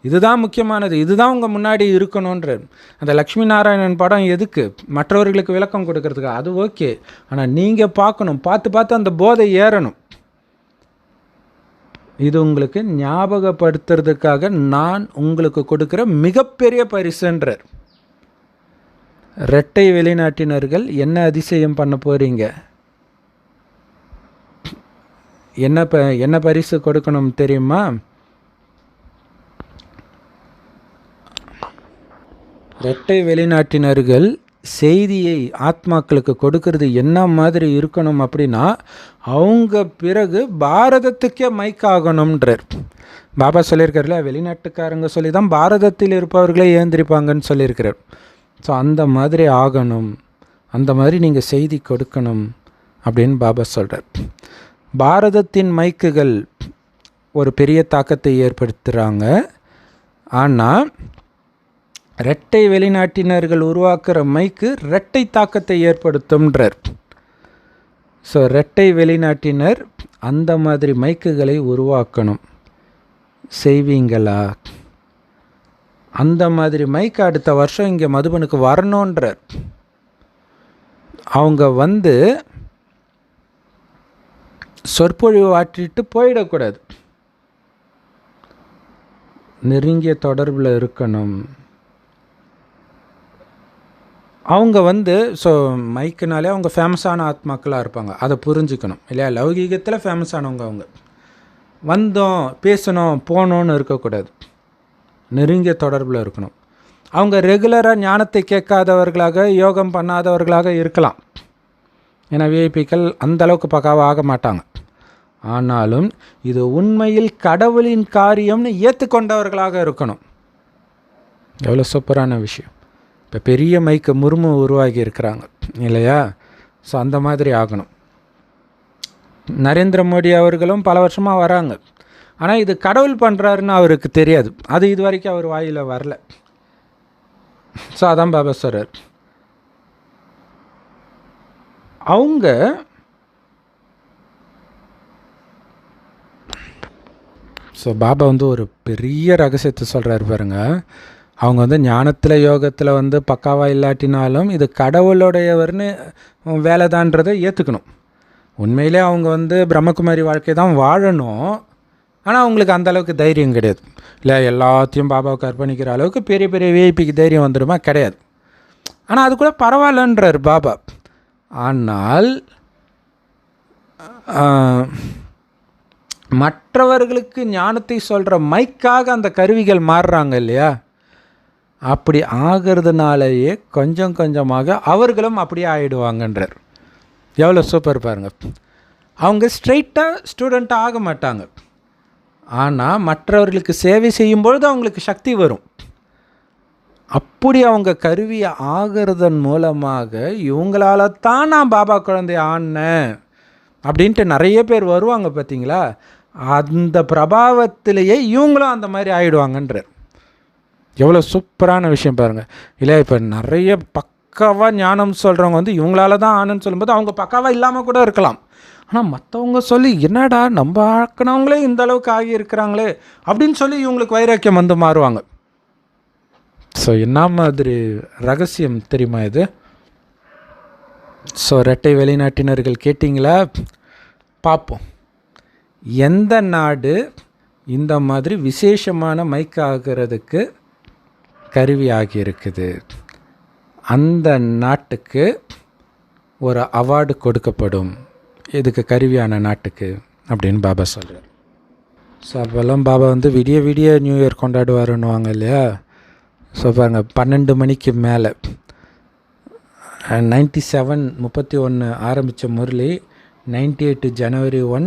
இதுதான் முக்கியமானது, இதுதான் உங்கள் முன்னாடி இருக்கணுன்றார். அந்த லக்ஷ்மி நாராயணன் படம் எதுக்கு? மற்றவர்களுக்கு விளக்கம் கொடுக்கறதுக்கு. அது ஓகே, ஆனால் நீங்கள் பார்க்கணும், பார்த்து அந்த போதை ஏறணும். இது உங்களுக்கு ஞாபகப்படுத்துறதுக்காக நான் உங்களுக்கு கொடுக்குற மிகப்பெரிய பரிசுன்றார். இரட்டை வெளிநாட்டினர்கள் என்ன அதிசயம் பண்ண போகிறீங்க? என்ன பரிசு கொடுக்கணும் தெரியுமா? இரட்டை வெளிநாட்டினர்கள் செய்தியை ஆத்மாக்களுக்கு கொடுக்கறது என்ன மாதிரி இருக்கணும் அப்படின்னா, அவங்க பிறகு பாரதத்துக்கே மைக் ஆகணும்ன்றார். பாபா சொல்லியிருக்காருல, வெளிநாட்டுக்காரங்க சொல்லி தான் பாரதத்தில் இருப்பவர்களே ஏந்திரிப்பாங்கன்னு சொல்லியிருக்கிறார். ஸோ அந்த மாதிரி ஆகணும், அந்த மாதிரி நீங்கள் செய்தி கொடுக்கணும் அப்படின்னு பாபா சொல்கிறார். பாரதத்தின் மைக்குகள் ஒரு பெரிய தாக்கத்தை ஏற்படுத்துகிறாங்க. ஆனால் இரட்டை வெளிநாட்டினர்கள் உருவாக்குற மைக்கு இரட்டை தாக்கத்தை ஏற்படுத்தும்ன்றார். ஸோ இரட்டை வெளிநாட்டினர் அந்த மாதிரி மைக்குகளை உருவாக்கணும். செய்வீங்களா? அந்த மாதிரி மைக்கு அடுத்த வருஷம் இங்கே மதுபனுக்கு வரணுன்றார். அவங்க வந்து சொற்பொழிவு ஆற்றிட்டு போயிடக்கூடாது, நெருங்கிய தொடர்பில் இருக்கணும். அவங்க வந்து ஸோ மைக்குனாலே அவங்க ஃபேமஸான ஆத்மாக்களாக இருப்பாங்க, அதை புரிஞ்சுக்கணும் இல்லையா? லௌகீகத்தில் ஃபேமஸானவங்க அவங்க. வந்தோம், பேசணும், போனோன்னு இருக்கக்கூடாது, நெருங்கிய தொடர்பில் இருக்கணும். அவங்க ரெகுலராக ஞானத்தை கேட்காதவர்களாக, யோகம் பண்ணாதவர்களாக இருக்கலாம். ஏன்னா விஐபிக்கள் அந்தளவுக்கு பக்காவாக ஆக மாட்டாங்க. ஆனாலும் இது உண்மையில் கடவுளின் காரியம்னு ஏற்றுக்கொண்டவர்களாக இருக்கணும். எவ்வளோ சூப்பரான விஷயம். இப்போ பெரிய மைக்கு முர்மு உருவாகி இருக்கிறாங்க இல்லையா? ஸோ அந்த மாதிரி ஆகணும். நரேந்திர மோடி அவர்களும் பல வருஷமாக வராங்க, ஆனால் இது கடவுள் பண்ணுறாருன்னு அவருக்கு தெரியாது. அது இது வரைக்கும் அவர் வாயில் வரல. ஸோ அதான் பாபா சொல்றார். அவங்க ஸோ பாபா வந்து ஒரு பெரிய ரகசியத்தை சொல்கிறாரு பாருங்க. அவங்க வந்து ஞானத்தில் யோகத்தில் வந்து பக்காவாக இல்லாட்டினாலும் இது கடவுளுடையவர்னு வேலைதான்றதை ஏற்றுக்கணும். உண்மையிலே அவங்க வந்து பிரம்மகுமாரி வாழ்க்கை தான் வாழணும். ஆனால் அவங்களுக்கு அந்தளவுக்கு தைரியம் கிடையாது. இல்லை, எல்லாத்தையும் பாபாவுக்கு அர்ப்பணிக்கிற அளவுக்கு பெரிய பெரிய விஐபிக்கு தைரியம் வந்துடுமா? கிடையாது. ஆனால் அது கூட பரவாயில்லன்றார் பாபா. ஆனால் மற்றவர்களுக்கு ஞானத்தை சொல்கிற மைக்காக அந்த கருவிகள் மாறுறாங்க இல்லையா? அப்படி ஆகிறதுனாலேயே கொஞ்சம் கொஞ்சமாக அவர்களும் அப்படியே ஆகிடுவாங்கன்றார். எவ்வளோ சூப்பர் பாருங்கள். அவங்க ஸ்ட்ரெயிட்டாக ஸ்டூடெண்ட்டாக ஆக மாட்டாங்க, ஆனால் மற்றவர்களுக்கு சேவை செய்யும்பொழுது அவங்களுக்கு சக்தி வரும். அப்படி அவங்க கருவியை ஆகிறதன் மூலமாக இவங்களால தான் நான் பாபா குழந்தை ஆனேன் அப்படின்ட்டு நிறைய பேர் வருவாங்க பார்த்தீங்களா? அந்த பிரபாவத்திலேயே இவங்களும் அந்த மாதிரி ஆகிடுவாங்கன்றார். எவ்வளோ சூப்பரான விஷயம் பாருங்கள் இல்லை? இப்போ நிறைய பக்காவாக ஞானம் சொல்கிறவங்க வந்து இவங்களால தான் ஆனன்னு சொல்லும்போது அவங்க பக்காவாக இல்லாமல் கூட இருக்கலாம். ஆனால் மற்றவங்க சொல்லி என்னடா நம்ம ஆக்கினவங்களே இந்த அளவுக்கு ஆகி இருக்கிறாங்களே அப்படின்னு சொல்லி இவங்களுக்கு வைராக்கியம் வந்து மாறுவாங்க. ஸோ என்ன மாதிரி ரகசியம் தெரியுமா இது? ஸோ இரட்டை வெளிநாட்டினர்கள் கேட்டிங்களா? பார்ப்போம். எந்த நாடு இந்த மாதிரி விசேஷமான மைக் ஆகிறதுக்கு கருவி ஆகியிருக்குது, அந்த நாட்டுக்கு ஒரு அவார்டு கொடுக்கப்படும், இதுக்கு கருவியான நாட்டுக்கு அப்படின்னு பாபா சொல்கிறார். ஸோ அப்போல்லாம் பாபா வந்து விடிய விடிய நியூ இயர் கொண்டாடுவாருன்னுவாங்க இல்லையா? ஸோ பாருங்கள், 12 மணிக்கு மேலே 97:31 ஆரம்பித்த முரளி 98 January 1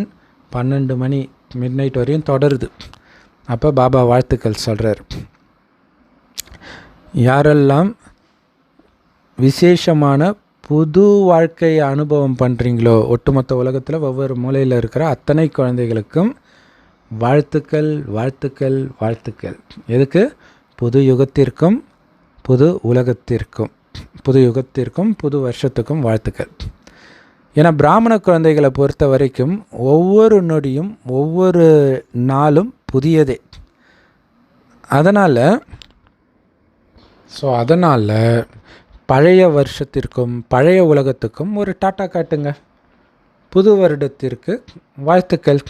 12 மணி மிட்நைட் வரையும் தொடருது. அப்போ பாபா வாழ்த்துக்கள் சொல்கிறார். யாரெல்லாம் விசேஷமான புது வாழ்க்கையை அனுபவம் பண்ணுறீங்களோ, ஒட்டுமொத்த உலகத்தில் ஒவ்வொரு மூலையில் இருக்கிற அத்தனை குழந்தைகளுக்கும் வாழ்த்துக்கள் வாழ்த்துக்கள் வாழ்த்துக்கள். எதுக்கு? புது யுகத்திற்கும் புது உலகத்திற்கும், புது யுகத்திற்கும் புது வருஷத்துக்கும் வாழ்த்துக்கள். ஏன்னா பிராமண குழந்தைகளை பொறுத்த வரைக்கும் ஒவ்வொரு நொடியும் ஒவ்வொரு நாளும் புதியதே. அதனால் பழைய வருஷத்திற்கும் பழைய உலகத்துக்கும் ஒரு டாட்டா காட்டுங்க. புது வருடத்திற்கு வாழ்த்துக்கள்.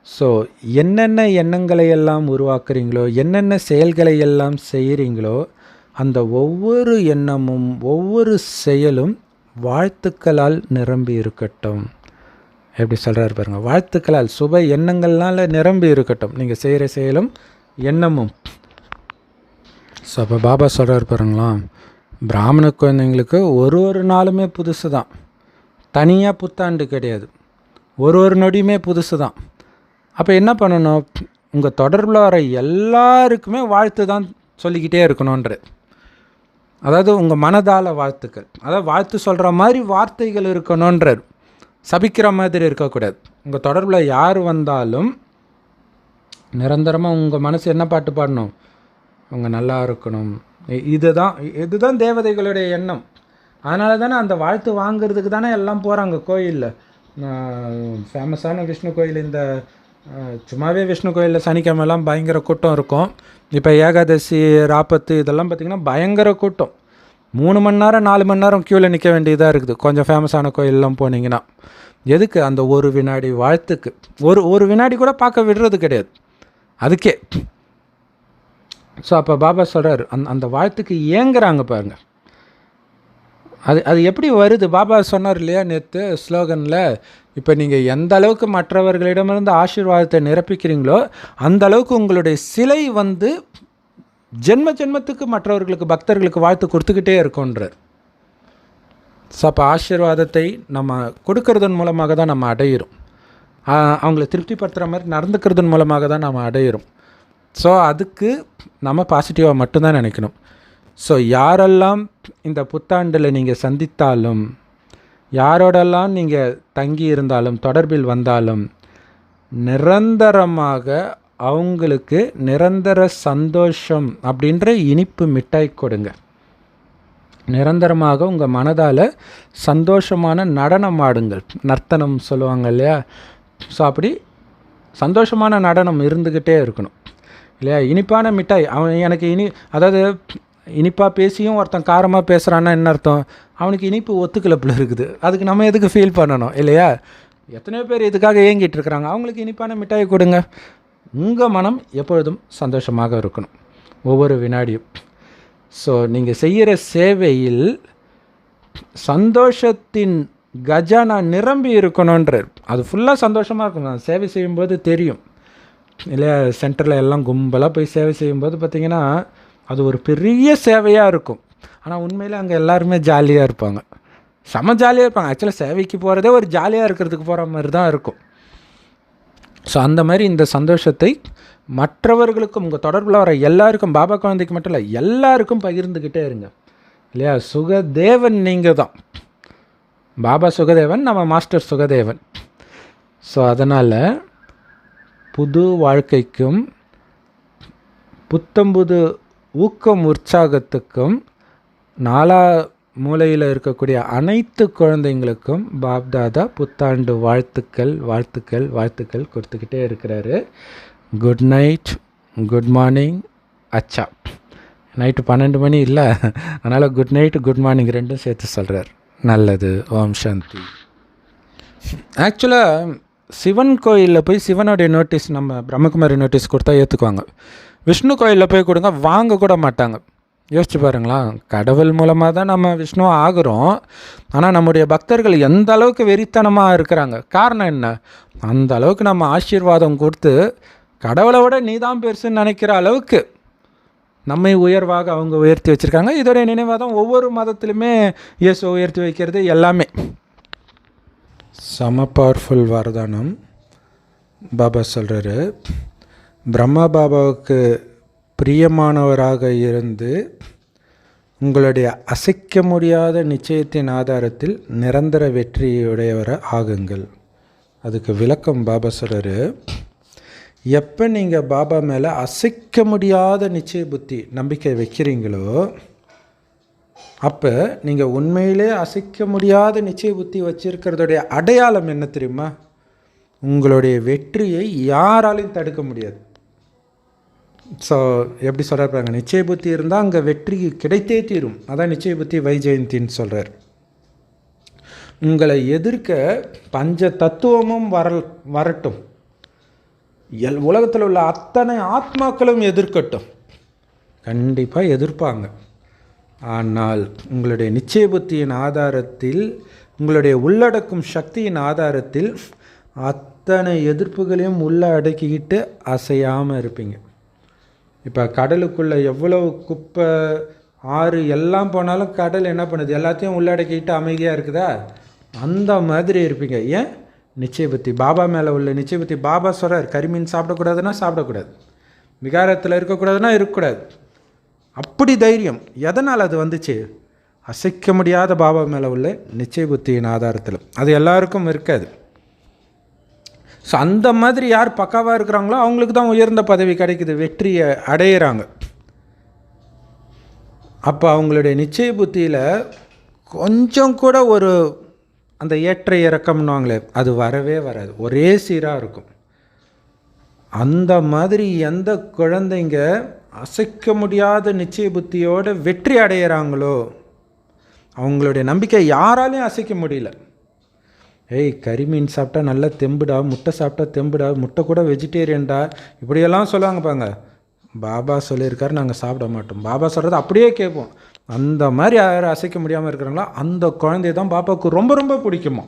ஸோ என்னென்ன எண்ணங்களை எல்லாம் உருவாக்குறீங்களோ, என்னென்ன செயல்களை எல்லாம் செய்கிறீங்களோ, அந்த ஒவ்வொரு எண்ணமும் ஒவ்வொரு செயலும் வாழ்த்துக்களால் நிரம்பி இருக்கட்டும். எப்படி சொல்கிறார் பாருங்கள், வாழ்த்துக்களால் சுப எண்ணங்கள்னால நிரம்பி இருக்கட்டும் நீங்கள் செய்கிற செயலும் எண்ணமும். ஸோ அப்போ பாபா சொல்கிறார் பாருங்களா, பிராமண குழந்தைங்களுக்கு ஒரு நாளுமே புதுசு தான், தனியாக புத்தாண்டு கிடையாது, ஒரு நொடியுமே புதுசு தான். அப்போ என்ன பண்ணணும், உங்கள் தொடர்பில் வர எல்லாருக்குமே வாழ்த்து தான் சொல்லிக்கிட்டே இருக்கணுன்ற, அதாவது உங்கள் மனதால் வாழ்த்துக்கள், அதாவது வாழ்த்து சொல்கிற மாதிரி வார்த்தைகள் இருக்கணுன்றார், சபிக்கிற மாதிரி இருக்கக்கூடாது. உங்கள் தொடர்பில் யார் வந்தாலும் நிரந்தரமாக உங்கள் மனசு என்ன பாட்டு பாடணும், அவங்க நல்லா இருக்கணும். இதுதான் தேவதைகளுடைய எண்ணம். அதனால தானே அந்த வாழ்த்து வாங்கிறதுக்கு தானே எல்லாம் போகிறாங்க கோயிலில். ஃபேமஸான விஷ்ணு கோயில், இந்த சும்மாவே விஷ்ணு கோயிலில் சனிக்கிழமெல்லாம் பயங்கர கூட்டம் இருக்கும். இப்போ ஏகாதசி ராப்பத்து இதெல்லாம் பார்த்திங்கன்னா பயங்கர கூட்டம், 3 மணி நேரம் 4 மணி நேரம் க்யூவில் நிற்க வேண்டியதாக இருக்குது கொஞ்சம் ஃபேமஸான கோயிலெலாம் போனீங்கன்னா. எதுக்கு? அந்த ஒரு வினாடி வாழ்த்துக்கு. ஒரு வினாடி கூட பார்க்க விடுறது கிடையாது அதுக்கே. ஸோ அப்போ பாபா சொல்கிறார், அந்த வாழ்த்துக்கு ஏங்குறாங்க பாருங்கள். அது எப்படி வருது? பாபா சொன்னார் இல்லையா நேற்று ஸ்லோகனில், இப்போ நீங்கள் எந்த அளவுக்கு மற்றவர்களிடமிருந்து ஆசீர்வாதத்தை நிரப்பிக்கிறீங்களோ அந்த அளவுக்கு உங்களுடைய சிலை ஜென்மத்துக்கு மற்றவர்களுக்கு பக்தர்களுக்கு வாழ்த்து கொடுத்துக்கிட்டே இருக்கும்ன்றார். ஸோ அப்போ ஆசீர்வாதத்தை நம்ம கொடுக்கறதன் மூலமாக தான் நம்ம அடையிறோம், அவங்கள திருப்திப்படுத்துகிற மாதிரி நடந்துக்கிறதன் மூலமாக தான் நம்ம அடையிறோம். ஸோ அதுக்கு நம்ம பாசிட்டிவாக மட்டும்தான் நினைக்கணும். ஸோ யாரெல்லாம் இந்த புத்தாண்டில் நீங்கள் சந்தித்தாலும், யாரோடெல்லாம் நீங்கள் தங்கி இருந்தாலும், தொடர்பில் வந்தாலும், நிரந்தரமாக அவங்களுக்கு நிரந்தர சந்தோஷம் அப்படின்ற இனிப்பு மிட்டாய் கொடுங்க. நிரந்தரமாக உங்கள் மனதால் சந்தோஷமான நடனம் ஆடுங்கள். நர்த்தனம் சொல்லுவாங்க இல்லையா, ஸோ அப்படி சந்தோஷமான நடனம் இருந்துக்கிட்டே இருக்கணும் இல்லையா. இனிப்பான மிட்டாய், அவன் எனக்கு அதாவது இனிப்பாக பேசியும் ஒருத்தன் காரமாக பேசுகிறான்னா என்ன அர்த்தம், அவனுக்கு இனிப்பு ஒத்துக்கலப்பில் இருக்குது, அதுக்கு நம்ம எதுக்கு ஃபீல் பண்ணணும் இல்லையா. எத்தனையோ பேர் இதுக்காக ஏங்கிட்டு இருக்கிறாங்க, அவங்களுக்கு இனிப்பான மிட்டாய் கொடுங்க. உங்கள் மனம் எப்பொழுதும் சந்தோஷமாக இருக்கணும் ஒவ்வொரு வினாடியும். ஸோ நீங்கள் செய்கிற சேவையில் சந்தோஷத்தின் கஜானா நிரம்பி இருக்கணுன்றார். அது ஃபுல்லாக சந்தோஷமாக இருக்கணும். சேவை செய்யும்போது தெரியும் இல்லையா, சென்டரில் எல்லாம் கும்பலாக போய் சேவை செய்யும்போது பார்த்திங்கன்னா அது ஒரு பெரிய சேவையாக இருக்கும். ஆனால் உண்மையில் அங்கே எல்லாருமே ஜாலியாக இருப்பாங்க, செம ஜாலியாக இருப்பாங்க. ஆக்சுவலாக சேவைக்கு போகிறதே ஒரு ஜாலியாக இருக்கிறதுக்கு போகிற மாதிரி தான் இருக்கும். ஸோ அந்த மாதிரி இந்த சந்தோஷத்தை மற்றவர்களுக்கும், உங்கள் தொடர்பில் வர எல்லாருக்கும், பாபா குழந்தைக்கு மட்டும் இல்லை எல்லாருக்கும் பகிர்ந்துக்கிட்டே இருங்க இல்லையா. சுகதேவன் நீங்கள் தான், பாபா சுகதேவன், நம்ம மாஸ்டர் சுகதேவன். ஸோ அதனால் புது வாழ்க்கைக்கும் புத்தம்புது ஊக்கம் உற்சாகத்துக்கும் நாலா மூலையில் இருக்கக்கூடிய அனைத்து குழந்தைங்களுக்கும் பாப்தாதா புத்தாண்டு வாழ்த்துக்கள் வாழ்த்துக்கள் வாழ்த்துக்கள் கொடுத்துக்கிட்டே இருக்கிறாரு. குட் நைட், குட் மார்னிங், அச்சா. நைட்டு 12 மணி இல்லை, அதனால் குட் நைட்டு குட் மார்னிங் ரெண்டும் சேர்த்து சொல்கிறார். நல்லது. ஓம் சாந்தி. ஆக்சுவலாக சிவன் கோயிலில் போய் சிவனுடைய நோட்டீஸ், நம்ம பிரம்மகுமாரி நோட்டீஸ் கொடுத்தா ஏற்றுக்குவாங்க. விஷ்ணு கோயிலில் போய் கொடுங்க வாங்க கூட மாட்டாங்க. யோசிச்சு பாருங்களா, கடவுள் மூலமாக தான் நம்ம விஷ்ணு ஆகிறோம். ஆனால் நம்முடைய பக்தர்கள் எந்த அளவுக்கு வெறித்தனமாக இருக்கிறாங்க. காரணம் என்ன, அந்த அளவுக்கு நம்ம ஆசீர்வாதம் கொடுத்து கடவுளை விட நீ தான் பெருசுன்னு நினைக்கிற அளவுக்கு நம்மை உயர்வாக அவங்க உயர்த்தி வச்சுருக்காங்க. இதோடைய நினைவாக தான் ஒவ்வொரு மதத்திலுமே இயேசுவை உயர்த்தி வைக்கிறது எல்லாமே. செம பவர்ஃபுல் வரதானம். பாபா சொல்கிறாரு, பிரம்மா பாபாவுக்கு பிரியமானவராக இருந்து உங்களுடைய அசைக்க முடியாத நிச்சயத்தின் ஆதாரத்தில் நிரந்தர வெற்றியுடையவரை ஆகுங்கள். அதுக்கு விளக்கம் பாபா சொல்கிறாரு, எப்போ நீங்கள் பாபா மேலே அசைக்க முடியாத நிச்சய புத்தி நம்பிக்கை வைக்கிறீங்களோ அப்போ நீங்கள் உண்மையிலே அசைக்க முடியாத நிச்சய புத்தி வச்சுருக்கிறதுடைய அடையாளம் என்ன தெரியுமா? உங்களுடைய வெற்றியை யாராலையும் தடுக்க முடியாது. ஸோ எப்படி சொல்கிறாங்க, நிச்சய புத்தி இருந்தால் அங்கே வெற்றி கிடைத்தே தீரும். அதான் நிச்சய புத்தி வைஜெயந்தின்னு சொல்கிறார். உங்களை எதிர்க்க பஞ்ச தத்துவமும் வரட்டும், உலகத்தில் உள்ள அத்தனை ஆத்மாக்களும் எதிர்க்கட்டும், கண்டிப்பாக எதிர்ப்பாங்க. ஆனால் உங்களுடைய நிச்சய புத்தியின் ஆதாரத்தில், உங்களுடைய உள்ளடக்கும் சக்தியின் ஆதாரத்தில் அத்தனை எதிர்ப்புகளையும் உள்ளே அடக்கிக்கிட்டு அசையாமல் இருப்பீங்க. இப்போ கடலுக்குள்ளே எவ்வளவு குப்பை ஆறு எல்லாம் போனாலும் கடல் என்ன பண்ணுது? எல்லாத்தையும் உள்ளடக்கிட்டு அமைதியாக இருக்குதா? அந்த மாதிரி இருப்பீங்க. ஏன்? நிச்சய புத்தி, பாபா மேலே உள்ள நிச்சய புத்தி. பாபா சொல்கிறார், கரிமீன் சாப்பிடக்கூடாதுன்னா சாப்பிடக்கூடாது, விகாரத்தில் இருக்கக்கூடாதுன்னா இருக்கக்கூடாது. அப்படி தைரியம் எதனால் அது வந்துச்சு? அசைக்க முடியாத பாபா மேலே உள்ள நிச்சய புத்தியின் ஆதாரத்தில். அது எல்லாருக்கும் இருக்காது. ஸோ அந்த மாதிரி யார் பக்காவாக இருக்கிறாங்களோ அவங்களுக்கு தான் உயர்ந்த பதவி கிடைக்குது, வெற்றியை அடையிறாங்க. அப்போ அவங்களுடைய நிச்சய புத்தியில் கொஞ்சம் கூட ஒரு அந்த ஏற்ற இறக்கம்னுவாங்களே, அது வரவே வராது, ஒரே சீராக இருக்கும். அந்த மாதிரி எந்த குழந்தைங்க அசைக்க முடியாத நிச்சய புத்தியோடு வெற்றி அடையிறாங்களோ அவங்களுடைய நம்பிக்கை யாராலையும் அசைக்க முடியல. கறிமீன் சாப்பிட்டா நல்லா தெம்புடா, முட்டை சாப்பிட்டா தெம்புடா, முட்டை கூட வெஜிடேரியன்டா, இப்படியெல்லாம் சொல்லுவாங்க பாங்க. பாபா சொல்லியிருக்காரு நாங்கள் சாப்பிட மாட்டோம், பாபா சொல்கிறது அப்படியே கேட்போம். அந்த மாதிரி யாரும் அசைக்க முடியாமல் இருக்கிறாங்களோ அந்த குழந்தைய தான் பாபாவுக்கு ரொம்ப ரொம்ப பிடிக்குமா.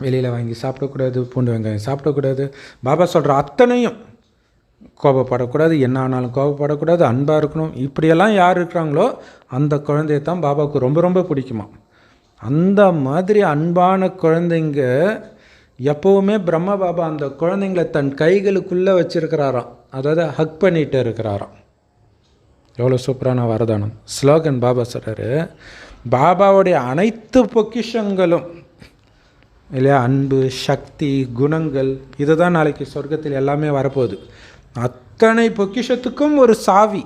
வெளியில் வாங்கி சாப்பிடக்கூடாது, பூண்டு வெங்காயம் சாப்பிடக்கூடாது, பாபா சொல்கிற அத்தனையும், கோபப்படக்கூடாது, என்ன ஆனாலும் கோபப்படக்கூடாது, அன்பாக இருக்கணும், இப்படியெல்லாம் யார் இருக்கிறாங்களோ அந்த குழந்தைய தான் பாபாவுக்கு ரொம்ப ரொம்ப பிடிக்குமா. அந்த மாதிரி அன்பான குழந்தைங்க எப்போவுமே பிரம்ம பாபா அந்த குழந்தைங்களை தன் கைகளுக்குள்ளே வச்சுருக்கிறாராம், அதாவது ஹக் பண்ணிகிட்டு இருக்கிறாராம். எவ்வளோ சூப்பரான வரதானம். ஸ்லோகன் பாபா சொல்கிறாரு, பாபாவுடைய அனைத்து பொக்கிஷங்களும் இல்லையா, அன்பு, சக்தி, குணங்கள், இதுதான் நாளைக்கு சொர்க்கத்தில் எல்லாமே வரப்போகுது. அத்தனை பொக்கிஷத்துக்கும் ஒரு சாவி.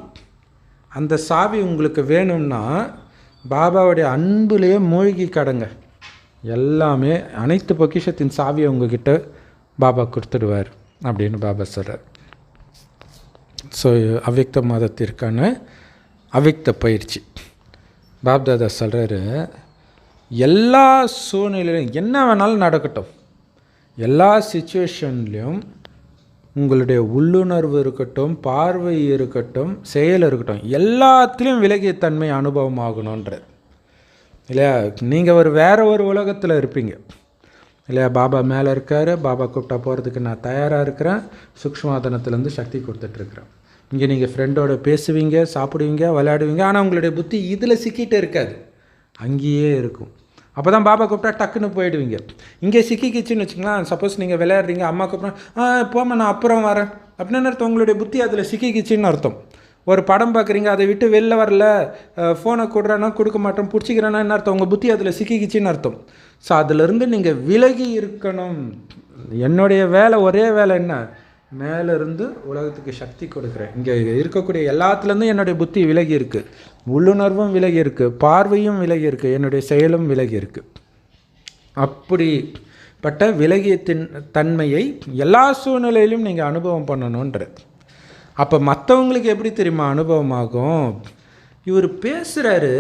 அந்த சாவி உங்களுக்கு வேணும்னா பாபாவுடைய அன்புலேயே மூழ்கி கடங்க. எல்லாமே அனைத்து பொக்கிஷத்தின் சாவியை உங்ககிட்ட பாபா கொடுத்துடுவார் அப்படின்னு பாபா சொல்கிறார். ஸோ அவ்யக்த மாதத்திற்கான அவ்யக்த பயிற்சி பாப்தாதா சொல்கிறாரு, எல்லா சூழ்நிலையிலும் என்ன வேணாலும் நடக்கட்டும், எல்லா சிச்சுவேஷன்லேயும் உங்களுடைய உள்ளுணர்வு இருக்கட்டும், பார்வை இருக்கட்டும், செயல் இருக்கட்டும், எல்லாத்துலேயும் விலகிய தன்மை அனுபவம் ஆகணுன்றது இல்லையா. நீங்கள் வேறு ஒரு உலகத்தில் இருப்பீங்க இல்லையா. பாபா மேலே இருக்கார், பாபா கூப்பிட்டா போகிறதுக்கு நான் தயாராக இருக்கிறேன், சூக்ஷ்மாதனத்துலேருந்து சக்தி கொடுத்துட்ருக்குறேன். இங்கே நீங்கள் ஃப்ரெண்டோட பேசுவீங்க, சாப்பிடுவீங்க, விளையாடுவீங்க, ஆனால் உங்களுடைய புத்தி இதில் சிக்கிட்டு இருக்காது, அங்கேயே இருக்கும். அப்போ தான் பாபா கூப்பிட்டா டக்குன்னு போயிடுவீங்க. இங்கே சிக்கிக்கிச்சின்னு வச்சுக்கலாம். சப்போஸ் நீங்கள் விளையாடுறீங்க, அம்மா கூப்பிட்றா போமா நான் அப்புறம் வரேன் அப்படின்னு அர்த்தம், உங்களுடைய புத்தி அதில் சிக்கிக்கிச்சின்னு அர்த்தம். ஒரு படம் பார்க்குறீங்க, அதை விட்டு வெளில வரல, ஃபோனை கொடுறேன்னா கொடுக்க மாட்டோம், பிடிச்சிக்கிறேன்னா என்ன அர்த்தம், உங்கள் புத்தி அதில் சிக்கிக்கிச்சின்னு அர்த்தம். ஸோ அதிலிருந்து நீங்கள் விலகி இருக்கணும். என்னுடைய வேலை, ஒரே வேலை என்ன, மேலேருந்து உலகத்துக்கு சக்தி கொடுக்குறேன். இங்கே இருக்கக்கூடிய எல்லாத்துலேருந்தும் என்னுடைய புத்தி விலகி இருக்குது, உள்ளுணர்வும் விலகி இருக்குது, பார்வையும் விலகி இருக்குது, என்னுடைய செயலும் விலகி இருக்குது. அப்படிப்பட்ட விலகிய தன்மையை எல்லா சூழ்நிலையிலும் நீங்கள் அனுபவம் பண்ணணுன்ற. அப்போ மற்றவங்களுக்கு எப்படி தெரியுமா அனுபவமாகும்? இவர் பேசுகிறாரு,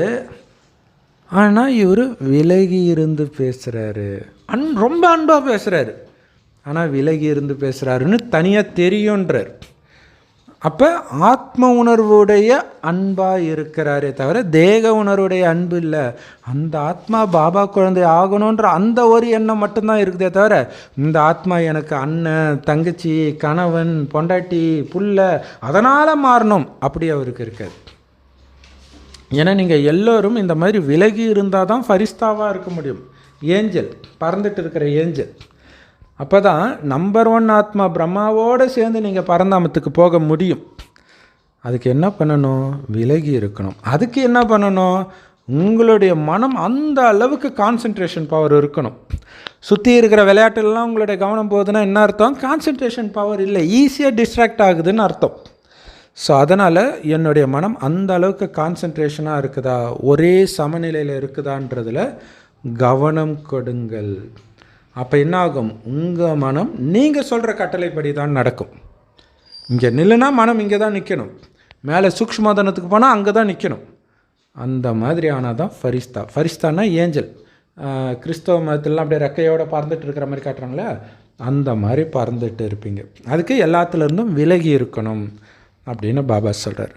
ஆனால் இவர் விலகி இருந்து பேசுகிறாரு, ரொம்ப அன்பாக பேசுகிறாரு, ஆனால் விலகி இருந்து பேசுகிறாருன்னு தனியாக தெரியுன்றார். அப்போ ஆத்ம உணர்வுடைய அன்பாக இருக்கிறாரே தவிர தேக உணர்வுடைய அன்பு இல்லை. அந்த ஆத்மா பாபா குழந்தை ஆகணுன்ற அந்த ஒரு எண்ணம் மட்டும்தான் இருக்குதே தவிர இந்த ஆத்மா எனக்கு அண்ணன், தங்கச்சி, கணவன், பொண்டாட்டி, புள்ள அதனால் மாறணும் அப்படி அவருக்கு இருக்காது. ஏன்னா நீங்கள் எல்லோரும் இந்த மாதிரி விலகி இருந்தால் தான் ஃபரிஸ்தாவாக இருக்க முடியும். ஏஞ்சல், பறந்துட்டு இருக்கிற ஏஞ்சல். அப்போ தான் நம்பர் 1 ஆத்மா பிரம்மாவோடு சேர்ந்து நீங்கள் பரந்தாமத்துக்கு போக முடியும். அதுக்கு என்ன பண்ணணும்? விலகி இருக்கணும். அதுக்கு என்ன பண்ணணும்? உங்களுடைய மனம் அந்த அளவுக்கு கான்சன்ட்ரேஷன் பவர் இருக்கணும். சுற்றி இருக்கிற விளையாட்டுலாம் உங்களுடைய கவனம் போகுதுன்னா என்ன அர்த்தம்? கான்சன்ட்ரேஷன் பவர் இல்லை, ஈஸியாக டிஸ்ட்ராக்ட் ஆகுதுன்னு அர்த்தம். ஸோ அதனால் என்னுடைய மனம் அந்த அளவுக்கு கான்சன்ட்ரேஷனாக இருக்குதா, ஒரே சமநிலையில் இருக்குதான்றதில் கவனம் கொடுங்கள். அப்போ என்ன ஆகும்? உங்கள் மனம் நீங்கள் சொல்கிற கட்டளைப்படி தான் நடக்கும். இங்கே நில்லுனா மனம் இங்கே தான் நிற்கணும், மேலே சூக்ஷ்மதனத்துக்கு போனால் அங்கே தான் நிற்கணும். அந்த மாதிரி ஆனால் தான் ஃபரிஸ்தா. ஃபரிஸ்தானா ஏஞ்சல். கிறிஸ்தவ மதத்திலாம் அப்படியே ரெக்கையோடு பறந்துட்டு இருக்கிற மாதிரி காட்டுறாங்களே, அந்த மாதிரி பறந்துட்டு இருப்பீங்க. அதுக்கு எல்லாத்துலேருந்தும் விலகி இருக்கணும் அப்படின்னு பாபா சொல்கிறார்.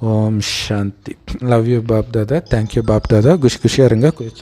Om Shanti. Love you Bap Dada. Thank you Bap Dada. குஷியாக இருங்க.